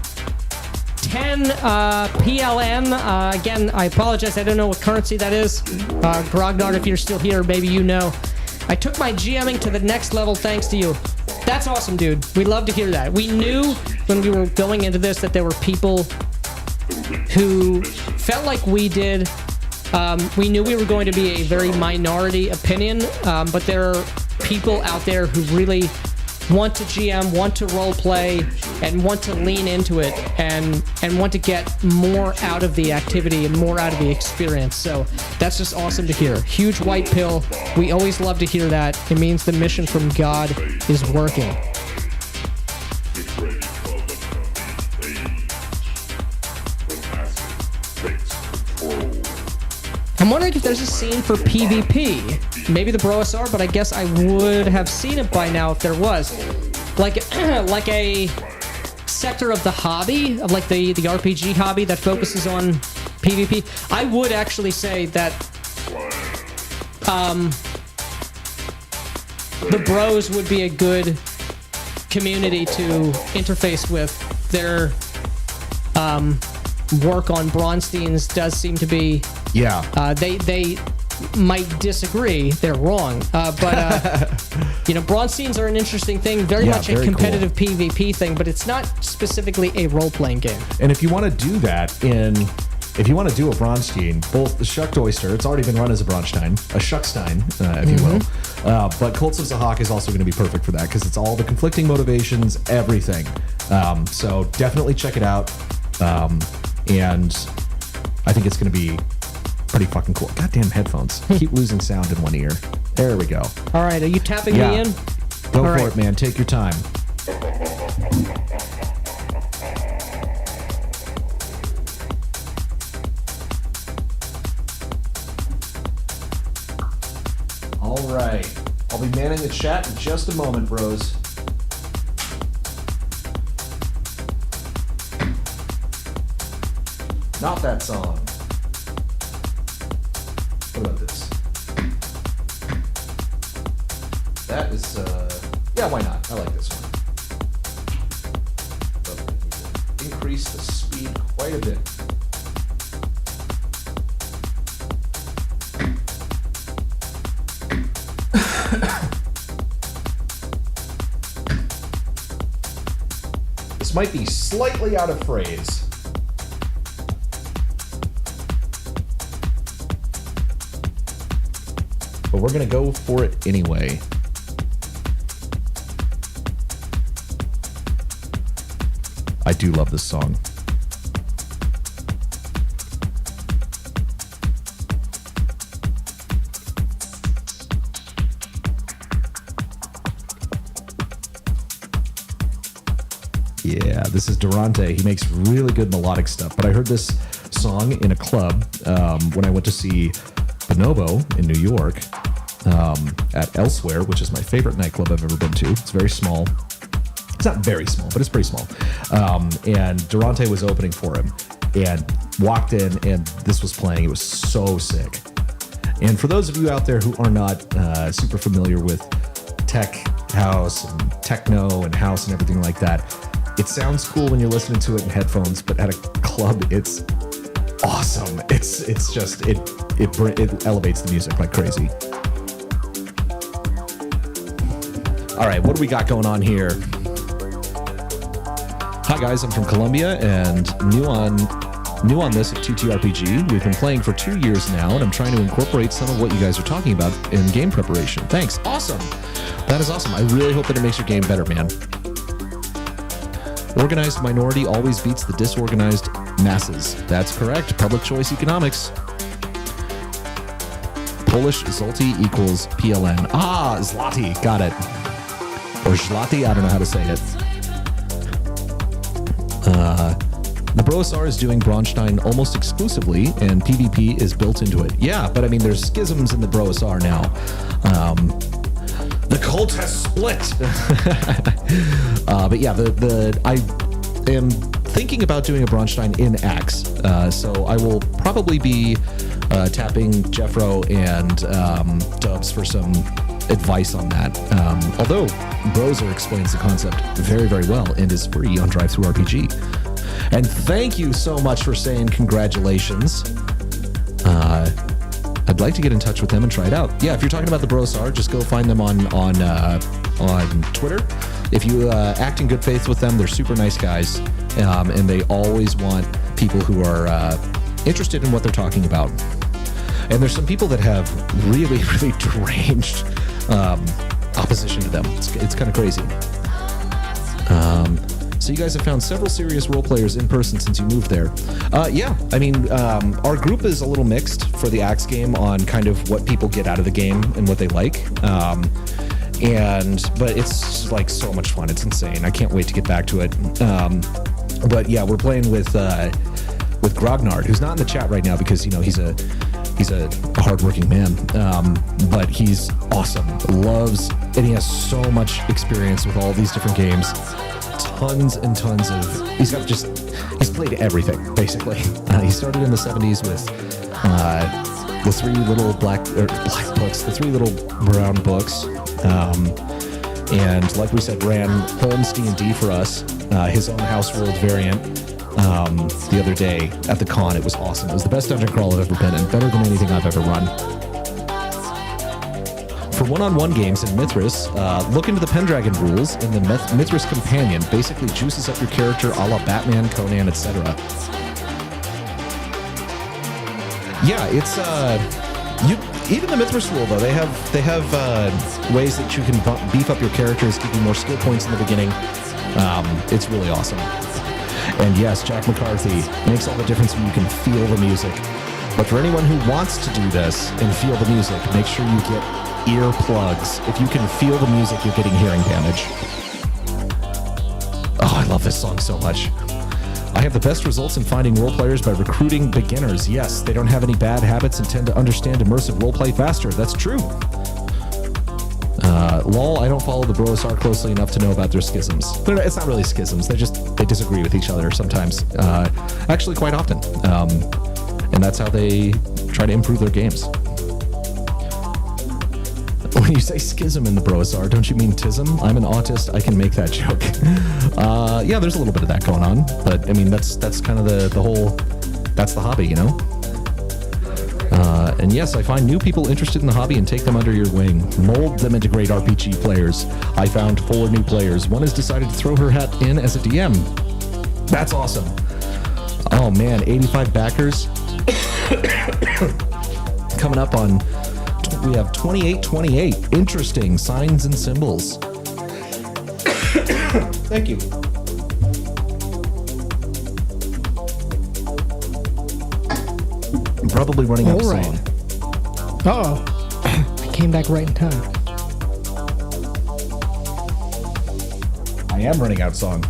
10 PLN. Again, I apologize. I don't know what currency that is. Grognard, if you're still here, maybe you know. I took my GMing to the next level thanks to you. That's awesome, dude. We love to hear that. We knew when we were going into this that there were people who felt like we did. We knew we were going to be a very minority opinion, but there are people out there who really want to GM, want to role play, and want to lean into it, and want to get more out of the activity and more out of the experience. So that's just awesome to hear. Huge white pill. We always love to hear that. It means the mission from God is working. I'm wondering if there's a scene for PvP. Maybe the Broasar, but I guess I would have seen it by now if there was. Like a sector of the hobby, of like the RPG hobby that focuses on PvP. I would actually say that the bros would be a good community to interface with. Their work on Bronstein's does seem to be... Yeah. They might disagree. They're wrong. But Bronsteins are an interesting thing. Very much a competitive cool PvP thing, but it's not specifically a role-playing game. And if you want to do that if you want to do a Bronstein, both the Shucked Oyster, it's already been run as a Bronstein, a Shuckstein, if you will. But Cults of Zahak is also going to be perfect for that because it's all the conflicting motivations, everything. So definitely check it out. And I think it's going to be pretty fucking cool. Goddamn headphones. Keep losing sound in one ear. There we go. All right, are you tapping me in? Go for it, man. Take your time. right. I'll be manning the chat in just a moment, bros. Not that song. What about this? That is, yeah, why not? I like this one. But increase the speed quite a bit. This might be slightly out of phrase. But we're gonna go for it anyway. I do love this song. Yeah, this is Durante. He makes really good melodic stuff. But I heard this song in a club when I went to see Bonobo in New York at Elsewhere, which is my favorite nightclub I've ever been to. It's very small. It's not very small, but it's pretty small. And Durante was opening for him and walked in, and this was playing. It was so sick. And for those of you out there who are not super familiar with tech house and techno and house and everything like that, it sounds cool when you're listening to it in headphones, but at a club, it's awesome. It's just, it elevates the music like crazy. All right, what do we got going on here? Hi guys, I'm from Colombia and new on this at TTRPG. We've been playing for 2 years now, and I'm trying to incorporate some of what you guys are talking about in game preparation. Thanks. Awesome. That is awesome. I really hope that it makes your game better, man. Organized minority always beats the disorganized masses. That's correct. Public choice economics. Polish Zloty equals PLN. Ah, Zloty. Got it. Or Zloty. I don't know how to say it. The Brosar is doing Braunstein almost exclusively, and PvP is built into it. Yeah, but I mean, there's schisms in the Brosar now. The cult has split. But yeah, I am thinking about doing a Braunstein in Axe. So I will probably be tapping Jeffro and Dubs for some advice on that. Although Broser explains the concept very, very well and is free on DriveThruRPG. And thank you so much for saying congratulations. I'd like to get in touch with them and try it out. Yeah, if you're talking about the Brosar, just go find them on Twitter. If you act in good faith with them, they're super nice guys, and they always want people who are interested in what they're talking about. And there's some people that have really, really deranged opposition to them. It's kind of crazy. So you guys have found several serious role players in person since you moved there. Yeah, I mean, our group is a little mixed for the Axe game on kind of what people get out of the game and what they like. But it's like so much fun. It's insane. I can't wait to get back to it. But yeah, we're playing with Grognard, who's not in the chat right now because, you know, he's a hardworking man. But he's awesome. Loves, and he has so much experience with all these different games. Tons and tons of, he's played everything basically. He started in the 70s with the three little black books, the three little brown books, and like we said, ran Holmes D&D for us, his own House World variant, the other day at the con. It was awesome. It was the best dungeon crawl I've ever been in, better than anything I've ever run. For one-on-one games in Mythras, look into the Pendragon rules in the Mythras Companion. Basically juices up your character a la Batman, Conan, etc. Yeah, it's even the Mythras rule though. They have ways that you can beef up your characters, give you more skill points in the beginning. It's really awesome. And yes, Jack McCarthy makes all the difference when you can feel the music. But for anyone who wants to do this and feel the music, make sure you get earplugs. If you can feel the music, you're getting hearing damage. Oh, I love this song so much. I have the best results in finding role players by recruiting beginners. Yes, they don't have any bad habits and tend to understand immersive roleplay faster. That's true. lol, I don't follow the Brosar closely enough to know about their schisms. It's not really schisms. They disagree with each other sometimes. Actually, quite often. And that's how they try to improve their games. When you say schism in the Brosar, don't you mean tism? I'm an autist. I can make that joke. Yeah, there's a little bit of that going on. But, I mean, that's kind of the whole... That's the hobby, you know? And yes, I find new people interested in the hobby and take them under your wing. Mold them into great RPG players. I found 4 new players. One has decided to throw her hat in as a DM. That's awesome. Oh man, 85 backers. Coming up on... We have 2828. Interesting. Signs and symbols. Thank you. I'm probably running out of song. Uh-oh. I came back right in time. I am running out of song.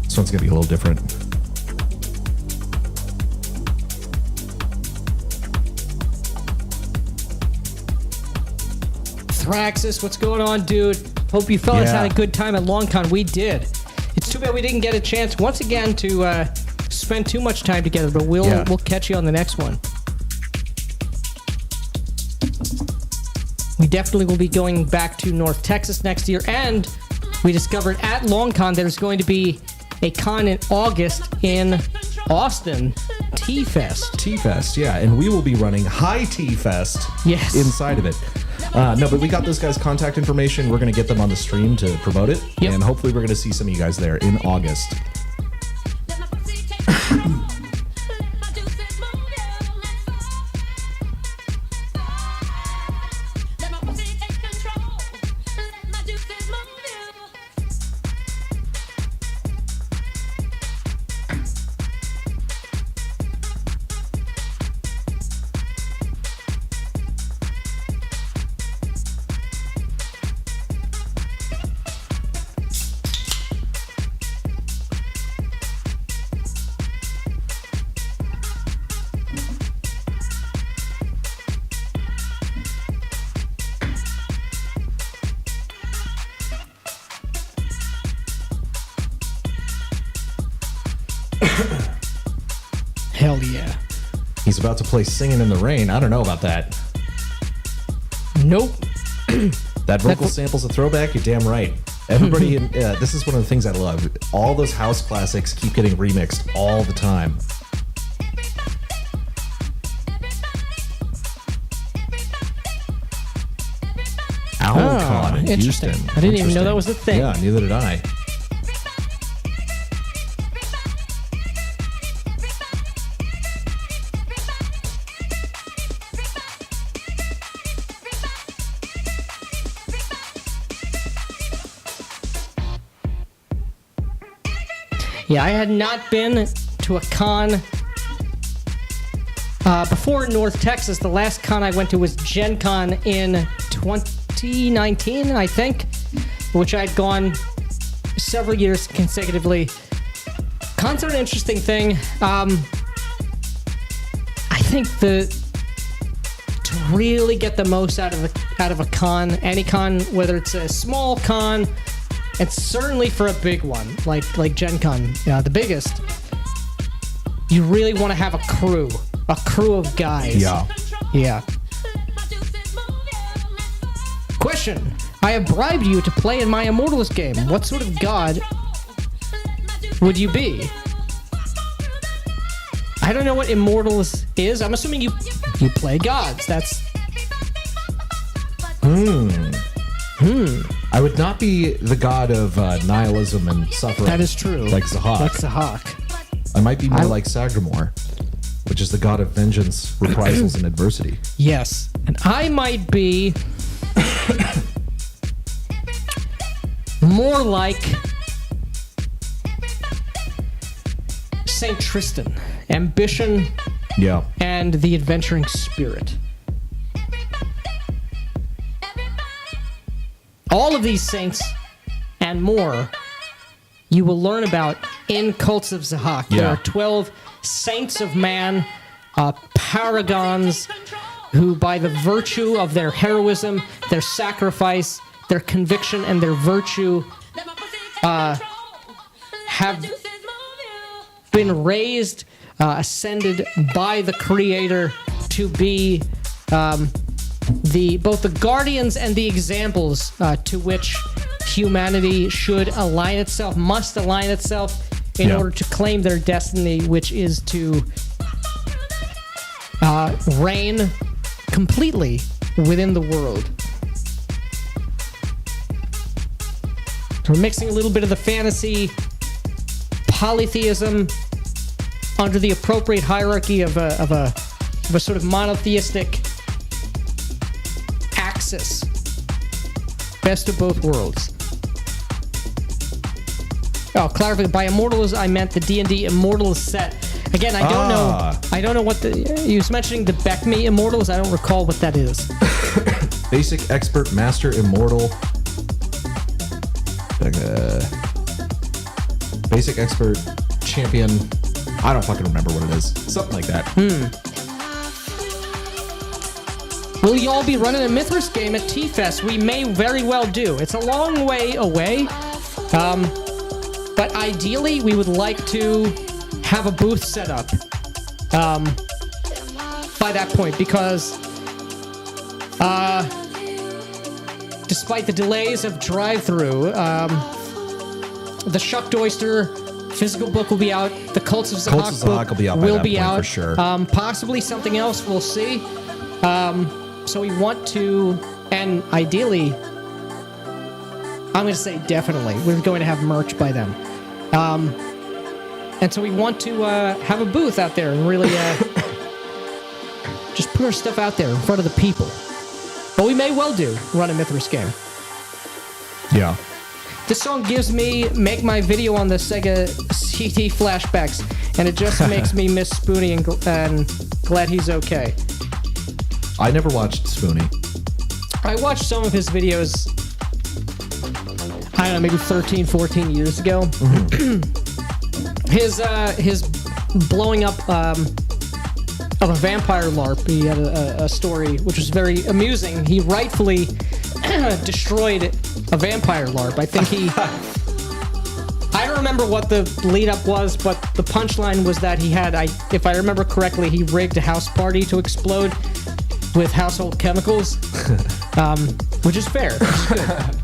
This one's going to be a little different. Thraxis, what's going on, dude? Hope you fellas Yeah. had a good time at LongCon. We did. It's too bad we didn't get a chance once again to spend too much time together, but we'll catch you on the next one. We definitely will be going back to North Texas next year, and we discovered at LongCon there's going to be a con in August in Austin, T-Fest. T-Fest, yeah, and we will be running High T-Fest inside of it. No, but we got those guys' contact information. We're going to get them on the stream to promote it, and hopefully we're going to see some of you guys there in August. Hell yeah. He's about to play Singing in the Rain. I don't know about that. Nope. That vocal sample's a throwback. You're damn right. Everybody, this is one of the things I love. All those house classics keep getting remixed all the time. Owlcon in interesting. Houston. I didn't even know that was a thing. Yeah, neither did I. Yeah, I had not been to a con before in North Texas. The last con I went to was Gen Con in 2019, I think, which I'd gone several years consecutively. Cons are an interesting thing. I think to really get the most out of a con, any con, whether it's a small con, and certainly for a big one like Gen Con, the biggest, you really want to have a crew of guys. Yeah. Question: I have bribed you to play in my Immortalist game. What sort of god would you be? I don't know what Immortalist is. I'm assuming you play gods. That's... I would not be the god of nihilism and suffering. That is true. Like Zahak. Like Zahak. I might be more like Sagramor, which is the god of vengeance, reprisals, and adversity. Yes. And I might be more like Saint Tristan. Ambition and the adventuring spirit. All of these saints and more you will learn about in Cults of Zahak. There are 12 saints of man, paragons, who, by the virtue of their heroism, their sacrifice, their conviction, and their virtue, have been raised, ascended by the Creator to be both the guardians and the examples to which humanity should must align itself in order to claim their destiny, which is to reign completely within the world. So we're mixing a little bit of the fantasy, polytheism, under the appropriate hierarchy of a sort of monotheistic axis. Best of both worlds. Oh, clarify. By Immortals, I meant the D&D Immortals set. Again, I don't know. I don't know what you was mentioning the Beckme Immortals. I don't recall what that is. Basic, Expert, Master, Immortal. Basic, Expert, Champion. I don't fucking remember what it is. Something like that. Will y'all be running a Mythras game at T-Fest? We may very well do. It's a long way away. But ideally, we would like to have a booth set up by that point, because despite the delays of drive-through, the Shucked Oyster physical book will be out. The Cults of Zahak book will be out for sure. Possibly something else. We'll see. So we want to, and ideally, I'm going to say definitely, we're going to have merch by then. And so we want to have a booth out there and really just put our stuff out there in front of the people. But we may well run a Mythras game. Yeah. This song gives me make my video on the Sega CD flashbacks, and it just makes me miss Spoonie and glad he's okay. I never watched Spoonie. I watched some of his videos, I don't know, maybe 13, 14 years ago. His blowing up of a vampire LARP. He had a story which was very amusing. He rightfully destroyed a vampire LARP. I think I don't remember what the lead up was, but the punchline was that he had, if I remember correctly, he rigged a house party to explode with household chemicals, which is fair. Which is good.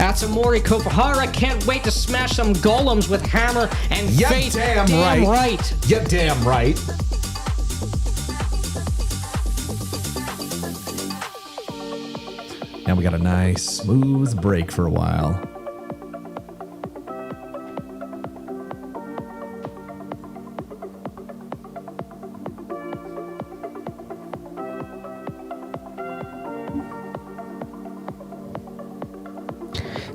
Atsumori Kopahara can't wait to smash some golems with hammer and fate. Damn right. Yep, damn right. And we got a nice smooth break for a while.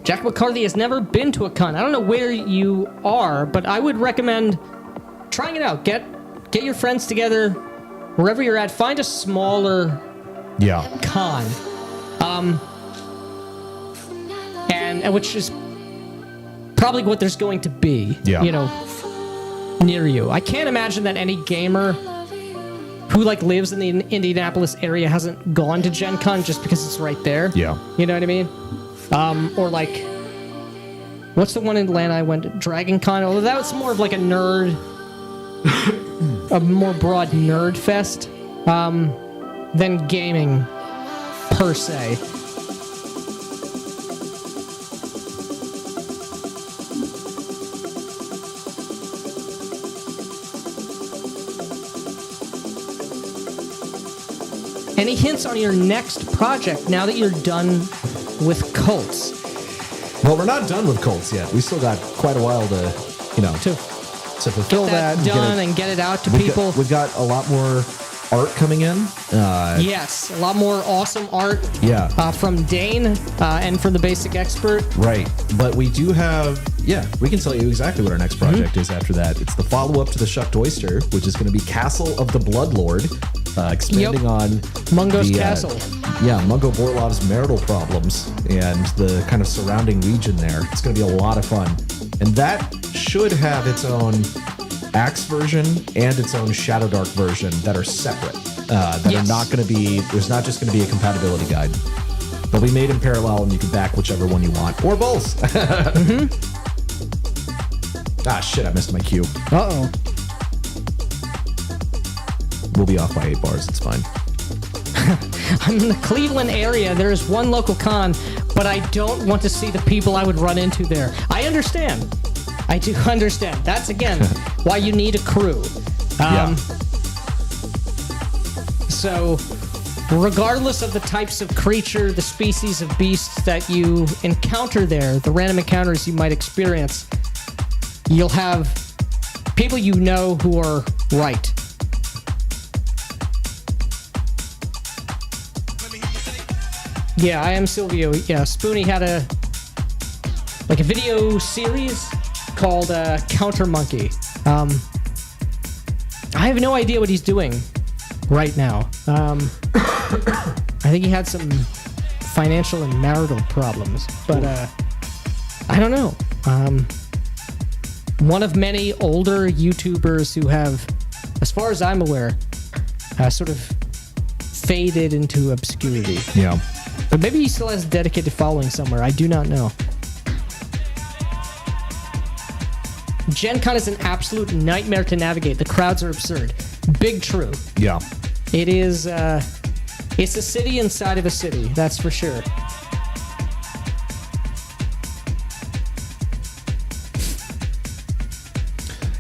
Jack McCarthy has never been to a con. I don't know where you are, but I would recommend trying it out. Get your friends together, wherever you're at. Find a smaller con, and which is probably what there's going to be. Near you. I can't imagine that any gamer who lives in the Indianapolis area hasn't gone to Gen Con just because it's right there. Yeah. You know what I mean? Or what's the one in Atlanta I went to? Dragon Con? Although that was more of a nerd, a more broad nerd fest, than gaming, per se. Any hints on your next project now that you're done with Cults? Well, we're not done with Cults yet. We still got quite a while to fulfill that done and get it out to people. We've got a lot more art coming in. Yes, a lot more awesome art. Yeah. From Dane and from the Basic Expert. Right, but we do have. Yeah, we can tell you exactly what our next project is after that. It's the follow-up to the Shucked Oyster, which is going to be Castle of the Bloodlord, expanding on Mungo's castle. Mungo Borlov's marital problems and the kind of surrounding region there. It's going to be a lot of fun. And that should have its own Axe version and its own Shadow Dark version that are separate. That Yes. are not going to be. There's not just going to be a compatibility guide. They'll be made in parallel, and you can back whichever one you want, or both. Ah, shit! I missed my cue. Uh-oh. We'll be off by 8 bars. It's fine. I'm in the Cleveland area. There is one local con, but I don't want to see the people I would run into there. I understand. I do understand. That's, again, why you need a crew. Yeah. So, regardless of the types of creature, the species of beasts that you encounter there, the random encounters you might experience, you'll have people you know who are right. Yeah, I am Silvio. Yeah, Spoonie had a video series called Counter Monkey. I have no idea what he's doing right now. I think he had some financial and marital problems, but I don't know. One of many older YouTubers who have, as far as I'm aware, sort of faded into obscurity. Yeah. But maybe he still has a dedicated following somewhere. I do not know. Gen Con is an absolute nightmare to navigate. The crowds are absurd. Big true. Yeah. It is, it's a city inside of a city, that's for sure.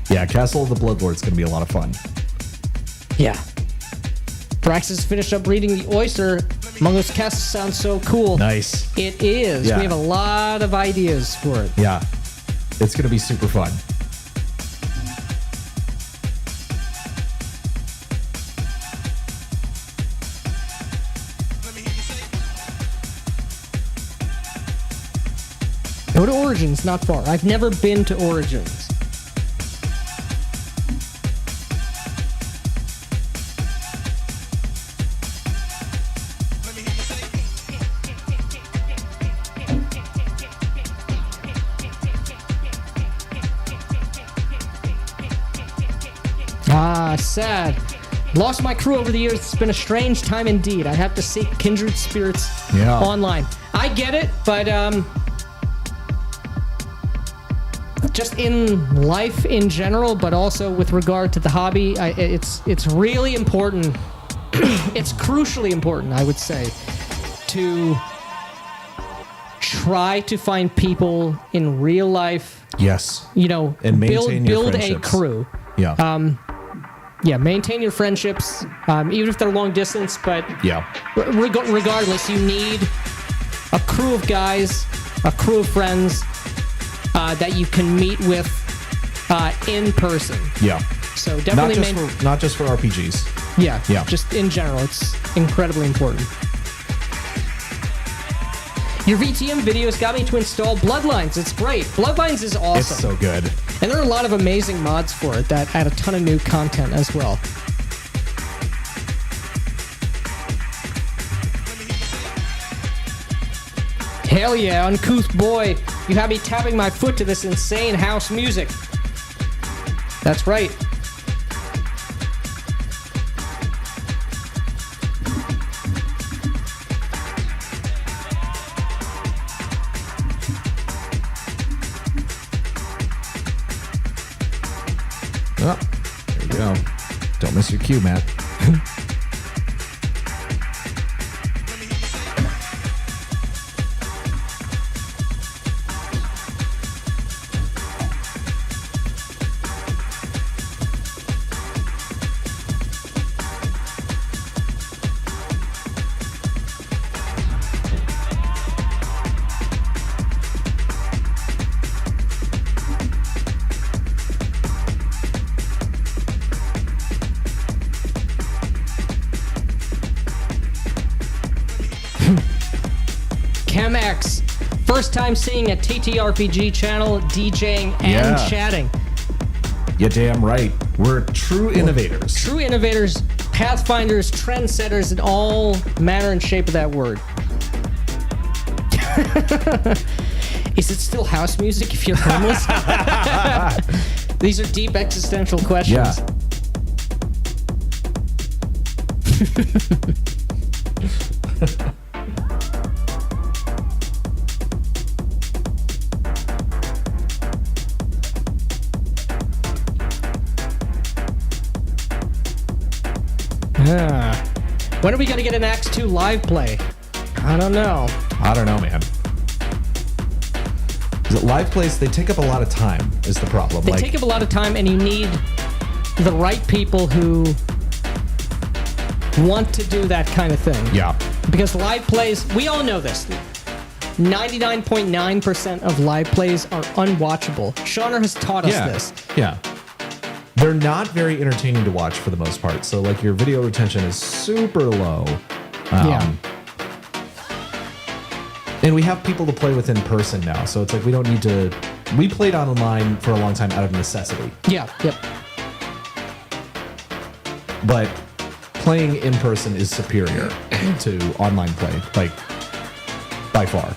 Yeah, Castle of the Bloodlord's going to be a lot of fun. Yeah. Brax has finished up reading The Oyster. Among Us Castle sounds so cool. Nice. It is. Yeah. We have a lot of ideas for it. Yeah. It's going to be super fun. Go to Origins, not far. I've never been to Origins. Ah, sad. Lost my crew over the years. It's been a strange time indeed. I have to seek kindred spirits online. I get it, but just in life in general, but also with regard to the hobby, it's really important. It's crucially important, I would say, to try to find people in real life. Yes. You know, And maintain your build a friendships. crew. Yeah. Yeah, maintain your friendships, even if they're long distance. But yeah. Regardless, you need a crew of guys, a crew of friends that you can meet with in person. Yeah. So definitely not just for RPGs. Yeah. Yeah. Just in general, it's incredibly important. Your VTM videos got me to install Bloodlines. It's great. Bloodlines is awesome. It's so good. And there are a lot of amazing mods for it that add a ton of new content as well. Hell yeah, uncouth boy. You have me tapping my foot to this insane house music. That's right. Oh, there you go. Don't miss your cue, Matt. ChemX. First time seeing a TTRPG channel, DJing, and chatting. You're damn right. We're true innovators. True innovators, pathfinders, trendsetters, in all manner and shape of that word. Is it still house music if you're homeless? These are deep existential questions. Yeah. When are we going to get an Act 2 live play? I don't know. I don't know, man. Live plays, they take up a lot of time, is the problem. They take up a lot of time, and you need the right people who want to do that kind of thing. Yeah. Because live plays, we all know this. 99.9% of live plays are unwatchable. Shauner has taught us this. Yeah. They're not very entertaining to watch for the most part. So, like, your video retention is super low. Yeah. And we have people to play with in person now. So it's like we don't need to... We played online for a long time out of necessity. Yeah, yep. But playing in person is superior to online play, like, by far.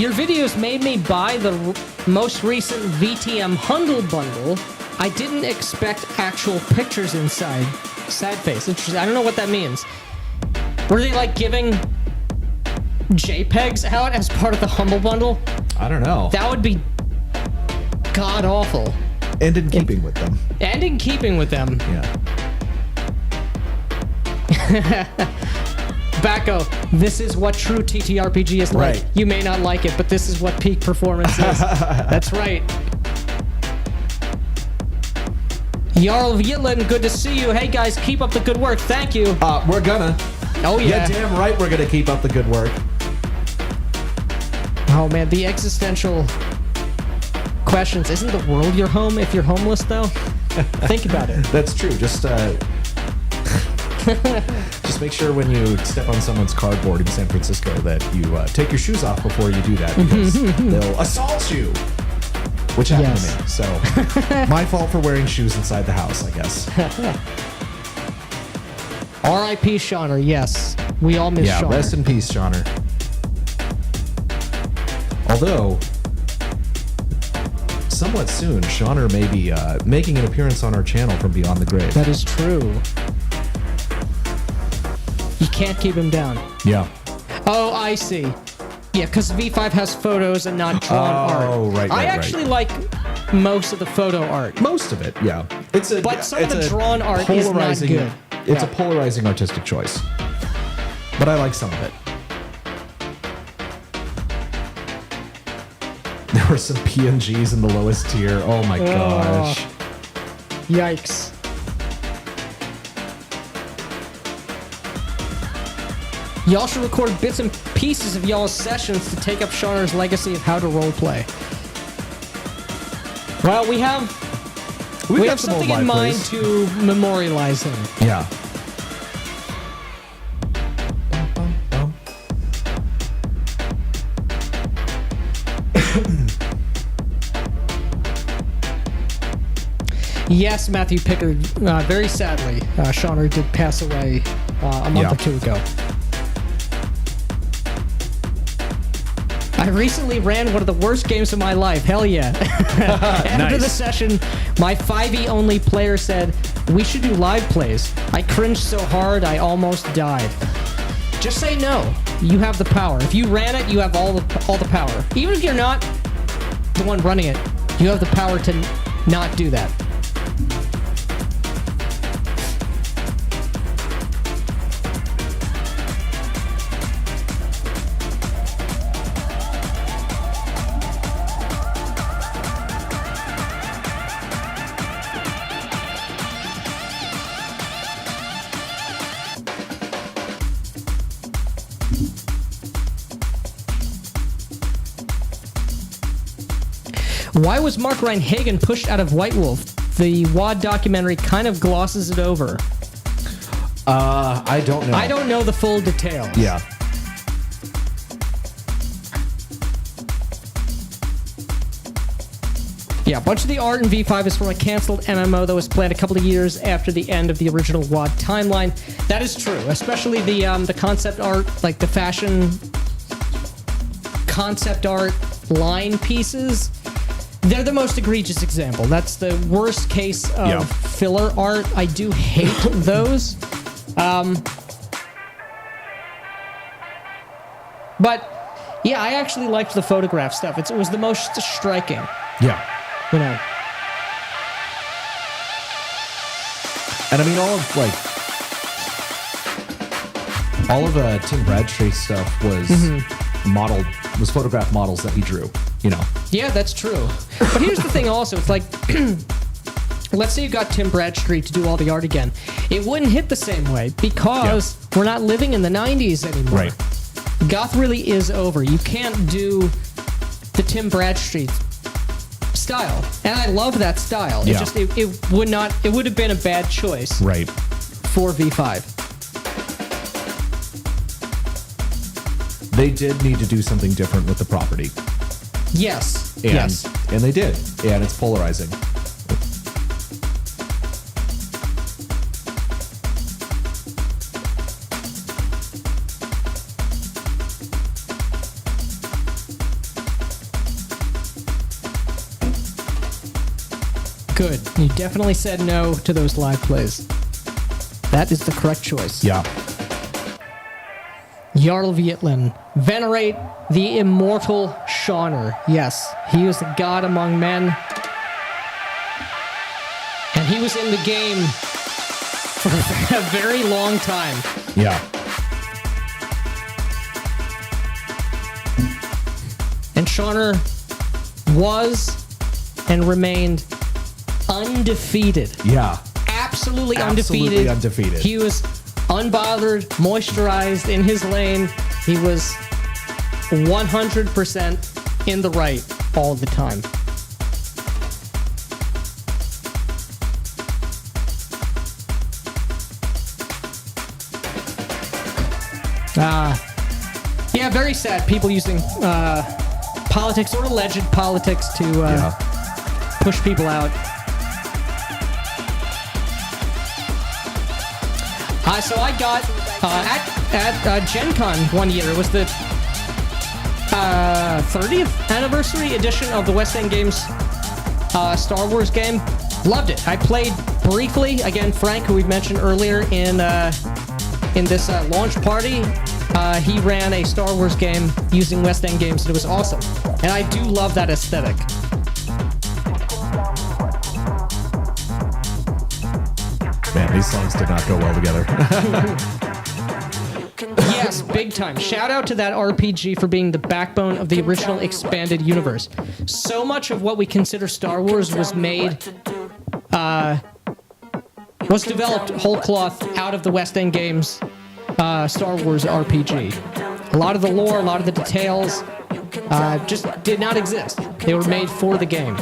Your videos made me buy the most recent VTM Hundle bundle. I didn't expect actual pictures inside. Sad face. Interesting. I don't know what that means. Were they like giving JPEGs out as part of the Humble bundle? I don't know. That would be god awful. And in keeping with them. And in keeping with them. Yeah. Backo, this is what true TTRPG is like. Right. You may not like it, but this is what peak performance is. That's right. Jarl Yitland, good to see you. Hey guys, keep up the good work. Thank you. We're gonna. Oh yeah. Yeah, damn right we're gonna keep up the good work. Oh man, the existential questions. Isn't the world your home if you're homeless though? Think about it. That's true. Just make sure when you step on someone's cardboard in San Francisco that you take your shoes off before you do that, because they'll assault you. Which happened to me. So, my fault for wearing shoes inside the house, I guess. R.I.P. Shauner, yes. We all miss Shauner. Yeah, rest in peace, Shauner. Although, somewhat soon, Shauner may be making an appearance on our channel from Beyond the Grave. That is true. You can't keep him down. Yeah. Oh, I see. Yeah, because V5 has photos and not drawn art. Oh, right. I actually like most of the photo art. Most of it, yeah. But some of the drawn art is not good. It's a polarizing artistic choice. But I like some of it. There were some PNGs in the lowest tier. Oh my gosh. Yikes. Y'all should record bits and pieces of y'all's sessions to take up Shauner's legacy of how to roleplay. Well, we have some something old in live mind plays. to memorialize him. Yeah. Yes, Matthew Pickard. Very sadly, Shauner did pass away a month or two ago. I recently ran one of the worst games of my life. Hell yeah. After the session, my 5e only player said, "We should do live plays." I cringed so hard, I almost died. Just say no. You have the power. If you ran it, you have all the power. Even if you're not the one running it, you have the power to not do that. Why was Mark Reinhagen pushed out of White Wolf? The WAD documentary kind of glosses it over. I don't know. I don't know the full details. Yeah. Yeah, a bunch of the art in V5 is from a canceled MMO that was planned a couple of years after the end of the original WAD timeline. That is true, especially the concept art, like the fashion concept art line pieces. They're the most egregious example. That's the worst case of Yeah. filler art. I do hate those. But yeah, I actually liked the photograph stuff. It was the most striking, Yeah. you know. And I mean, all of Tim Bradstreet's stuff was was photograph models that he drew, you know. Yeah, that's true. But here's the thing also. It's like, let's say you got Tim Bradstreet to do all the art again. It wouldn't hit the same way because we're not living in the 90s anymore. Right. Goth really is over. You can't do the Tim Bradstreet style. And I love that style. Yeah. It just, it would have been a bad choice Right. for V5. They did need to do something different with the property. Yes. And, yes. And they did. And it's polarizing. Good. You definitely said no to those live plays. That is the correct choice. Yeah. Jarl Vietlin. Venerate the immortal Shauner. Yes, he was a god among men. And he was in the game for a very long time. Yeah. And Shauner was and remained undefeated. Yeah. Absolutely Absolutely undefeated. undefeated. He was unbothered, moisturized in his lane. He was 100% in the right all the time. Yeah, very sad. People using politics or alleged politics to push people out. So I got at Gen Con one year. It was the 30th anniversary edition of the West End Games Star Wars game. Loved it. I played briefly. Again, Frank, who we mentioned earlier in this launch party, he ran a Star Wars game using West End Games, and it was awesome. And I do love that aesthetic. Man, these songs did not go well together. Yes, big time. Shout out to that RPG for being the backbone of the original expanded universe. So much of what we consider Star Wars was developed whole cloth out of the West End Games Star Wars RPG. A lot of the lore, a lot of the details just did not exist. They were made for the game.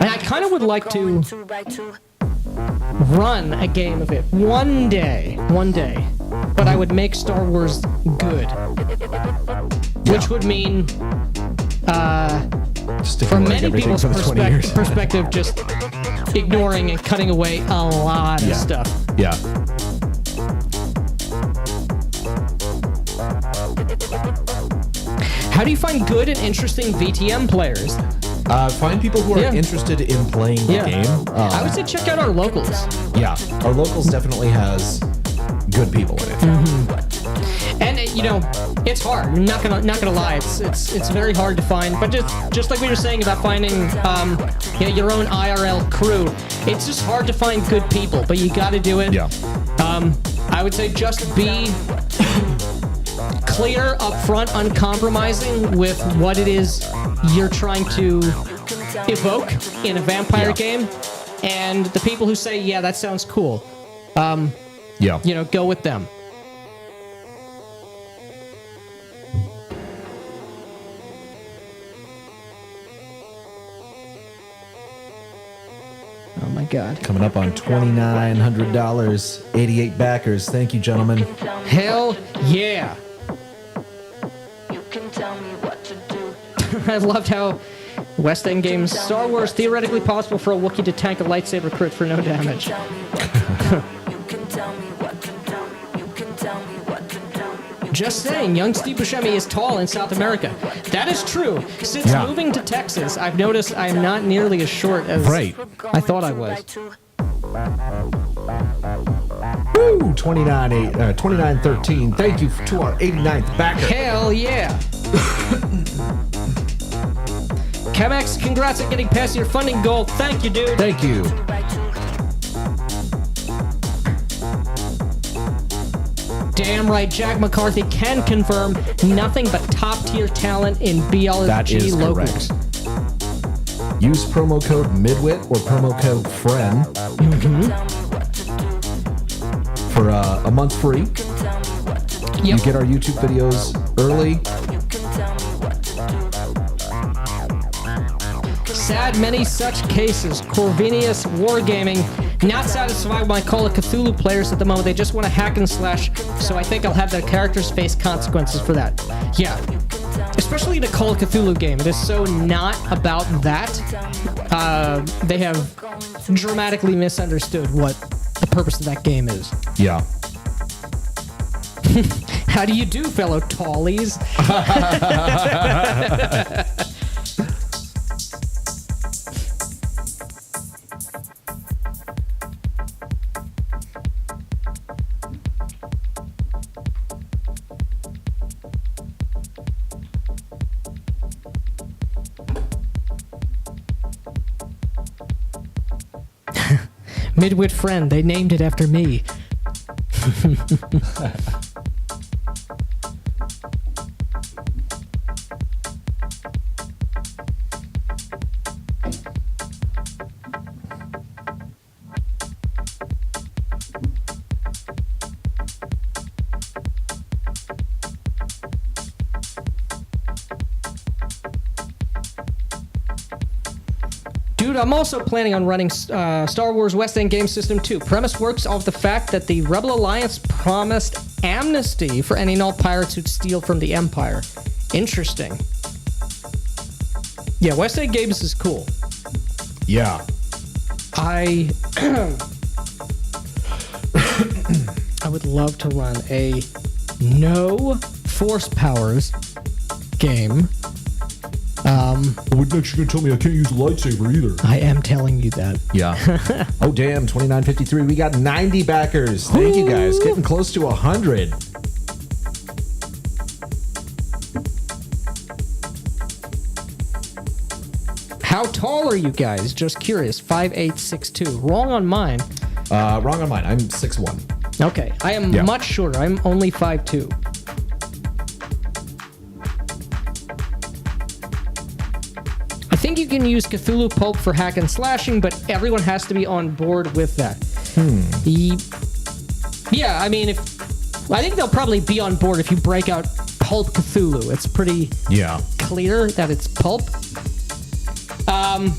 And I kind of would like to run a game of it one day, but I would make Star Wars good, which would mean, Just from ignoring many everything people's for the 20 years. perspective, just ignoring and cutting away a lot of stuff. Yeah. How do you find good and interesting VTM players? Find people who are interested in playing the game. I would say check out our locals. Yeah, our locals definitely has good people in it. And it's hard. I'm not gonna lie. It's very hard to find. But just like we were saying about finding your own IRL crew, it's just hard to find good people. But you got to do it. Yeah. I would say just be clear, upfront, uncompromising with what it is you're trying to evoke in a vampire game, and the people who say, "Yeah, that sounds cool," go with them. Oh my God. Coming up on $2,900, 88 backers. Thank you, gentlemen. Hell yeah. I loved how West End Games Star Wars theoretically possible for a Wookiee to tank a lightsaber crit for no damage. Just saying, young Steve Buscemi is tall in South America. That is true. Since moving to Texas, I've noticed I'm not nearly as short as I thought I was. Woo! 2913. Thank you to our 89th backer. Hell yeah. Chemex, congrats on getting past your funding goal. Thank you, dude. Thank you. Damn right, Jack McCarthy can confirm nothing but top-tier talent in BLG That is locals. correct. Use promo code MIDWIT or promo code FRIEND for a month free. You get our YouTube videos early. Sad many such cases. Corvinius Wargaming, not satisfied with my Call of Cthulhu players at the moment. They just want to hack and slash, so I think I'll have their characters face consequences for that. Yeah. Especially in a Call of Cthulhu game. It is so not about that. They have dramatically misunderstood what the purpose of that game is. Yeah. How do you do, fellow tallies? Midwit friend, they named it after me. Dude, I'm also planning on running Star Wars West End Game System 2. Premise works off the fact that the Rebel Alliance promised amnesty for any and all pirates who'd steal from the Empire. Interesting. Yeah, West End Games is cool. Yeah. I would love to run a no force powers game. What makes you gonna tell me I can't use a lightsaber either? I am telling you that. Yeah. Oh damn, 2953. We got 90 backers. Thank you guys. Getting close to 100. How tall are you guys? Just curious. 5'8", 6'2". Wrong on mine. Wrong on mine. I'm 6'1". Okay, I am much shorter. I'm only 5'2". I think you can use Cthulhu Pulp for hack and slashing, but everyone has to be on board with that. Yeah, I mean, I think they'll probably be on board if you break out Pulp Cthulhu. It's pretty clear that it's pulp. I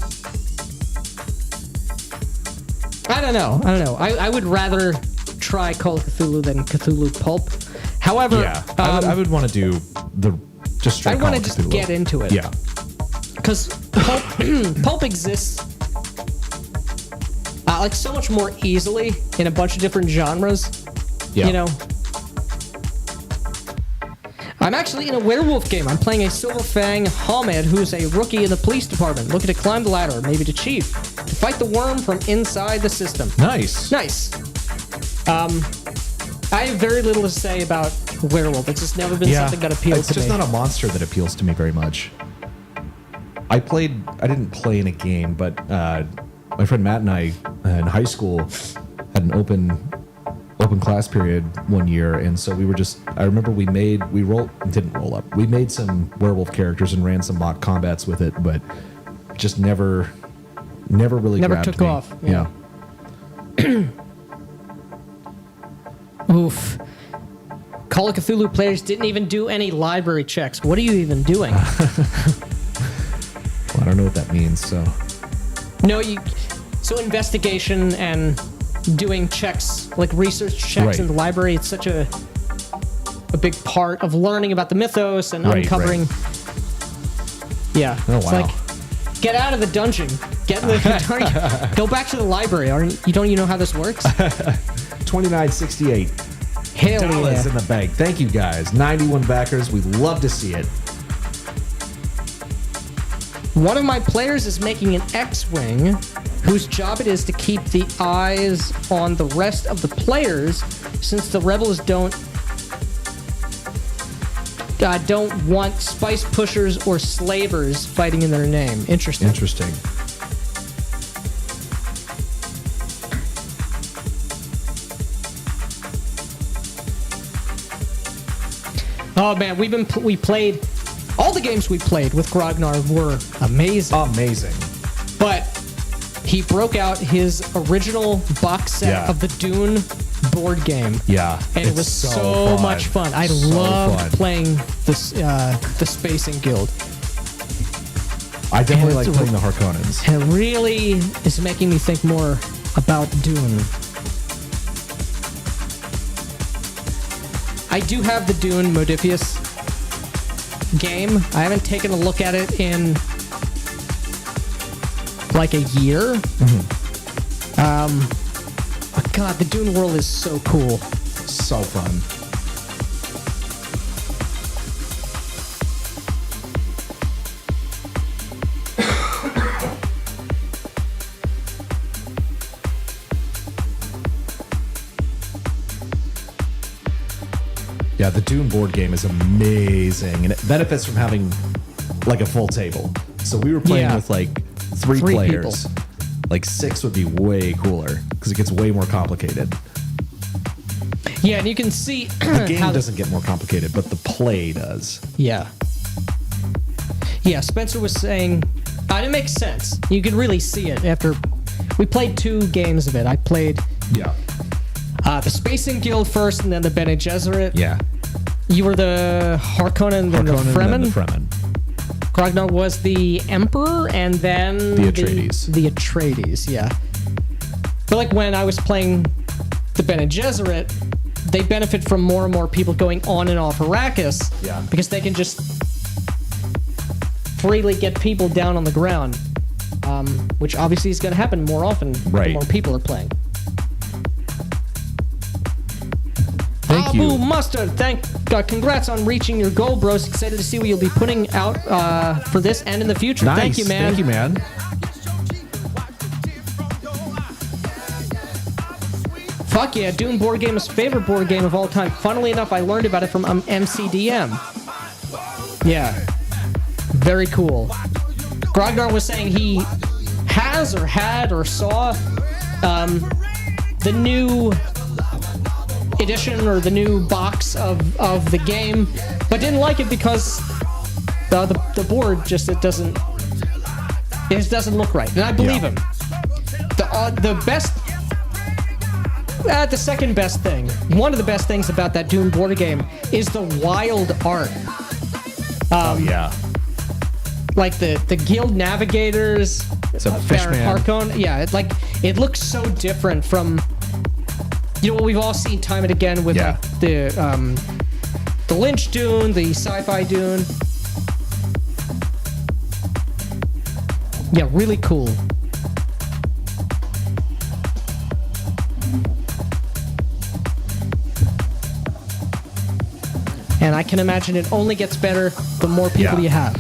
don't know. I would rather try Call of Cthulhu than Cthulhu Pulp. However, I would want to do the just straight. I want to just get into it. Yeah, because Pulp exists like so much more easily in a bunch of different genres. Yeah. You know. I'm actually in a werewolf game. I'm playing a Silver Fang Hamed who's a rookie in the police department, looking to climb the ladder, maybe to chief, to fight the worm from inside the system. Nice. I have very little to say about werewolf. It's just never been something that appeals to me. It's just not a monster that appeals to me very much. I didn't play in a game, but my friend Matt and I in high school had an open class period one year, and so we were I remember we made some werewolf characters and ran some mock combats with it, but just never really grabbed took me. off. Yeah. Oof. Call of Cthulhu players didn't even do any library checks. What are you even doing? Well, I don't know what that means, so. No, so investigation and doing checks, like research checks in the library, it's such a big part of learning about the mythos and uncovering. Yeah. Oh, it's wow. like, get out of the dungeon. Get in the go back to the library. Don't you know how this works? 2968. Hell $100 yeah. in the bank. Thank you guys. 91 backers. We'd love to see it. One of my players is making an X-Wing whose job it is to keep the eyes on the rest of the players since the rebels don't want spice pushers or slavers fighting in their name. Interesting. Interesting. Oh man, we played all the games we played with Grognar were amazing. Amazing. But he broke out his original box set Yeah. of the Dune board game. Yeah. And it it's was so much fun. I loved fun. playing this the Spacing Guild. I definitely and like playing the Harkonnens. And it really is making me think more about Dune. I do have the Dune Modifius game. I haven't taken a look at it in like a year. But God, the Dune world is so cool. So fun. Yeah, the Dune board game is amazing, and it benefits from having like a full table. So we were playing Yeah. with like three players. people. Like 6 would be way cooler because it gets way more complicated. Yeah, and you can see The game how doesn't get more complicated, but the play does. Yeah. Yeah, Spencer was saying, and it makes sense. You could really see it after we played 2 games of it. I played Yeah. the Spacing Guild first, and then the Bene Gesserit. Yeah. You were the Harkonnen, and then the Harkonnen Fremen. and then the Fremen. Grognar was the Emperor, and then The Atreides. The Atreides, yeah. But like when I was playing the Bene Gesserit, they benefit from more and more people going on and off Arrakis. Yeah. Because they can just freely get people down on the ground, which obviously is going to happen more often the Right. more people are playing. Thank you. Abu Mustard, congrats on reaching your goal, bros. Excited to see what you'll be putting out for this and in the future. Nice. Thank you, man. Thank you, man. Fuck yeah, Dune board game is favorite board game of all time. Funnily enough, I learned about it from MCDM. Yeah. Very cool. Grognar was saying he has or had or saw the new edition or the new box of the game, but didn't like it because the board just it doesn't look right. And I believe him. The best the second best thing, one of the best things about that Dune board game is the wild art. Oh, yeah. Like the guild navigators, Some Baron fishman. Harkonnen. Yeah, it looks so different from what we've all seen time and again with Yeah. the Lynch Dune, the sci-fi Dune. Yeah, really cool. And I can imagine it only gets better the more people Yeah. you have.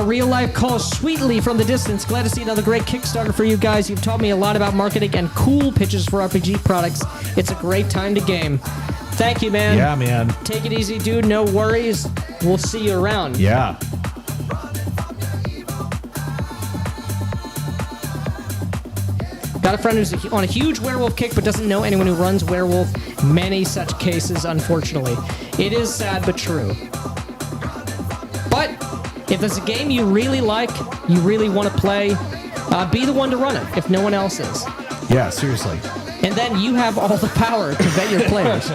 Real life calls sweetly from the distance. Glad to see another great Kickstarter for you guys. You've taught me a lot about marketing and cool pitches for RPG products. It's a great time to game. Thank you, man. Yeah, man. Take it easy, dude. No worries. We'll see you around. Yeah. Got a friend who's on a huge werewolf kick but doesn't know anyone who runs werewolf. Many such cases, unfortunately. It is sad but true. But if there's a game you really like, you really want to play, be the one to run it if no one else is. Yeah, seriously. And then you have all the power to vet your players.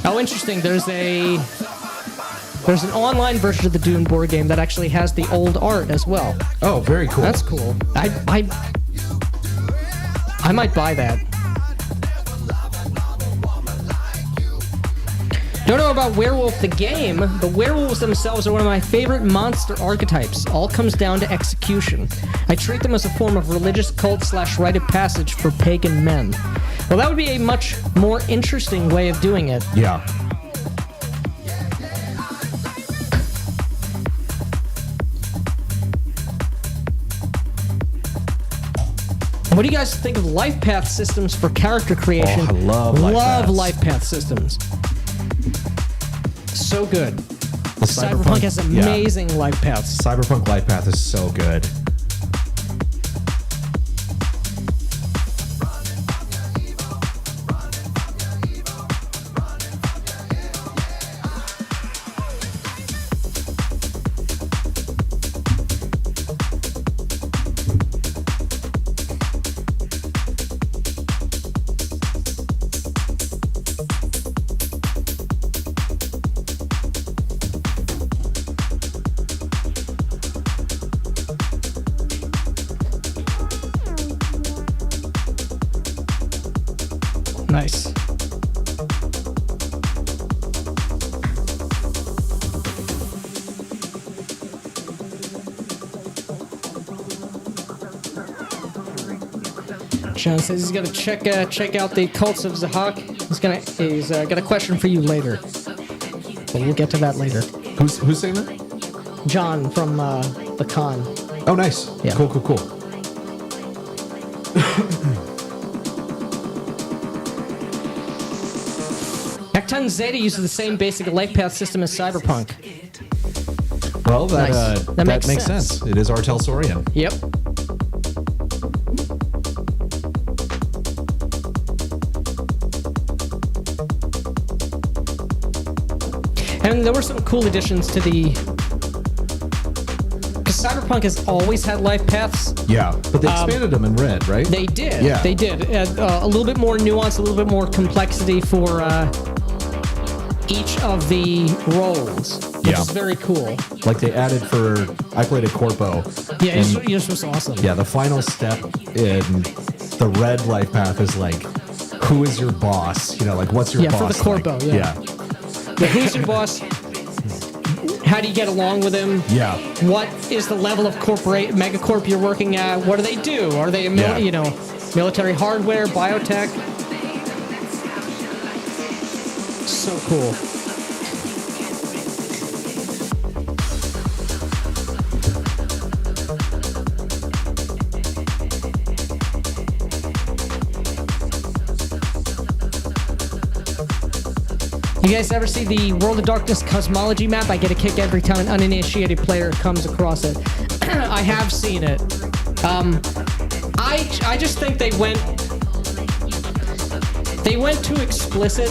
Oh, interesting. There's an online version of the Dune board game that actually has the old art as well. Oh, very cool. That's cool. I might buy that. Don't know about Werewolf the game, but werewolves themselves are one of my favorite monster archetypes. All comes down to execution. I treat them as a form of religious cult / rite of passage for pagan men. Well, that would be a much more interesting way of doing it. Yeah. What do you guys think of life path systems for character creation? Oh, I love life paths. life path systems. So good. The Cyberpunk has amazing life paths. Cyberpunk life path is so good. Nice. John says he's gonna check out the cults of Zahak. He's got a question for you later, but we'll get to that later. Who's saying that? John from the con. Oh, nice. Yeah. Cool. Hecton Zeta uses the same basic life path system as Cyberpunk. Well, Nice. that makes sense. It is Artel Saurian. Yep. And there were some cool additions to the... Because Cyberpunk has always had life paths. Yeah, but they expanded them in Red, right? They did. Yeah. They did. A little bit more nuance, a little bit more complexity for each of the roles, which is very cool. Like they added for... I played a Corpo. Yeah, and yours was awesome. Yeah, the final step in the Red life path is like, who is your boss? You know, like what's your boss? Yeah, for the Corpo, like? yeah. Who's your boss? How do you get along with him? Yeah. What is the level of megacorp you're working at? What do they do? Are they military hardware, biotech? So cool. You guys ever see the World of Darkness cosmology map? I get a kick every time an uninitiated player comes across it. I have seen it. I just think they went too explicit.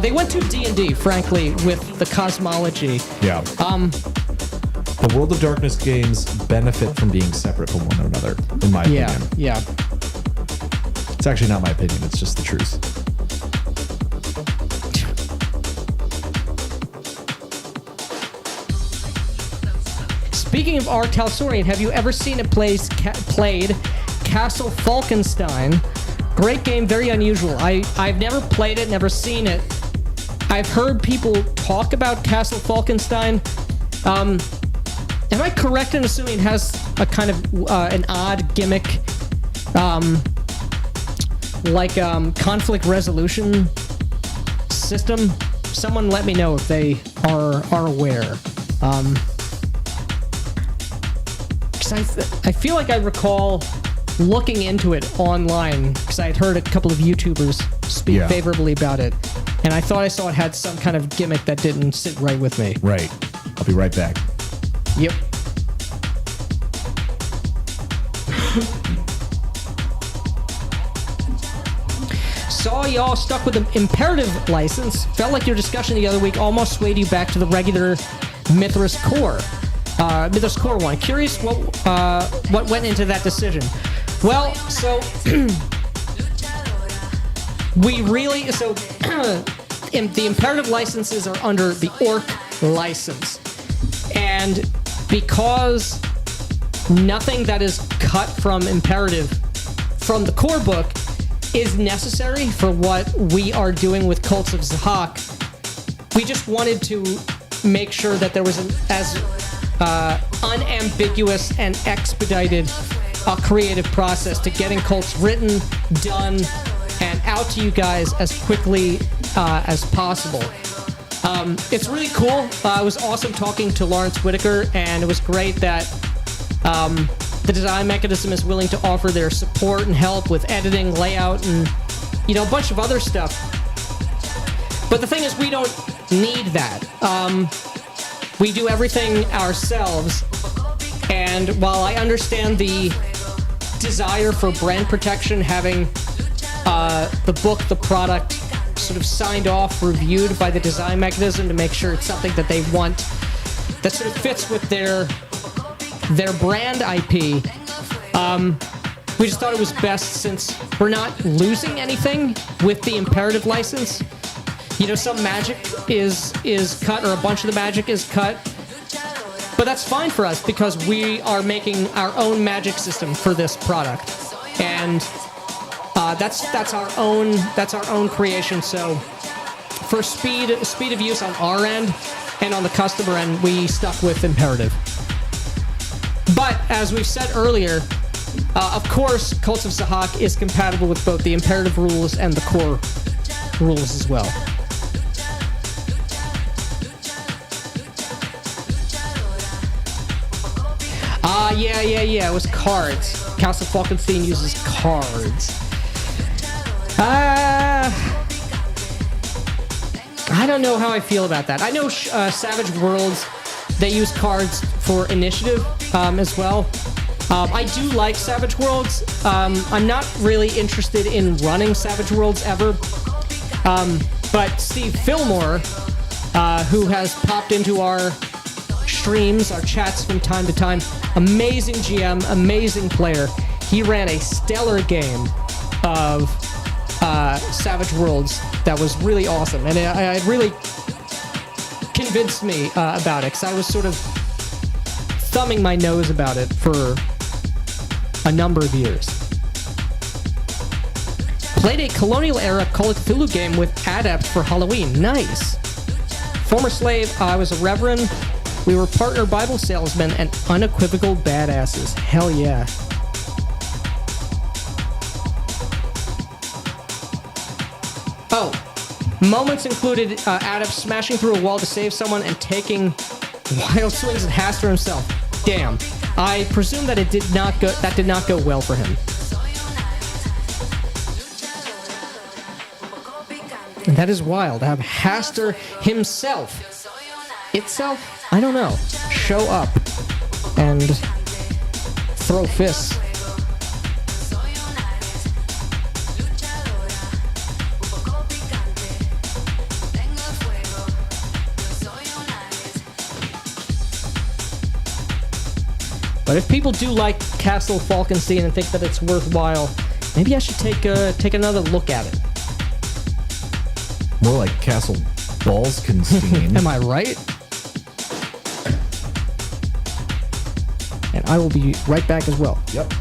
They went too D&D, frankly, with the cosmology. Yeah. The World of Darkness games benefit from being separate from one another, in my opinion. Yeah. It's actually not my opinion, it's just the truth. Speaking of Artel Saurian, have you ever seen it played Castle Falkenstein? Great game, very unusual. I've never played it, never seen it. I've heard people talk about Castle Falkenstein. Am I correct in assuming it has a kind of an odd gimmick, conflict resolution system? Someone let me know if they are aware. I feel like I recall looking into it online because I had heard a couple of YouTubers speak favorably about it, and I thought I saw it had some kind of gimmick that didn't sit right with me. Right. I'll be right back. Yep. Saw y'all stuck with the Imperative license. Felt like your discussion the other week almost swayed you back to the regular Mythras core. Mythras Core 1. Curious what went into that decision. Well, so the Imperative licenses are under the Orc license. And because nothing that is cut from Imperative from the core book is necessary for what we are doing with Cults of Zahak, we just wanted to make sure that there was an as unambiguous and expedited creative process to getting Cults written, done, and out to you guys as quickly as possible. It's really cool. It was awesome talking to Lawrence Whitaker, and it was great that the Design Mechanism is willing to offer their support and help with editing, layout, and a bunch of other stuff. But the thing is, we don't need that. We do everything ourselves, and while I understand the desire for brand protection, having the book, the product, sort of signed off, reviewed by the Design Mechanism to make sure it's something that they want, that sort of fits with their brand IP. We just thought it was best, since we're not losing anything with the Imperative license. Some magic is cut, or a bunch of the magic is cut, but that's fine for us because we are making our own magic system for this product, and that's our own creation. So for speed of use on our end and on the customer end, we stuck with Imperative. But as we've said earlier, of course, Cults of Zahak is compatible with both the Imperative rules and the core rules as well. Yeah. It was cards. Castle Falkenstein uses cards. I don't know how I feel about that. I know Savage Worlds, they use cards for initiative as well. I do like Savage Worlds. I'm not really interested in running Savage Worlds ever. But Steve Fillmore, who has popped into our streams, our chats from time to time, amazing GM, amazing player. He ran a stellar game of Savage Worlds that was really awesome, and it really convinced me about it, because I was sort of thumbing my nose about it for a number of years. Played a colonial-era Call of Cthulhu game with Adept for Halloween. Nice. Former slave, I was a reverend. We were partner Bible salesmen and unequivocal badasses. Hell yeah. Oh, moments included Adept smashing through a wall to save someone and taking wild swings at Haster himself. Damn. I presume that did not go well for him. And that is wild to have Haster himself, I don't know, show up and throw fists. But if people do like Castle Falkenstein and think that it's worthwhile, maybe I should take another look at it. More like Castle Balskenstein. Am I right? And I will be right back as well. Yep.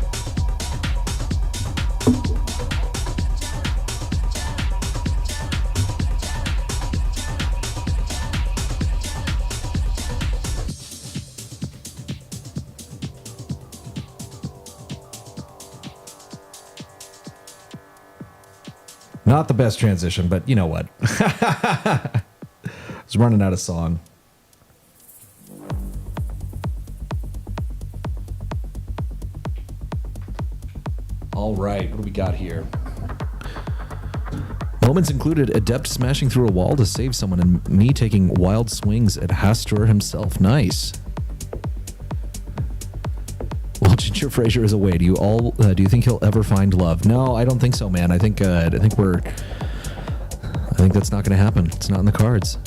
Not the best transition, but you know what? I was running out of song. All right, what do we got here? Moments included Adept smashing through a wall to save someone and me taking wild swings at Hastur himself. Nice. Well, Ginger Fraser is away. Do you think he'll ever find love? No, I don't think so, man. I think that's not going to happen. It's not in the cards.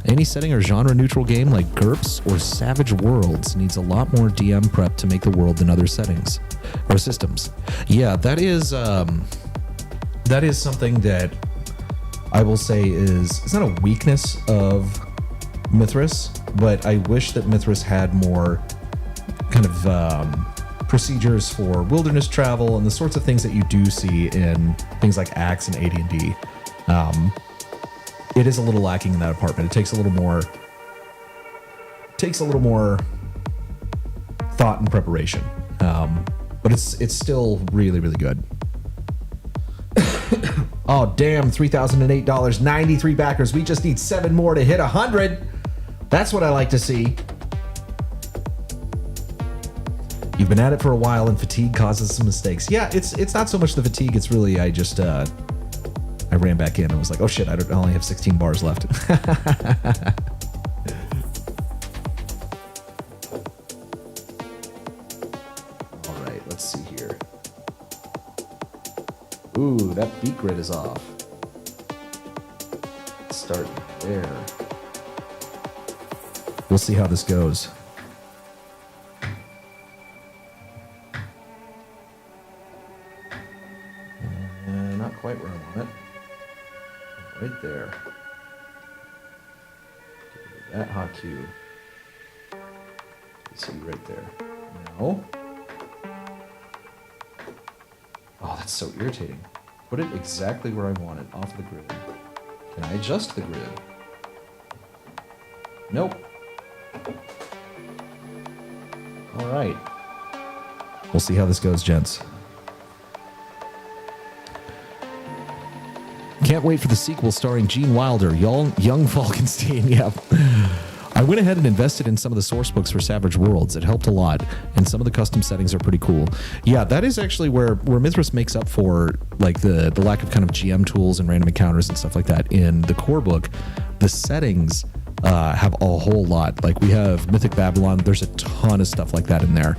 Any setting or genre neutral game like GURPS or Savage Worlds needs a lot more DM prep to make the world than other settings or systems. Yeah, that is something that I will say it's not a weakness of Mythras, but I wish that Mythras had more kind of procedures for wilderness travel and the sorts of things that you do see in things like Axe and AD&D. it is a little lacking in that apartment. It takes a little more thought and preparation. But it's still really, really good. Oh, damn, $3,008, 93 backers. We just need 7 more to hit 100. That's what I like to see. You've been at it for a while and fatigue causes some mistakes. Yeah, it's not so much the fatigue. It's really I just I ran back in and was like, oh shit, I only have 16 bars left. All right, let's see here. Ooh, that beat grid is off. Start there. We'll see how this goes. Not quite where I want it. Right there. That hot cube. See right there. No. Oh, that's so irritating. Put it exactly where I want it, off the grid. Can I adjust the grid? Nope. All right. We'll see how this goes, gents. Can't wait for the sequel starring Gene Wilder, young Falkenstein. Yeah. I went ahead and invested in some of the source books for Savage Worlds. It helped a lot, and some of the custom settings are pretty cool. Yeah, that is actually where Mythras makes up for like the lack of kind of GM tools and random encounters and stuff like that in the core book. The settings have a whole lot. Like we have Mythic Babylon. There's a ton of stuff like that in there.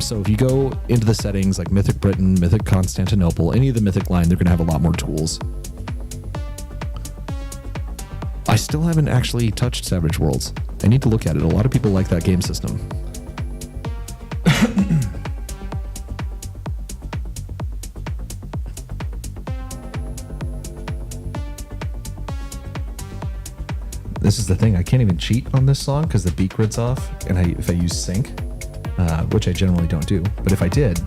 So if you go into the settings like Mythic Britain, Mythic Constantinople, any of the Mythic line, they're going to have a lot more tools. I still haven't actually touched Savage Worlds. I need to look at it. A lot of people like that game system. This is the thing. I can't even cheat on this song because the beat grid's off. And if I use sync, which I generally don't do, but if I did,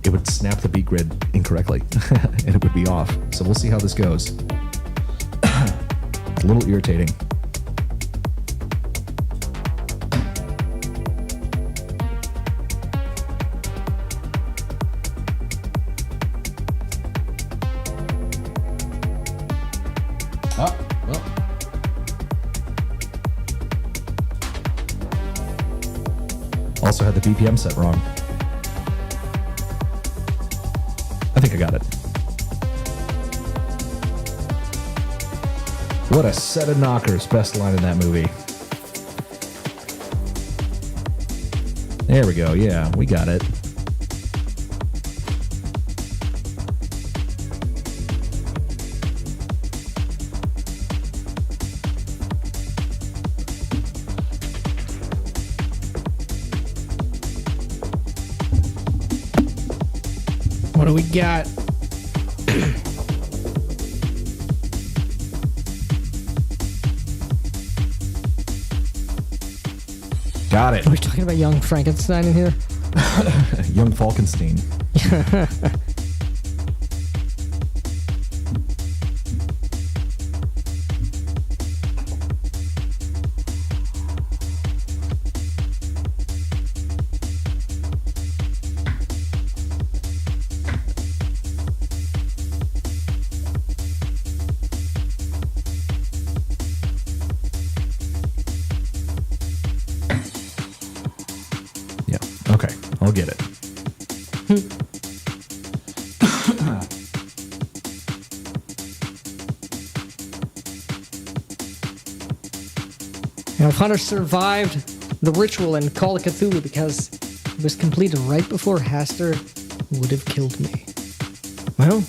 it would snap the beat grid incorrectly and it would be off. So we'll see how this goes. It's a little irritating. Oh, well. Also had the BPM set wrong. I think I got it. What a set of knockers. Best line in that movie. There we go. Yeah, we got it. What do we got? Got it. Are we talking about young Frankenstein in here? Young Falkenstein. Okay, I'll get it. Now, if Hunter survived the ritual in Call of Cthulhu because it was completed right before Haster would have killed me. Well,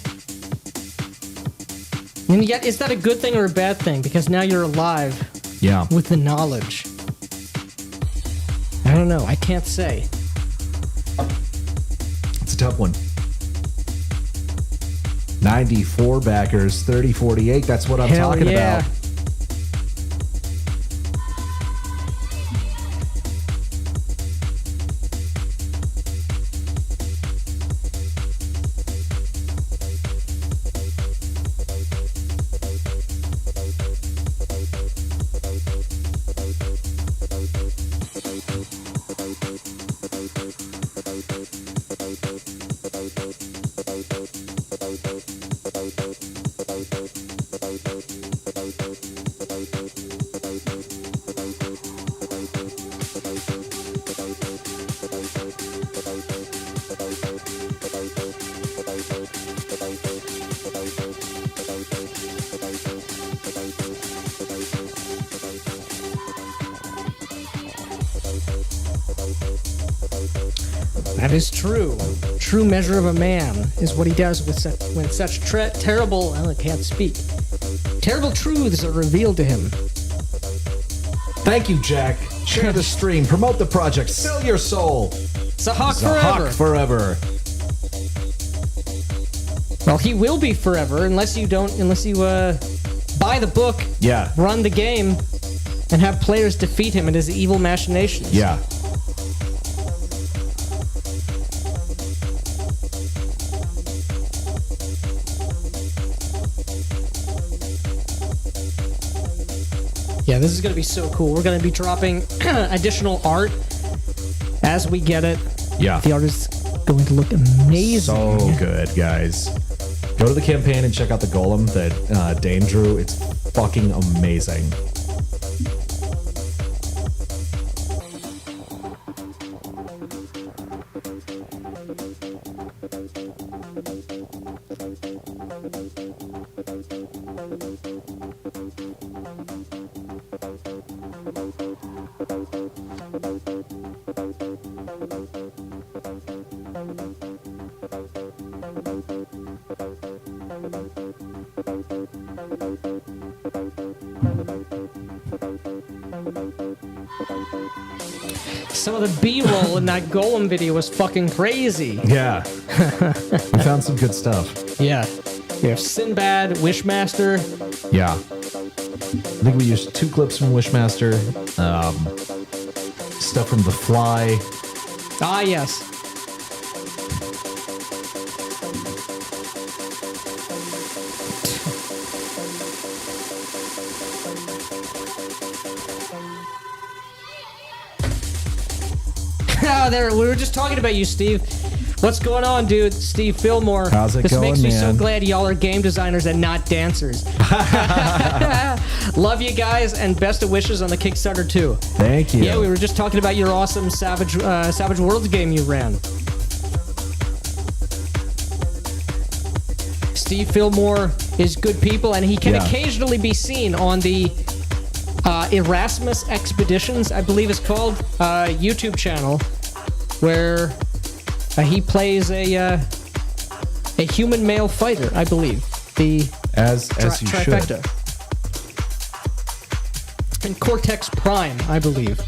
and yet, is that a good thing or a bad thing? Because now you're alive. Yeah. With the knowledge. I don't know. I can't say. It's a tough one. 94 backers, 3048. That's what I'm Hell talking yeah. about. That is true. True measure of a man is what he does with when such terrible, I can't speak. Terrible truths are revealed to him. Thank you, Jack. Share the stream, promote the project, sell your soul. Zahak forever. Forever. Well, he will be forever unless you buy the book, Yeah. run the game, and have players defeat him and his evil machinations. Yeah. Yeah, this is going to be so cool. We're going to be dropping additional art as we get it. Yeah. The art is going to look amazing. So good, guys. Go to the campaign and check out the golem that Dane drew. It's fucking amazing. Some of the B-roll in that golem video was fucking crazy. Yeah. We found some good stuff. Yeah. We have Sinbad, Wishmaster. Yeah. I think we used 2 clips from Wishmaster. Stuff from The Fly. Ah, yes. There, we were just talking about you, Steve. What's going on, dude? Steve Fillmore. How's it this going, makes me so man? glad y'all are game designers and not dancers. Love you guys, and best of wishes on the Kickstarter too. Thank you. Yeah, we were just talking about your awesome Savage Worlds game you ran. Steve Fillmore is good people, and he can occasionally be seen on the Erasmus Expeditions, I believe it's called, YouTube channel, where he plays a human male fighter, I believe. The as you trifecta. should. And Cortex Prime, I believe.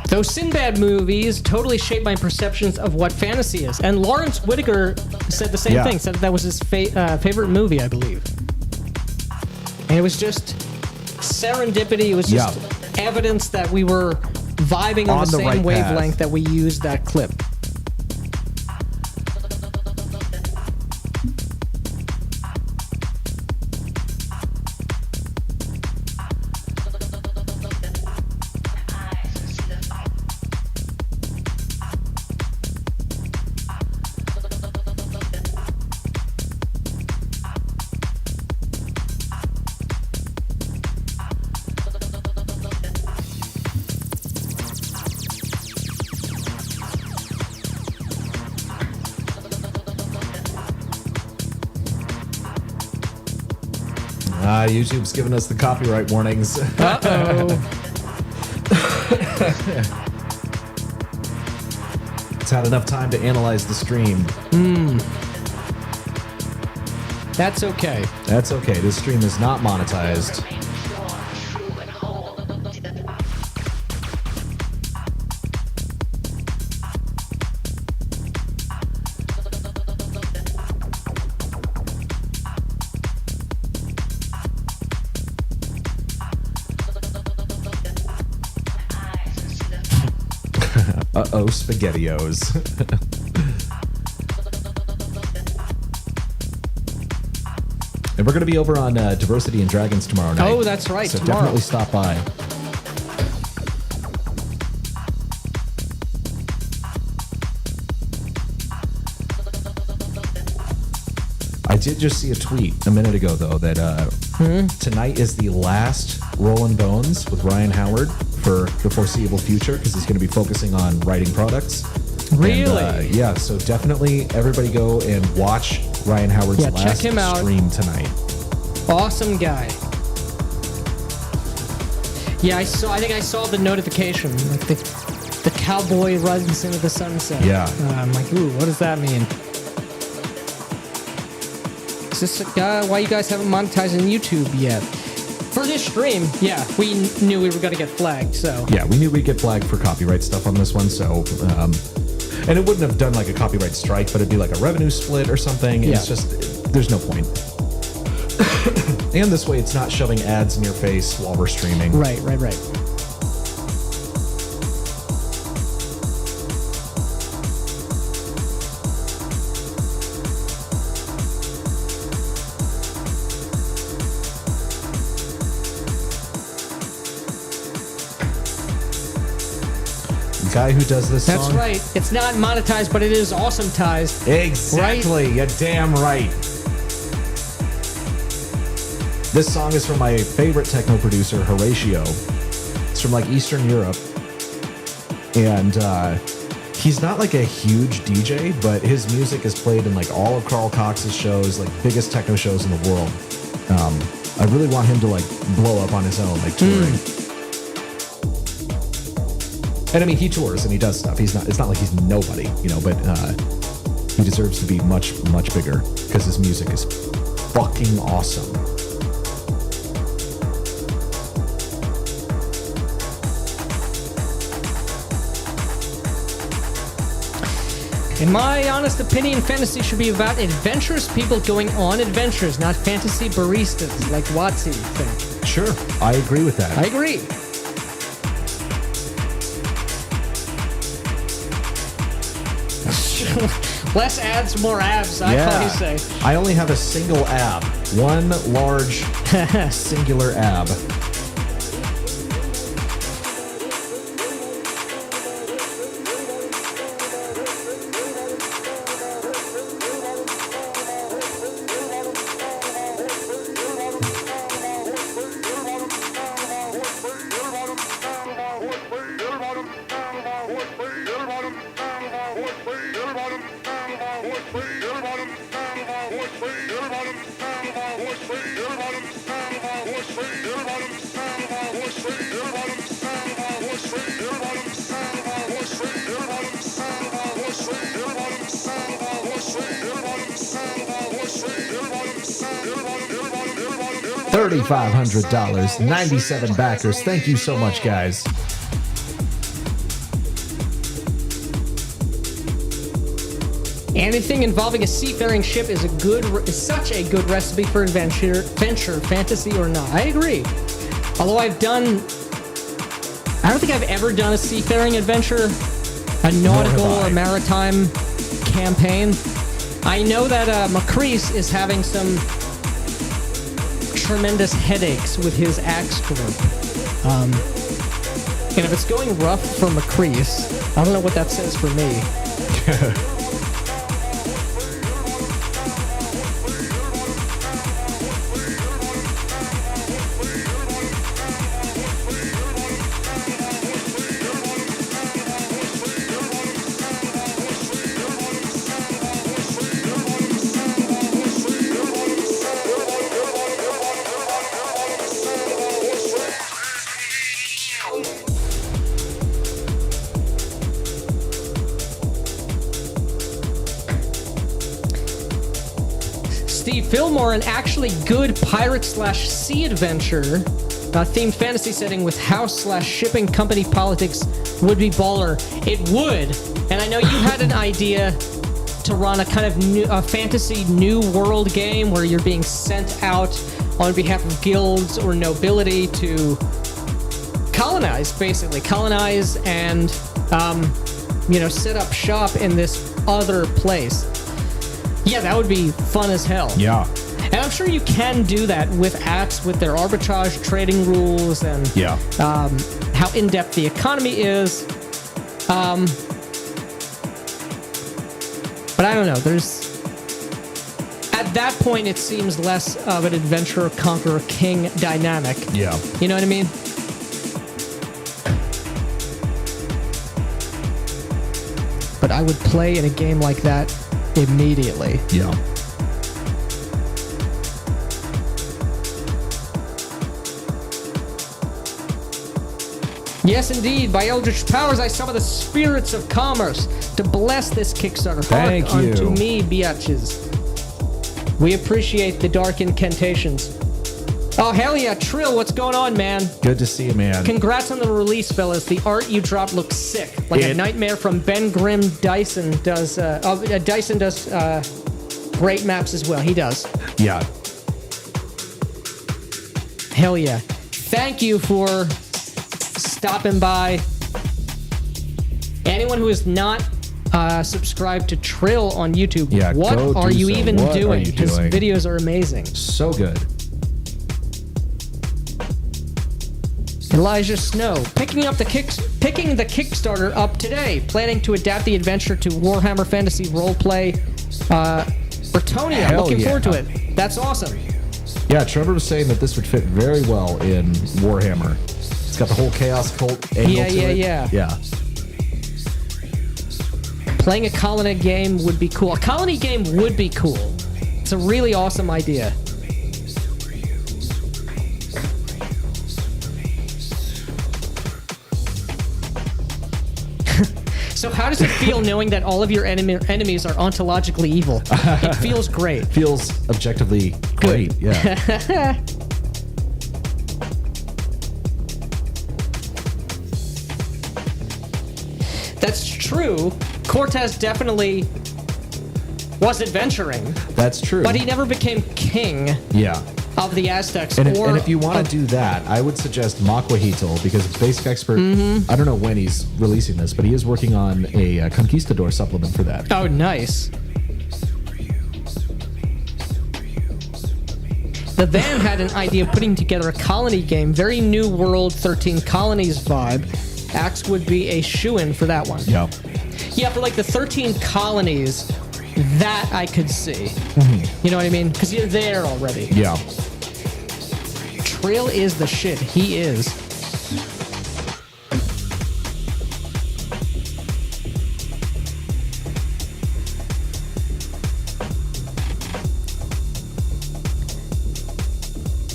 Those Sinbad movies totally shaped my perceptions of what fantasy is. And Lawrence Whitaker said the same thing, said that was his favorite movie, I believe. And it was just serendipity. It was just evidence that we were vibing on the same right wavelength path. that we used that clip. YouTube's giving us the copyright warnings. Uh-oh. It's had enough time to analyze the stream. That's okay. That's okay. This stream is not monetized. Uh-oh, SpaghettiOs. And we're going to be over on Diversity and Dragons tomorrow night. Oh, that's right, So tomorrow. definitely stop by. I did just see a tweet a minute ago, though, that tonight is the last Rollin' Bones with Ryan Howard for the foreseeable future, because he's going to be focusing on writing products. Really? And, yeah, so definitely everybody go and watch Ryan Howard's check last him out. stream tonight. Awesome guy. Yeah, I think I saw the notification. Like the cowboy runs into the sunset. Yeah. I'm like, ooh, what does that mean? Is this why you guys haven't monetized on YouTube yet? For this stream, yeah, we knew we were going to get flagged, so. Yeah, we knew we'd get flagged for copyright stuff on this one, so. And it wouldn't have done like a copyright strike, but it'd be like a revenue split or something. Yeah. It's just, there's no point. And this way, it's not shoving ads in your face while we're streaming. Right. The guy who does this That's song. right. It's not monetized, but it is awesome-tized. Exactly. You're damn right. This song is from my favorite techno producer, Horatio. It's from like Eastern Europe. And he's not like a huge DJ, but his music is played in like all of Carl Cox's shows, like biggest techno shows in the world. I really want him to like blow up on his own, like touring. And I mean, he tours and he does stuff. It's not like he's nobody, you know, but he deserves to be much, much bigger because his music is fucking awesome. In my honest opinion, fantasy should be about adventurous people going on adventures, not fantasy baristas like Watsy think. Sure, I agree with that. I agree. Less ads, more abs, I probably say. I only have a single ab. One large singular ab. $3,500, 97 backers. Thank you so much, guys. Anything involving a seafaring ship is such a good recipe for adventure, fantasy or not. I agree. Although I don't think I've ever done a seafaring adventure, a nautical or maritime campaign. I know that Mythras is having some tremendous headaches with his axe group. And if it's going rough for Mythras, I don't know what that says for me. Fillmore, an actually good pirate/sea adventure themed fantasy setting with house/shipping company politics would be baller. It would, and I know you had an idea to run a kind of a fantasy new world game where you're being sent out on behalf of guilds or nobility to colonize and set up shop in this other place. Yeah, that would be fun as hell. Yeah. And I'm sure you can do that with apps, with their arbitrage trading rules and how in-depth the economy is. But I don't know. at that point, it seems less of an adventurer, conqueror, king dynamic. Yeah. You know what I mean? But I would play in a game like that immediately. Yeah. Yes, indeed. By Eldritch Powers, I summon the spirits of commerce to bless this Kickstarter. Thank Hark you. unto me, biatches. We appreciate the dark incantations. Oh, hell yeah. Trill, what's going on, man? Good to see you, man. Congrats on the release, fellas. The art you dropped looks sick. Like a nightmare from Ben Grimm. Dyson does... Dyson does great maps as well. He does. Yeah. Hell yeah. Thank you for stopping by. Anyone who is not subscribed to Trill on YouTube, Yeah, what go are do you so. even What are doing? you His doing? videos are amazing. So good. Elijah Snow, picking the Kickstarter up today, planning to adapt the adventure to Warhammer Fantasy Roleplay Bretonnia. Hell Looking yeah. forward to it. That's awesome. Yeah, Trevor was saying that this would fit very well in Warhammer. It's got the whole Chaos Cult angle to it. Yeah. Playing a colony game would be cool. A colony game would be cool. It's a really awesome idea. So how does it feel knowing that all of your enemies are ontologically evil? It feels great. Feels objectively great. Yeah. That's true. Cortez definitely was adventuring, That's true. but he never became king Yeah. of the Aztecs. And or if you want to do that, I would suggest Maquahitl because it's Basic Expert. I don't know when he's releasing this, but he is working on a Conquistador supplement for that. Oh, nice. The Van had an idea of putting together a colony game, very New World 13 Colonies vibe. Axe would be a shoo-in for that one. Yeah. Yeah, for like the 13 colonies, that I could see. You know what I mean? Because you're there already. Yeah. Trill is the shit. He is.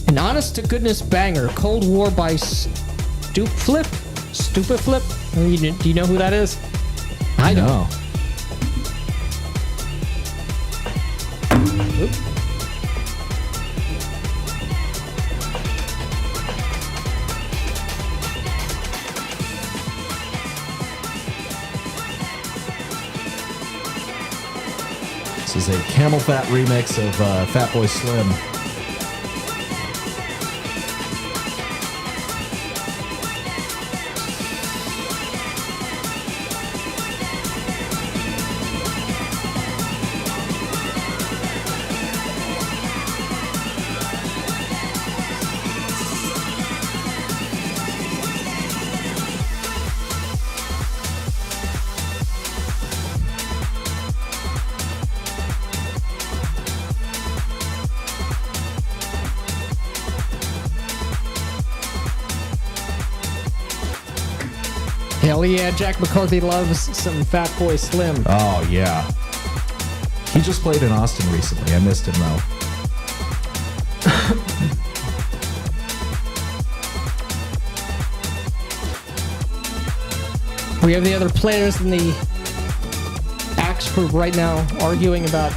An honest-to-goodness banger. Cold War by Stupeflip? Stupeflip? Do you know who that is? I don't. No. Oop. This is a Camel Fat remix of Fatboy Slim. Hell yeah, Jack McCarthy loves some Fatboy Slim. Oh, yeah. He just played in Austin recently. I missed him, though. We have the other players in the Axe group right now arguing about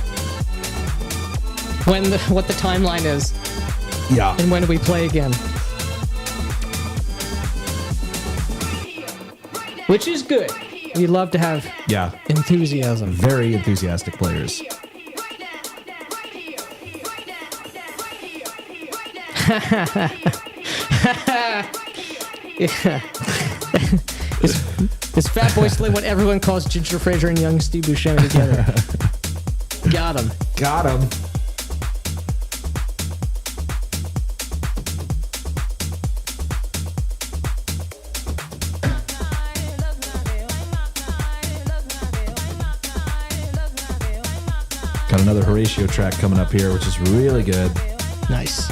what the timeline is Yeah. and when do we play again. Which is good. We love to have Yeah. enthusiasm. Very enthusiastic players. Yeah. It's Fatboy Slim what everyone calls Ginger Fraser and young Steve Buscemi together. Got him. Got him. Got another Horatio track coming up here, which is really good. Nice.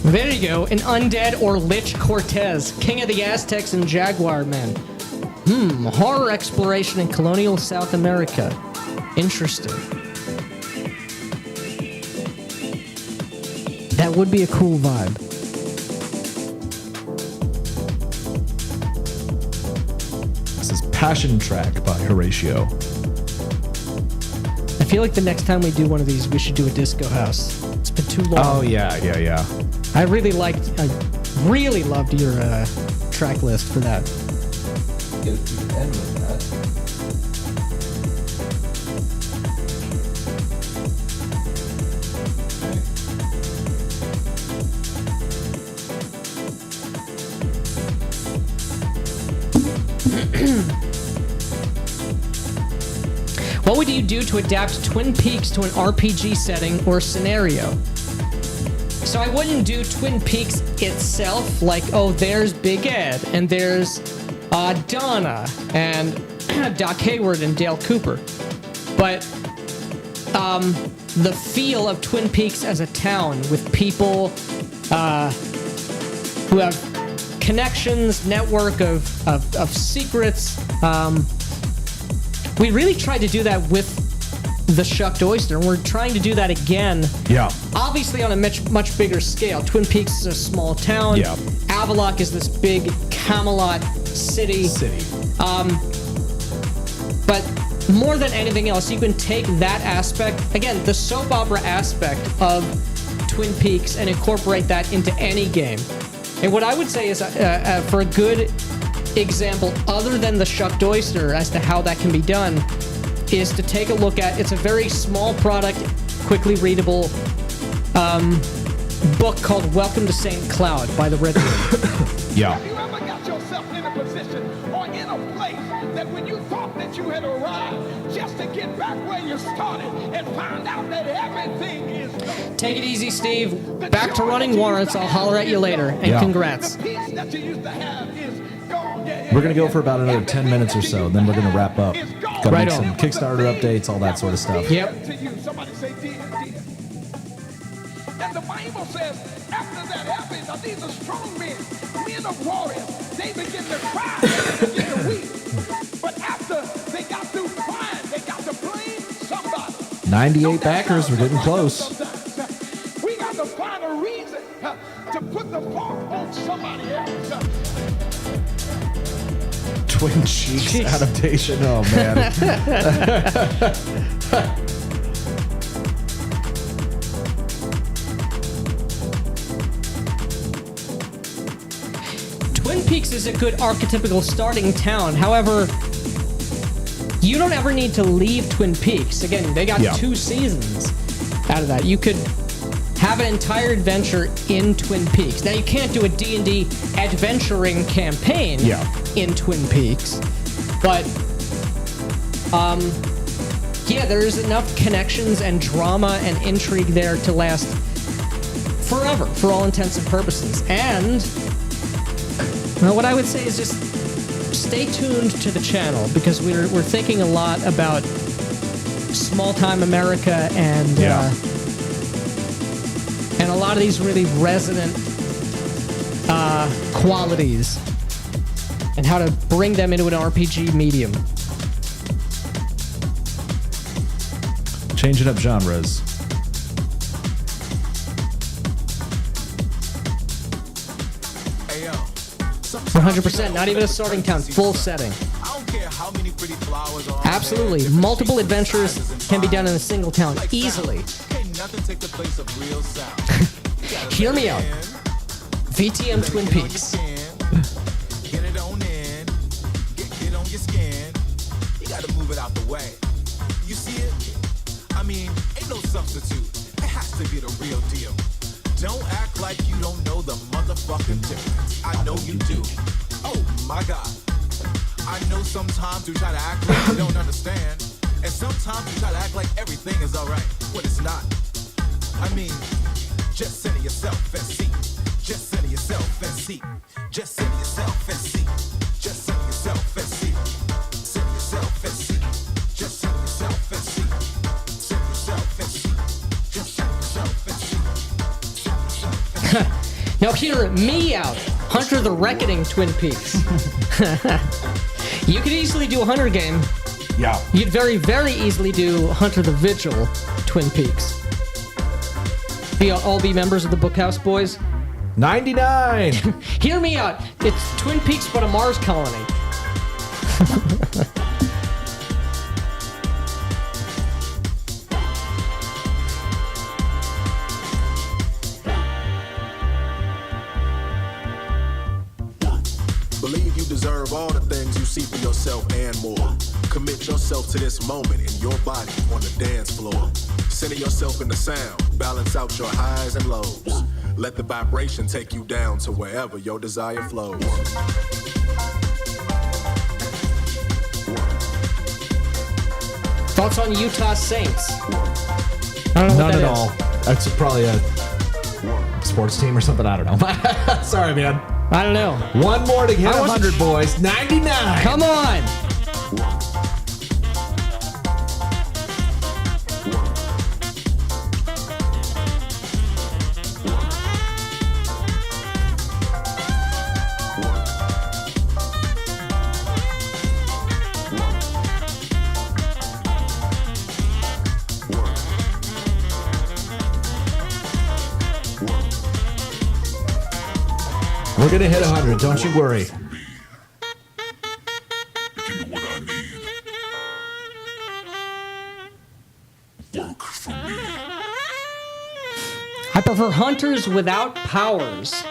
There you go, an undead or lich Cortez, king of the Aztecs and Jaguar men. Horror exploration in colonial South America. Interesting. That would be a cool vibe. This is Passion Track by Horatio. I feel like the next time we do one of these, we should do a disco house. It's been too long. Oh, yeah. I really loved your track list for that. Get to the end with that. What would you do to adapt Twin Peaks to an RPG setting or scenario? So I wouldn't do Twin Peaks itself, like, oh, there's Big Ed, and there's Donna, and Doc Hayward and Dale Cooper. But the feel of Twin Peaks as a town with people who have connections, network of secrets. We really tried to do that with the Shucked Oyster, and we're trying to do that again. Yeah. Obviously on a much bigger scale. Twin Peaks is a small town. Yeah. Avaloq is this big Camelot city. But more than anything else, you can take that aspect, again, the soap opera aspect of Twin Peaks, and incorporate that into any game. And what I would say is, for a good example, other than the Shucked Oyster, as to how that can be done, is to take a look at, it's a very small product, quickly readable book called Welcome to St. Cloud by the Red Room. Yeah. Have you ever got yourself in a position or in a place that when you thought that you had arrived, just to get back where you started and find out that everything is gone? Take it easy, Steve. Back to running warrants. I'll holler at you later. And congrats. The peace that you used to have is gone. We're going to go for about another 10 minutes or so, then we're going to wrap up. Got to Right make on. some Kickstarter updates, all that sort of stuff. Yep. To you. Somebody say dear. And the Bible says, after that happened, now these are strong men of warriors. They begin to cry, they begin to weep. But after they got through crying, they got to blame somebody. 98 backers, we're getting close. We got to find a reason to put the fault on somebody else. Twin Cheeks adaptation. Oh, man. Twin Peaks is a good archetypical starting town. However, you don't ever need to leave Twin Peaks. Again, they got 2 seasons out of that. You could have an entire adventure in Twin Peaks. Now, you can't do a D&D adventuring campaign in Twin Peaks. But, yeah, there is enough connections and drama and intrigue there to last forever, for all intents and purposes. And well, what I would say is just stay tuned to the channel, because we're thinking a lot about small-time America and a lot of these really resonant qualities and how to bring them into an RPG medium. Changing up genres. 100%, not even a starting town, full setting. Absolutely, multiple adventures can be done in a single town, easily. Hear me out. VTM Twin Peaks. Get it on in, get on your skin. You gotta move it out the way. You see it? I mean, ain't no substitute. It has to be the real deal. Don't act like you don't know the motherfucking difference. I know you do. Oh my God. I know sometimes you try to act like you don't understand. And sometimes you try to act like everything is alright when it's not. I mean, just center yourself and see. Just center yourself and see. Just center yourself and see. Just center yourself and see. Center yourself and see. Just center yourself and see. Center yourself and see. Just center yourself and see. Center yourself and see. Now hear me out. Hunter the Reckoning Twin Peaks. You could easily do a Hunter game. Yeah. You'd very, very easily do Hunter the Vigil Twin Peaks. All be members of the Bookhouse Boys. 99. Hear me out. It's Twin Peaks, but a Mars colony. Believe you deserve all the things you see for yourself and more. Commit yourself to this moment in your body on the dance floor. Center yourself in the sound. Balance out your highs and lows. Let the vibration take you down to wherever your desire flows. Thoughts on Utah Saints? I don't know None what at that all. is. That's probably a sports team or something. I don't know. Sorry, man. I don't know. One more to hit I wasn't- 100, boys. 99. Come on. We're going to hit 100. Don't you worry. I prefer Hunters without powers.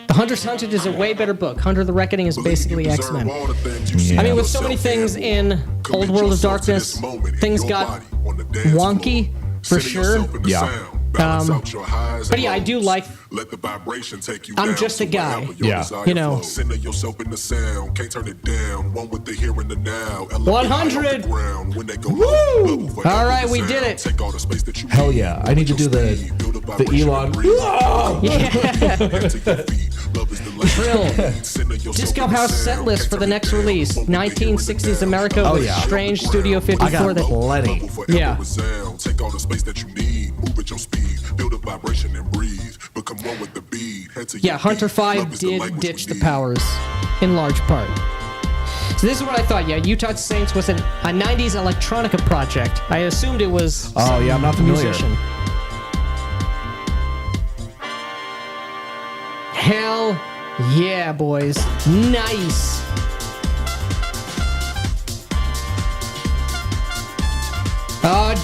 The Hunter's Hunted is a way better book. Hunter the Reckoning is basically X-Men. I mean, with so many things in Old World of Darkness, things got wonky, for sure. Yeah. But yeah, I do like. I'm just a guy. Yeah. You know. Center yourself in the sound, can't turn it down. One with the here and the now. 100. Woo! All right, we did it. Take all the space that you Hell need. yeah. I need to do the Elon. Trill. Disco House set list for the next release. 1960s America Oh, with yeah. Strange Studio I 54. got That plenty. Yeah. Take all the space that you need, move at your speed, build a vibration and breathe. Become one with the beat. Head to Yeah, your Hunter beat. 5 Love is the did language ditch we the need. powers in large part. So this is what I thought. Yeah, Utah Saints was a 90s electronica project. I assumed it was Oh, yeah, I'm not familiar. musician. Hell yeah, boys. Nice.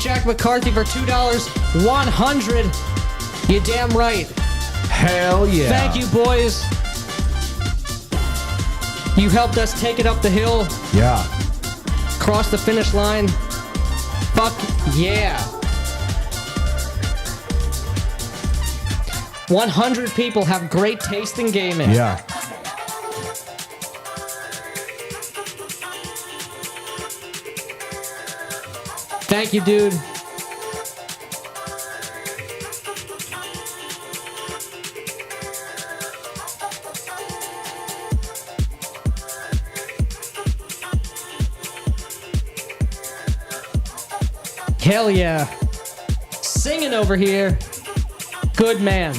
Jack McCarthy for $2. 100. You damn right. Hell yeah. Thank you, boys. You helped us take it up the hill, Yeah. cross the finish line. Fuck yeah. 100 people have great taste in gaming. Yeah. Thank you, dude. Hell yeah. Singing over here. Good man.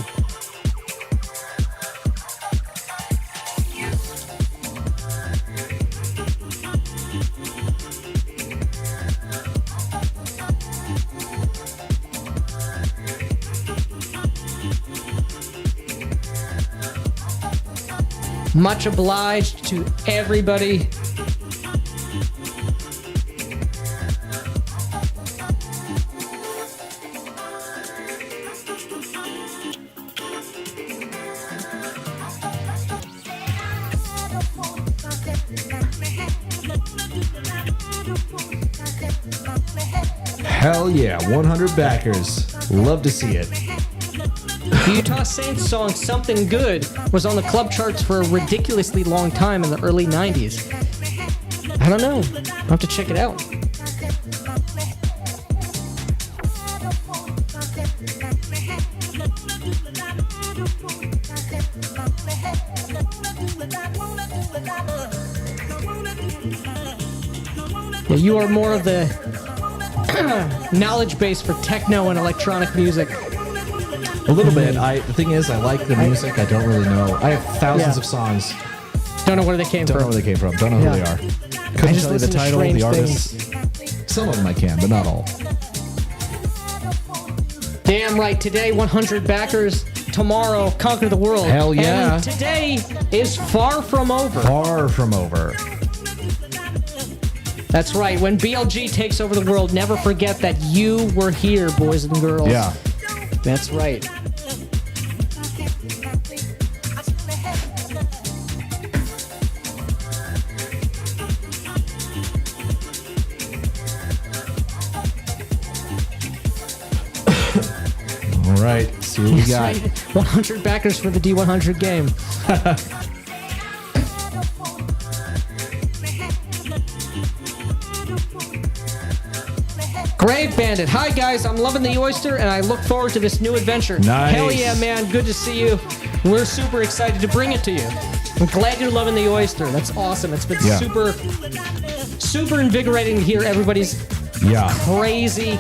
Much obliged to everybody. Hell yeah. 100 backers. Love to see it. The Utah Saints song Something Good was on the club charts for a ridiculously long time in the early 90s. I don't know. I'll have to check it out. Yeah, you are more of the knowledge base for techno and electronic music. A little bit. The thing is, I like the music. I don't really know. I have thousands of songs. Don't know where they came Don't know from. where they came from. Don't know who they are. Couldn't just tell you the listen to title, strange the artist. Some of them I can, but not all. Damn right. Today, 100 backers. Tomorrow, conquer the world. Hell yeah. And today is far from over. Far from over. That's right. When BLG takes over the world, never forget that you were here, boys and girls. Yeah. That's right. All right. See what we got. That's right. 100 backers for the D100 game. Grave Bandit. Hi, guys. I'm loving the oyster, and I look forward to this new adventure. Nice. Hell yeah, man. Good to see you. We're super excited to bring it to you. I'm glad you're loving the oyster. That's awesome. It's been super invigorating to hear everybody's crazy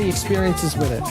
experiences with it.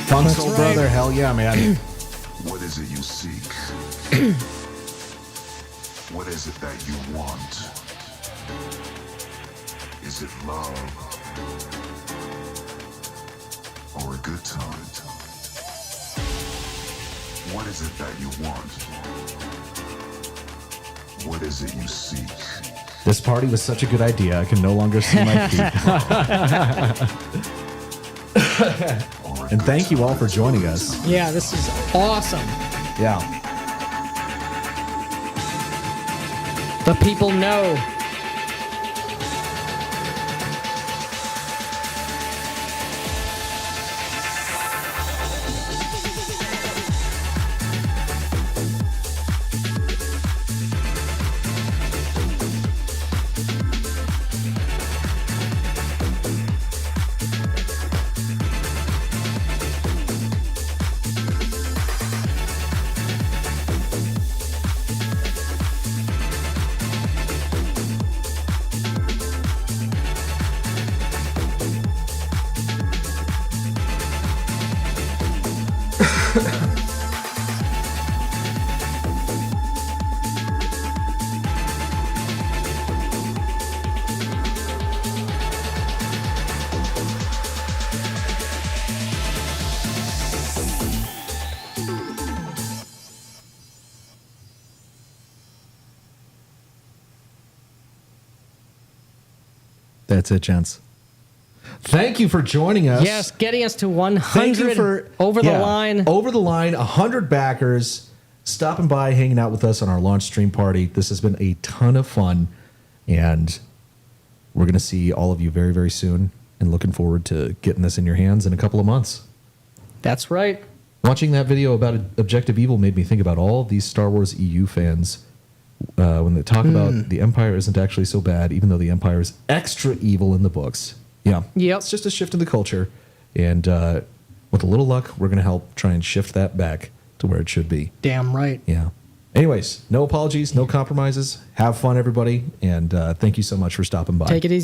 Funk Soul Brother, hell yeah, man. What is it you seek? What is it that you want? Is it love? Or a good time? What is it that you want? What is it you seek? This party was such a good idea. I can no longer see my feet. And thank you all for joining us. Yeah, this is awesome. Yeah. The people know. That's it, gents. Thank you for joining us. Yes, getting us to Thank you 100 for over the line. Over the line, 100 backers stopping by, hanging out with us on our launch stream party. This has been a ton of fun, and we're going to see all of you very, very soon, and looking forward to getting this in your hands in a couple of months. That's right. Watching that video about Objective Evil made me think about all these Star Wars EU fans when they talk about the Empire isn't actually so bad, even though the Empire is extra evil in the books. Yeah. Yep. It's just a shift in the culture. And with a little luck, we're going to help try and shift that back to where it should be. Damn right. Yeah. Anyways, no apologies, no compromises. Have fun, everybody. And thank you so much for stopping by. Take it easy.